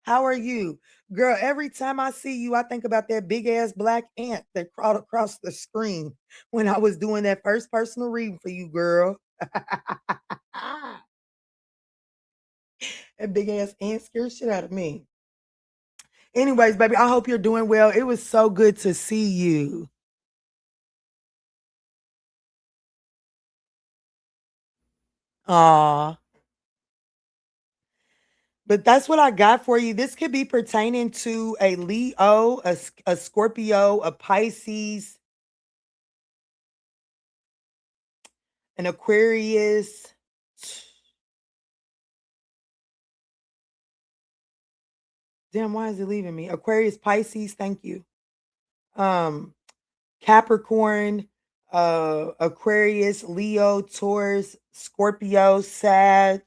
How are you? Girl, every time I see you, I think about that big ass black ant that crawled across the screen when I was doing that first personal reading for you, girl. That big ass ant scared shit out of me. Anyways, baby, I hope you're doing well. It was so good to see you. Aw. But that's what I got for you. This could be pertaining to a Leo, a Scorpio, a Pisces, an Aquarius. Damn, why is it leaving me? Aquarius, Pisces, thank you. Capricorn, Aquarius, Leo, Taurus, Scorpio, Sag.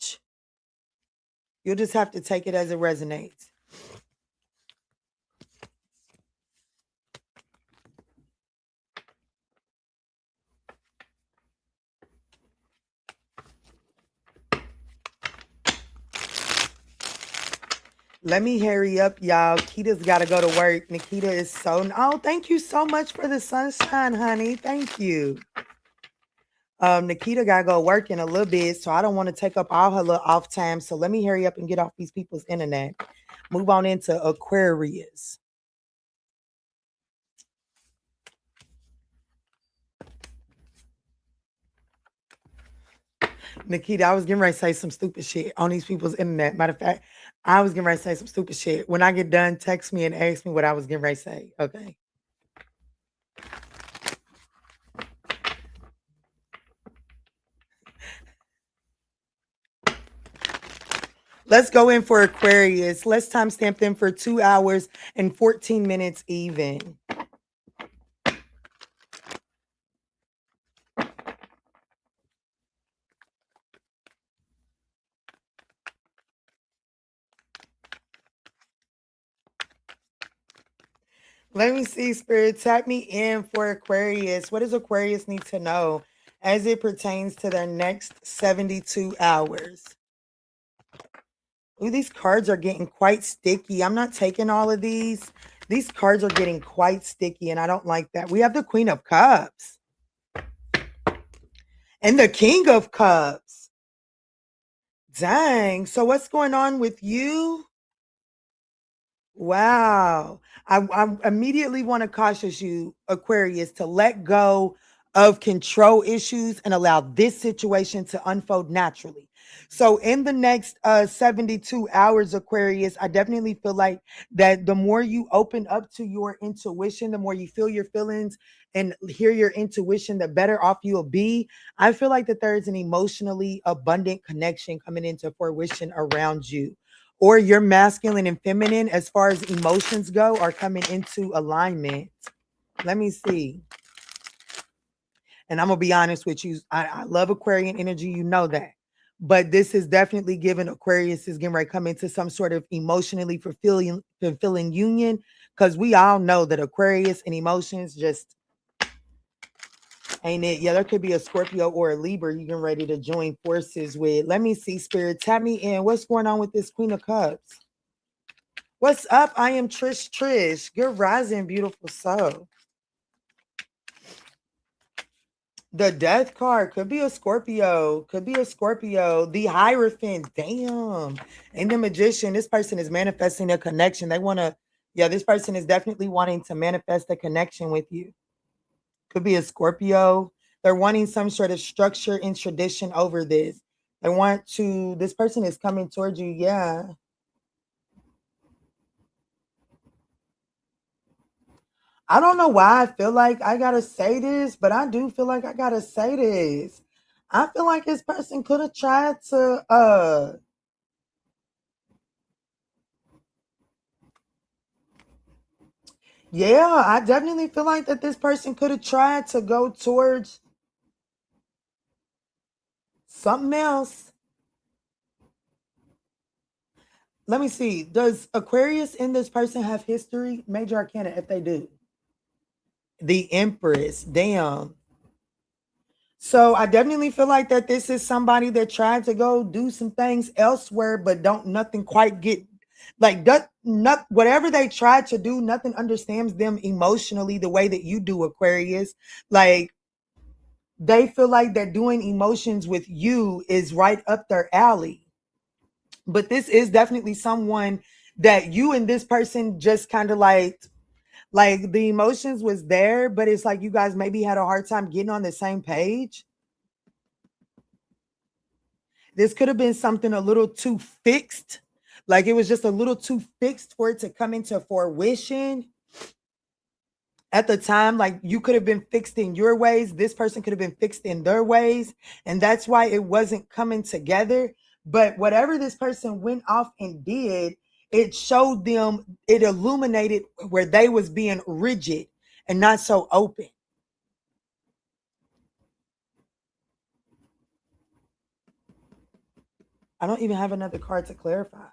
You'll just have to take it as it resonates. Let me hurry up, y'all. Kita's got to go to work. Nikita is oh, thank you so much for the sunshine, honey. Thank you. Nikita got to go work in a little bit, so I don't want to take up all her little off time. So let me hurry up and get off these people's internet. Move on into Aquarius. Nikita, I was getting ready to say some stupid shit on these people's internet. Matter of fact, I was getting ready to say some stupid shit. When I get done, text me and ask me what I was getting ready to say. Okay. Let's go in for Aquarius. Let's timestamp them for 2 hours and 14 minutes even. Let me see, Spirit. Tap me in for Aquarius. What does Aquarius need to know as it pertains to their next 72 hours? Ooh, these cards are getting quite sticky. I'm not taking all of these. These cards are getting quite sticky, and I don't like that. We have the Queen of Cups and the King of Cups. Dang. So what's going on with you? Wow. I immediately want to caution you, Aquarius, to let go of control issues and allow this situation to unfold naturally. So in the next 72 hours, Aquarius, I definitely feel like that the more you open up to your intuition, the more you feel your feelings and hear your intuition, the better off you'll be. I feel like that there is an emotionally abundant connection coming into fruition around you, or your masculine and feminine as far as emotions go are coming into alignment. Let me see. And I'm going to be honest with you. I love Aquarian energy. You know that. But this is definitely given Aquarius is getting ready to come into some sort of emotionally fulfilling union, because we all know that Aquarius and emotions just ain't it. Yeah, there could be a Scorpio or a Libra you getting ready to join forces with. Let me see, Spirit. Tap me in. What's going on with this Queen of Cups? What's up? I am Trish Trish. Good rising, beautiful soul. The Death card could be a Scorpio. Could be a Scorpio. The Hierophant. Damn. And the Magician. This person is manifesting a connection. They want to, yeah, this person is definitely wanting to manifest a connection with you. Could be a Scorpio. They're wanting some sort of structure and tradition over this. They want to, this person is coming towards you. Yeah. I don't know why I feel like I gotta say this, but I do feel like I gotta say this. I feel like this person could have tried to yeah, I definitely feel like that this person could have tried to go towards something else. Let me see. Does Aquarius in this person have history? Major Arcana, if they do. The Empress. Damn. So I definitely feel like that this is somebody that tried to go do some things elsewhere, but don't nothing quite get like that. Not whatever they tried to do, nothing understands them emotionally the way that you do, Aquarius. Like they feel like they're doing emotions with you is right up their alley. But this is definitely someone that you and this person just kind of like the emotions was there, but it's like you guys maybe had a hard time getting on the same page. This could have been something a little too fixed. Like it was just a little too fixed for it to come into fruition at the time. Like you could have been fixed in your ways. This person could have been fixed in their ways. And that's why it wasn't coming together. But whatever this person went off and did, it showed them, it illuminated where they was being rigid and not so open. I don't even have another card to clarify.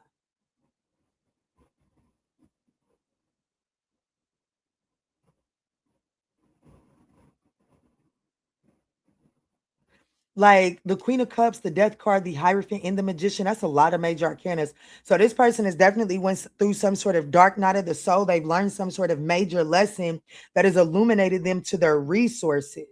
Like the Queen of Cups, the Death card, the Hierophant, and the Magician. That's a lot of major arcanas. So this person has definitely went through some sort of dark night of the soul. They've learned some sort of major lesson that has illuminated them to their resources.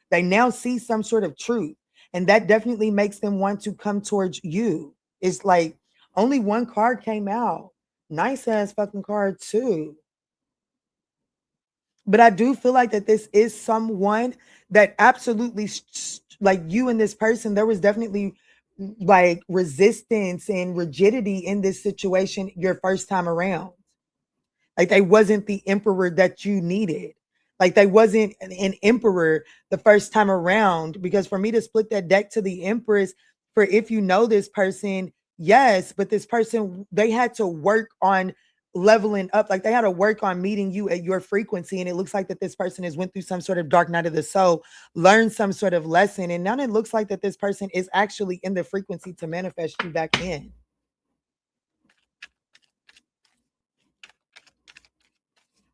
They now see some sort of truth, and that definitely makes them want to come towards you. It's like only one card came out. Nice ass fucking card too. But I do feel like that this is someone that absolutely like you and this person, there was definitely like resistance and rigidity in this situation your first time around. Like they wasn't the emperor that you needed. Like they wasn't an emperor the first time around. Because for me to split that deck to the empress, for if you know this person, yes, but this person, they had to work on leveling up. Like they had to work on meeting you at your frequency. And it looks like that this person has went through some sort of dark night of the soul, learned some sort of lesson. And now it looks like that this person is actually in the frequency to manifest you back in.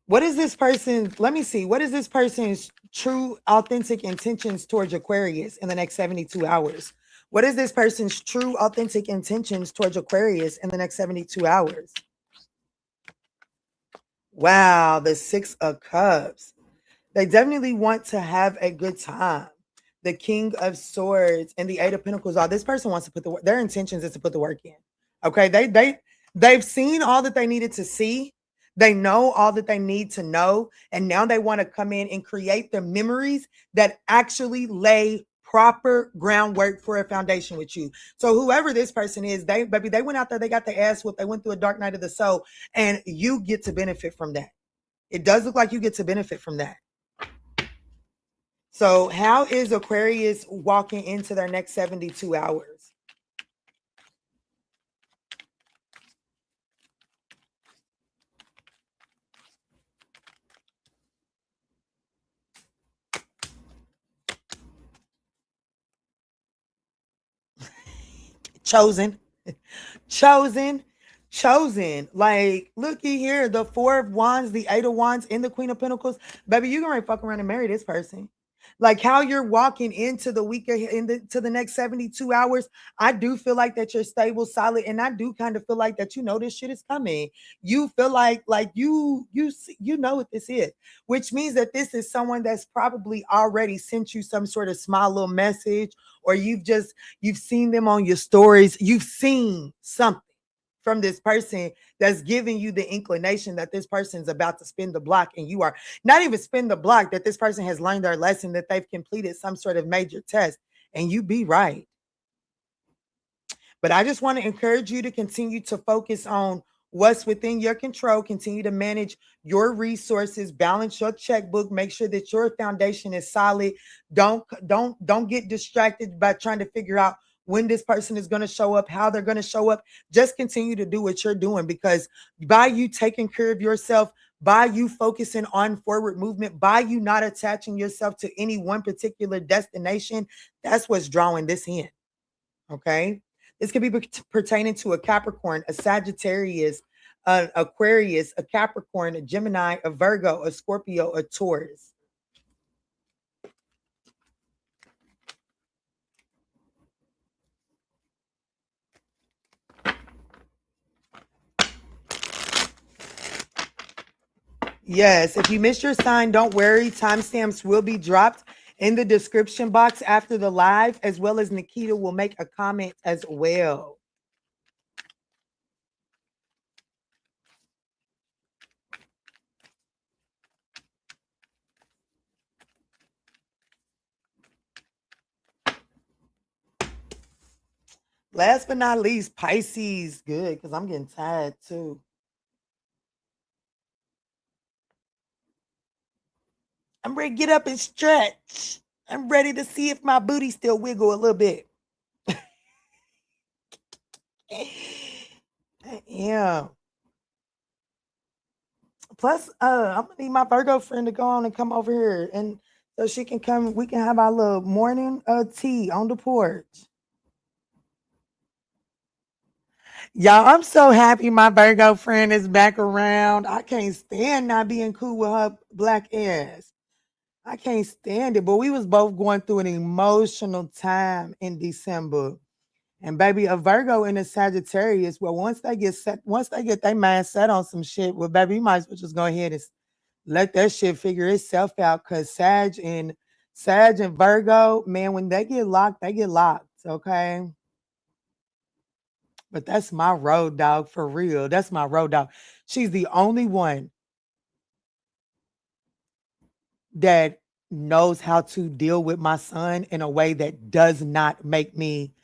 What is this person's, let me see, what is this person's true authentic intentions towards Aquarius in the next 72 hours? What is this person's true authentic intentions towards Aquarius in the next 72 hours? Wow, the Six of Cups. They definitely want to have a good time. The King of Swords and the Eight of Pentacles. This person wants to put the work. Their intentions is to put the work in. Okay, they've seen all that they needed to see. They know all that they need to know, and now they want to come in and create the memories that actually lay proper groundwork for a foundation with you. So whoever this person is, they went out there, they got their ass whooped, they went through a dark night of the soul, and you get to benefit from that. It does look like you get to benefit from that. So how is Aquarius walking into their next 72 hours? chosen, chosen, chosen. Like, looky here, the Four of Wands, the Eight of Wands, and the Queen of Pentacles. Baby, you're gonna fuck around and marry this person. Like how you're walking into the week to the next 72 hours, I do feel like that you're stable, solid, and I do kind of feel like that this shit is coming. You feel like you know what this is, which means that this is someone that's probably already sent you some sort of small little message, or you've seen them on your stories. You've seen something from this person that's giving you the inclination that this person's about to spin the block, and you are not even spin the block, that this person has learned their lesson, that they've completed some sort of major test, and you be right. But I just want to encourage you to continue to focus on what's within your control, continue to manage your resources, balance your checkbook, make sure that your foundation is solid. Don't get distracted by trying to figure out when this person is going to show up, how they're going to show up. Just continue to do what you're doing, because by you taking care of yourself, by you focusing on forward movement, by you not attaching yourself to any one particular destination, that's what's drawing this in. Okay. This could be pertaining to a Capricorn, a Sagittarius, an Aquarius, a Capricorn, a Gemini, a Virgo, a Scorpio, a Taurus. Yes, if you missed your sign, don't worry. Timestamps will be dropped in the description box after the live, as well as Nikita will make a comment as well. Last but not least, Pisces. Good, because I'm getting tired too. I'm ready to get up and stretch. I'm ready to see if my booty still wiggle a little bit. Yeah. Plus, I'm gonna need my Virgo friend to go on and come over here, and so she can come. We can have our little morning tea on the porch. Y'all, I'm so happy my Virgo friend is back around. I can't stand not being cool with her black ass. I can't stand it. But we was both going through an emotional time in December. And baby, a Virgo and a Sagittarius, well, once they get their mind set on some shit, well, baby, you might as well just go ahead and let that shit figure itself out. Cause Sag and Virgo, man, when they get locked, okay? But that's my road dog for real. That's my road dog. She's the only one that knows how to deal with my son in a way that does not make me,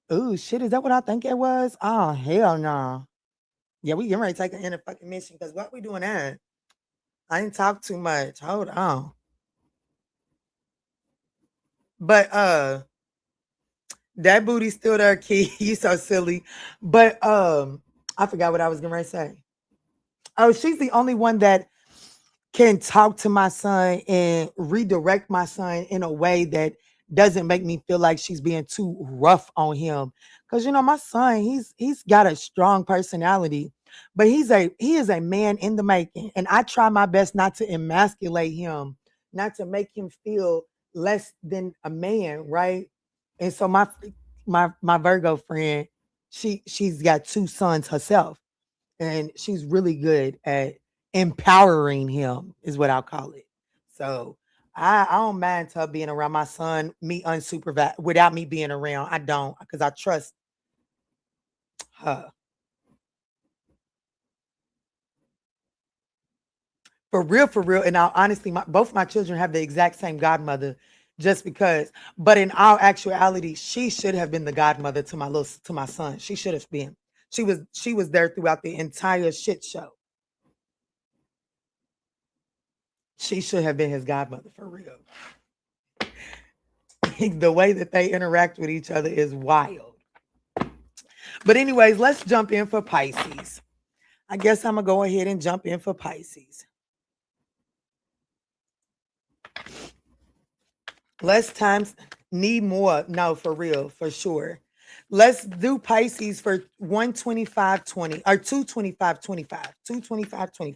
oh shit, is that what I think it was? Oh, hell no. Yeah, we getting ready to take an inner fucking mission, because what we doing that? I didn't talk too much. Hold on. But that booty's still there, Key. You so silly. But I forgot what I was gonna say. Oh, she's the only one that can talk to my son and redirect my son in a way that doesn't make me feel like she's being too rough on him. Because my son, he's got a strong personality, but he is a man in the making. And I try my best not to emasculate him, not to make him feel less than a man, right? And so my Virgo friend, she's got two sons herself, and she's really good at empowering him, is what I'll call it. So I don't mind her being around my son, me unsupervised, without me being around. I don't, because I trust her. For real, for real. And now, honestly, both my children have the exact same godmother, just because. But in all actuality, she should have been the godmother to my son. She should have been. She was there throughout the entire shit show. She should have been his godmother for real. The way that they interact with each other is wild. But anyways, let's jump in for Pisces. I guess I'm going to go ahead and jump in for Pisces. Less times need more. No, for real, for sure. Let's do Pisces for 125.20 or 225.25. 225.25.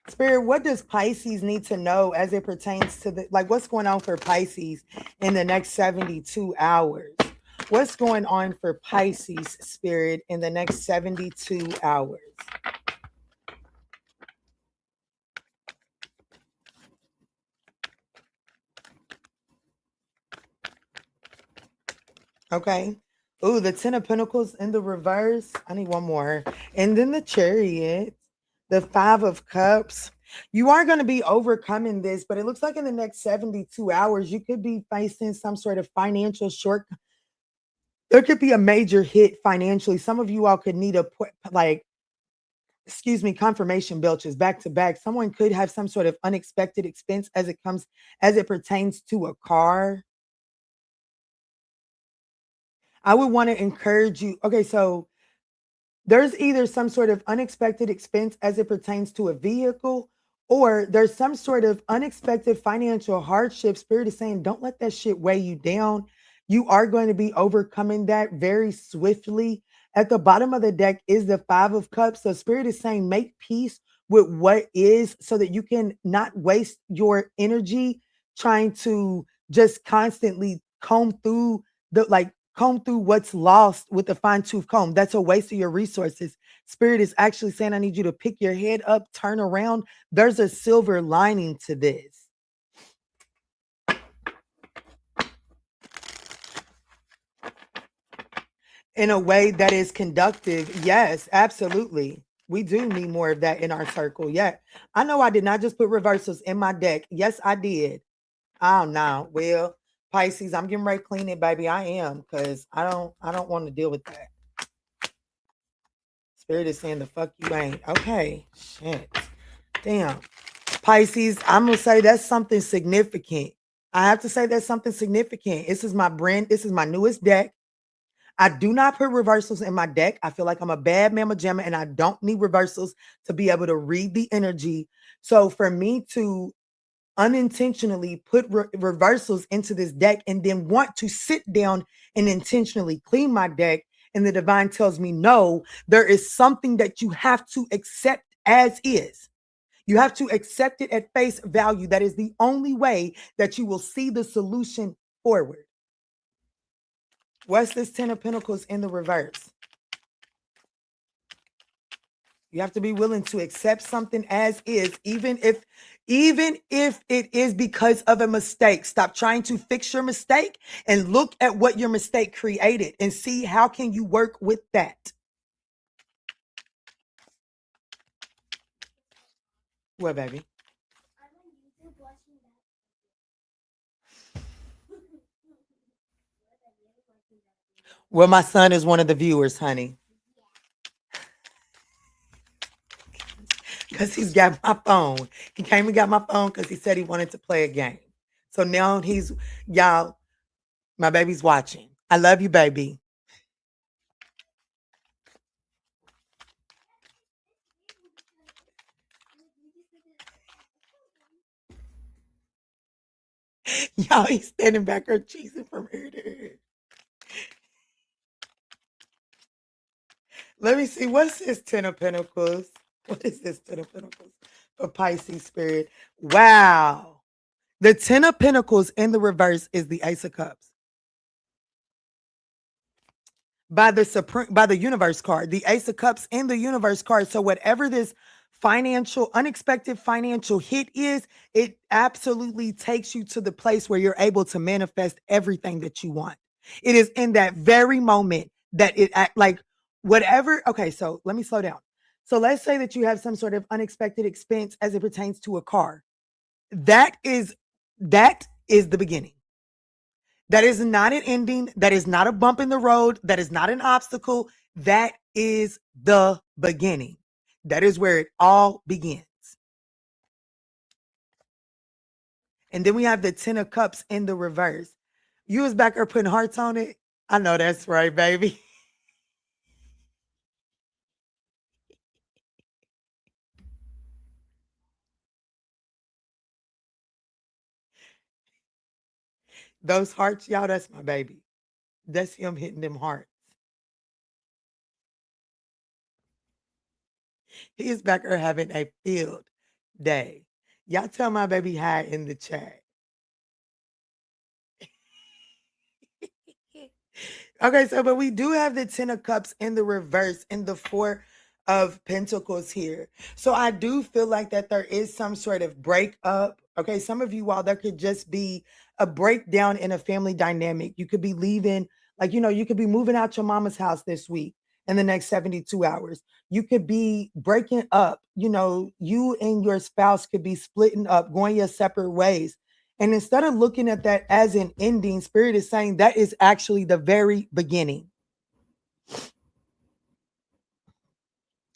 Spirit, what does Pisces need to know as it pertains to the, like, what's going on for Pisces in the next 72 hours? What's going on for Pisces, Spirit, in the next 72 hours? Okay. Ooh, the Ten of Pentacles in the reverse. I need one more. And then the Chariot, the Five of Cups. You are going to be overcoming this, but it looks like in the next 72 hours, you could be facing some sort of financial short. There could be a major hit financially. Some of you all could need confirmation belches back to back. Someone could have some sort of unexpected expense as it pertains to a car. I would want to encourage you. Okay, so there's either some sort of unexpected expense as it pertains to a vehicle, or there's some sort of unexpected financial hardship. Spirit is saying, don't let that shit weigh you down. You are going to be overcoming that very swiftly. At the bottom of the deck is the Five of Cups. So Spirit is saying, make peace with what is so that you can not waste your energy trying to just constantly comb through what's lost with a fine tooth comb. That's a waste of your resources. Spirit is actually saying, I need you to pick your head up, turn around. There's a silver lining to this. In a way that is conductive. Yes, absolutely. We do need more of that in our circle. Yeah. I know I did not just put reversals in my deck. Yes, I did. Oh no. Well, Pisces, I'm getting ready to clean it, baby. I am, because I don't want to deal with that. Spirit is saying the fuck you ain't. Okay. Shit. Damn. Pisces, I'm going to say that's something significant. I have to say that's something significant. This is my newest deck. I do not put reversals in my deck. I feel like I'm a bad mamma jamma and I don't need reversals to be able to read the energy. So for me to unintentionally put reversals into this deck and then want to sit down and intentionally clean my deck, and the divine tells me, no, there is something that you have to accept as is. You have to accept it at face value. That is the only way that you will see the solution forward. What's this Ten of Pentacles in the reverse? You have to be willing to accept something as is, even if it is because of a mistake. Stop trying to fix your mistake and look at what your mistake created and see how can you work with that. What, baby? Well, my son is one of the viewers, honey. Because he's got my phone. He came and got my phone because he said he wanted to play a game. So now y'all, my baby's watching. I love you, baby. Y'all, he's standing back there cheesing from ear to ear. Let me see. What's this Ten of Pentacles? What is this Ten of Pentacles for Pisces spirit? Wow. The Ten of Pentacles in the reverse is the Ace of Cups. By the universe card, the Ace of Cups in the universe card. So whatever this unexpected financial hit is, it absolutely takes you to the place where you're able to manifest everything that you want. It is in that very moment that it act like whatever. Okay, so let me slow down. So let's say that you have some sort of unexpected expense as it pertains to a car. That is the beginning. That is not an ending. That is not a bump in the road. That is not an obstacle. That is the beginning. That is where it all begins. And then we have the Ten of Cups in the reverse. You was back there putting hearts on it. I know that's right, baby. Those hearts, y'all, that's my baby. That's him hitting them hearts. He is back there having a field day. Y'all tell my baby hi in the chat. Okay, so but we do have the 10 of cups in the reverse and the 4 of pentacles here. So I do feel like that there is some sort of breakup. Okay, some of you all, there could just be a breakdown in a family dynamic. You could be leaving, like, you could be moving out your mama's house this week in the next 72 hours. You could be breaking up. You and your spouse could be splitting up, going your separate ways. And instead of looking at that as an ending, Spirit is saying that is actually the very beginning.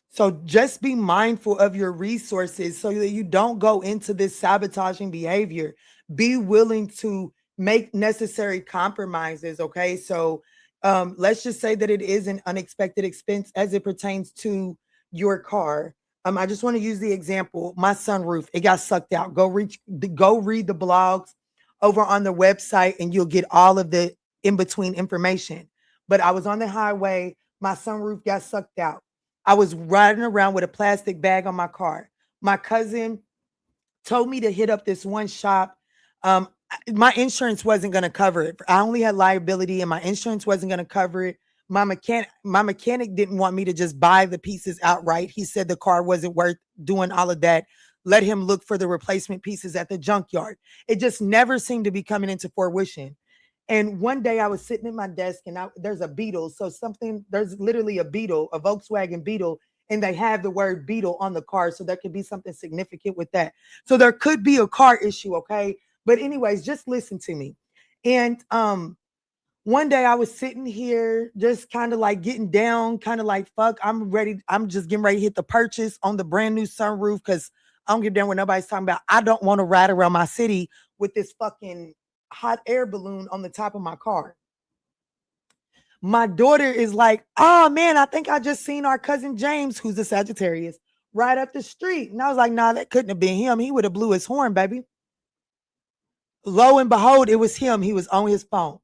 So just be mindful of your resources so that you don't go into this sabotaging behavior. Be willing to make necessary compromises, okay? So let's just say that it is an unexpected expense as it pertains to your car. I just want to use the example. My sunroof, it got sucked out. Go read the blogs over on the website and you'll get all of the in-between information. But I was on the highway. My sunroof got sucked out. I was riding around with a plastic bag on my car. My cousin told me to hit up this one shop. My insurance wasn't going to cover it. I only had liability and my insurance wasn't going to cover it. My mechanic didn't want me to just buy the pieces outright. He said the car wasn't worth doing all of that. Let him look for the replacement pieces at the junkyard. It just never seemed to be coming into fruition. And one day I was sitting at my desk and there's a Beetle. So there's literally a Beetle, a Volkswagen Beetle, and they have the word Beetle on the car. So there could be something significant with that. So there could be a car issue, okay? But anyways, just listen to me. And one day I was sitting here just kind of like getting down, kind of like, fuck, I'm just getting ready to hit the purchase on the brand new sunroof because I don't give a damn what nobody's talking about. I don't want to ride around my city with this fucking hot air balloon on the top of my car. My daughter is like, oh man, I think I just seen our cousin James, who's a Sagittarius, right up the street. And I was like, nah, that couldn't have been him. He would have blew his horn, baby. Lo and behold, it was him. He was on his phone.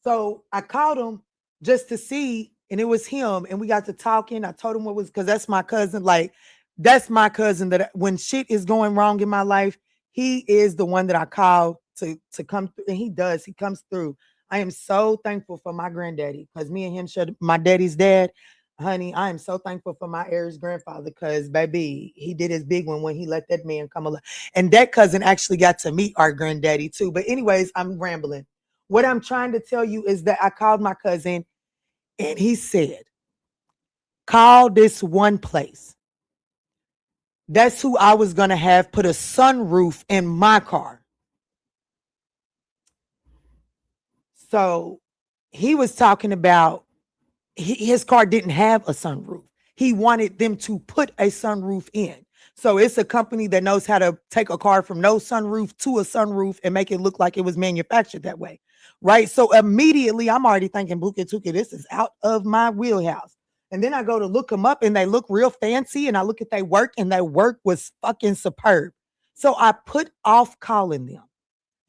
So I called him just to see, and it was him. And we got to talking. I told him what was, because that's my cousin. Like, that's my cousin that when shit is going wrong in my life, he is the one that I call to come through. And he does. He comes through. I am so thankful for my granddaddy because me and him shared my daddy's dad. Honey, I am so thankful for my Aries grandfather because, baby, he did his big one when he let that man come alive. And that cousin actually got to meet our granddaddy too. But anyways, I'm rambling. What I'm trying to tell you is that I called my cousin and he said, call this one place. That's who I was going to have put a sunroof in my car. So he was talking about his car didn't have a sunroof. He wanted them to put a sunroof in. So it's a company that knows how to take a car from no sunroof to a sunroof and make it look like it was manufactured that way. Right. So immediately I'm already thinking, Buka Tuka, this is out of my wheelhouse. And then I go to look them up and they look real fancy. And I look at their work and their work was fucking superb. So I put off calling them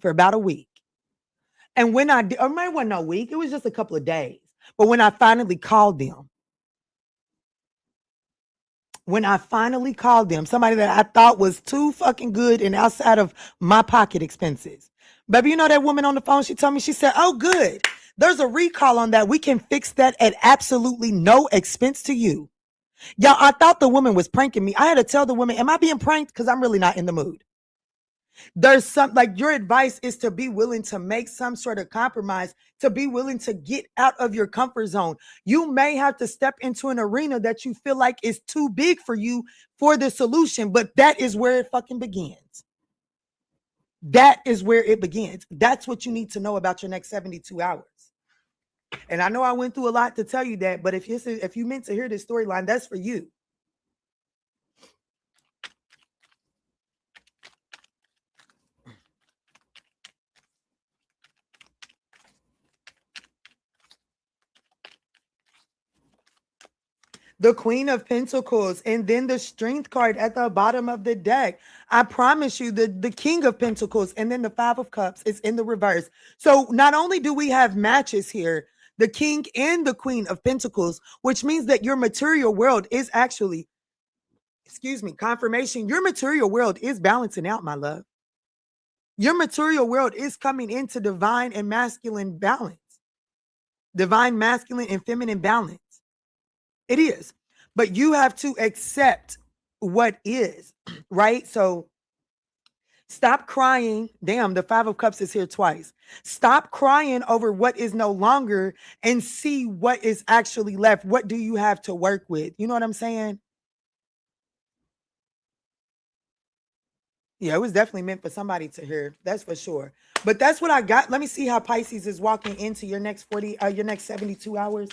for about a week. And when I did, or maybe it wasn't a week, it was just a couple of days. But when I finally called them, somebody that I thought was too fucking good and outside of my pocket expenses. Baby, you know that woman on the phone, she told me, she said, oh, good. There's a recall on that. We can fix that at absolutely no expense to you. Y'all, I thought the woman was pranking me. I had to tell the woman, am I being pranked? Because I'm really not in the mood. There's some, like, your advice is to be willing to make some sort of compromise, to be willing to get out of your comfort zone. You may have to step into an arena that you feel like is too big for you for the solution, but that is where it fucking begins. That is where it begins. That's what you need to know about your next 72 hours. And I know I went through a lot to tell you that, but if you meant to hear this storyline, that's for you. The Queen of Pentacles, and then the Strength card at the bottom of the deck. I promise you, the King of Pentacles, and then the Five of Cups is in the reverse. So not only do we have matches here, the King and the Queen of Pentacles, which means that your material world is actually, confirmation, your material world is balancing out, my love. Your material world is coming into divine and masculine balance, divine masculine and feminine balance. It is. But you have to accept what is, right? So stop crying. Damn, the Five of Cups is here twice. Stop crying over what is no longer and see what is actually left. What do you have to work with? You know what I'm saying? Yeah, it was definitely meant for somebody to hear. That's for sure. But that's what I got. Let me see how Pisces is walking into your next 72 hours.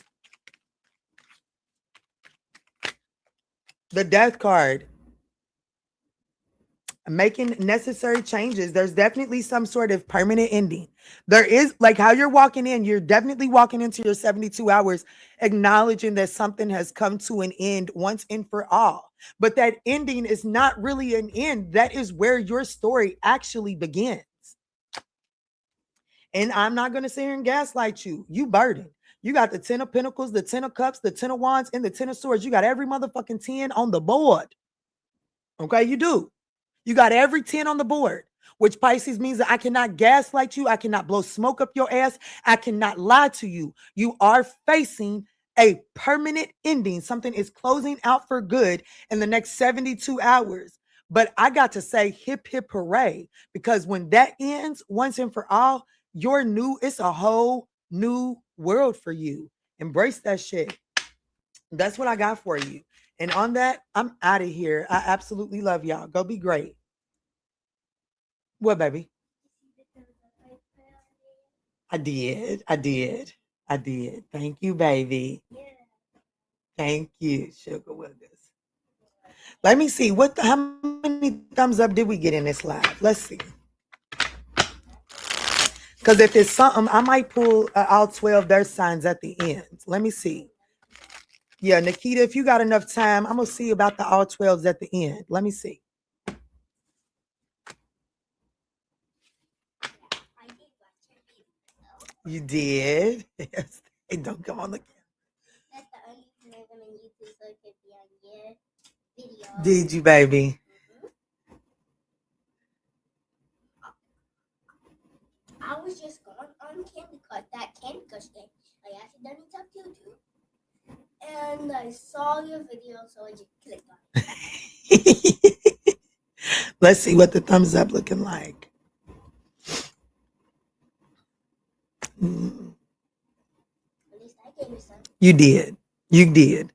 The Death card. Making necessary changes. There's definitely some sort of permanent ending. There is, like how you're walking in, you're definitely walking into your 72 hours, acknowledging that something has come to an end once and for all. But that ending is not really an end. That is where your story actually begins. And I'm not going to sit here and gaslight you. You burdened. You got the 10 of Pentacles, the 10 of Cups, the 10 of Wands, and the 10 of Swords. You got every motherfucking 10 on the board. Okay, you do. You got every 10 on the board, which Pisces means that I cannot gaslight you. I cannot blow smoke up your ass. I cannot lie to you. You are facing a permanent ending. Something is closing out for good in the next 72 hours. But I got to say hip, hip, hooray, because when that ends once and for all, it's a whole new world for you. Embrace that shit. That's what I got for you. And on that, I'm out of here. I absolutely love y'all. Go be great. What, baby? I did. Thank you, baby. Thank you, Sugar Willis. Let me see. How many thumbs up did we get in this live? Let's see. Because if it's something, I might pull all 12 their signs at the end. Let me see. Yeah, Nikita, if you got enough time, I'm going to see about the all 12s at the end. Let me see. You did? Yes. Hey, don't come on the camera. That's the only thing I'm going to use so it could be on your video. Did you, baby? I was just going on that Candy Crush game. I accidentally tapped YouTube. And I saw your video, so I just clicked on it. Let's see what the thumbs up looking like. At least I gave you some. You did. You did.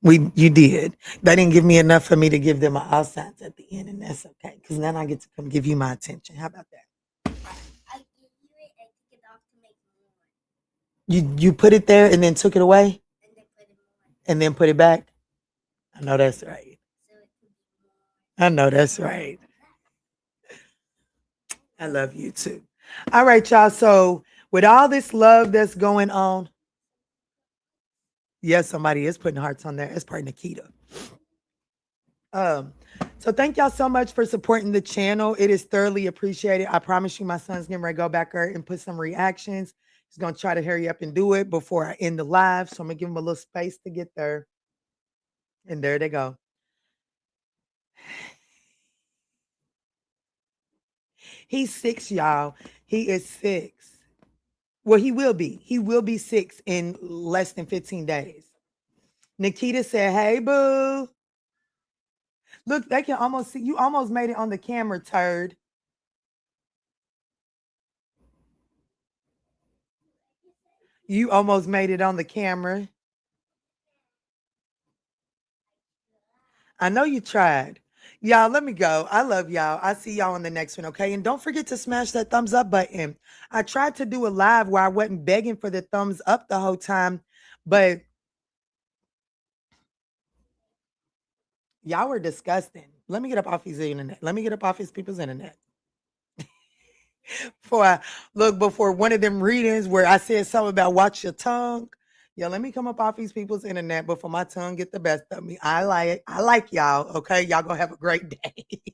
You did. They didn't give me enough for me to give them all signs at the end, and that's okay. Because then I get to come give you my attention. How about that? I gave you it and took it off to make more. You put it there and then took it away? And then put it more. And then put it back? I know that's right. I know that's right. I love you too. All right, y'all. So with all this love that's going on, yes, somebody is putting hearts on there. It's probably Nikita. So thank y'all so much for supporting the channel. It is thoroughly appreciated. I promise you my son's getting ready to go back there and put some reactions. He's going to try to hurry up and do it before I end the live. So I'm going to give him a little space to get there. And there they go. He's 6, y'all. He is 6. Well, he will be. He will be 6 in less than 15 days. Nikita said, hey, boo. Look, they can almost see. You almost made it on the camera, turd. You almost made it on the camera. I know you tried. Y'all, let me go. I love y'all. I'll see y'all on the next one, okay? And don't forget to smash that thumbs up button. I tried to do a live where I wasn't begging for the thumbs up the whole time, but y'all were disgusting. Let me get up off his internet. Let me get up off his people's internet. Before one of them readings where I said something about watch your tongue. Yeah, let me come up off these people's internet before my tongue get the best of me. I like y'all. Okay, y'all gonna have a great day.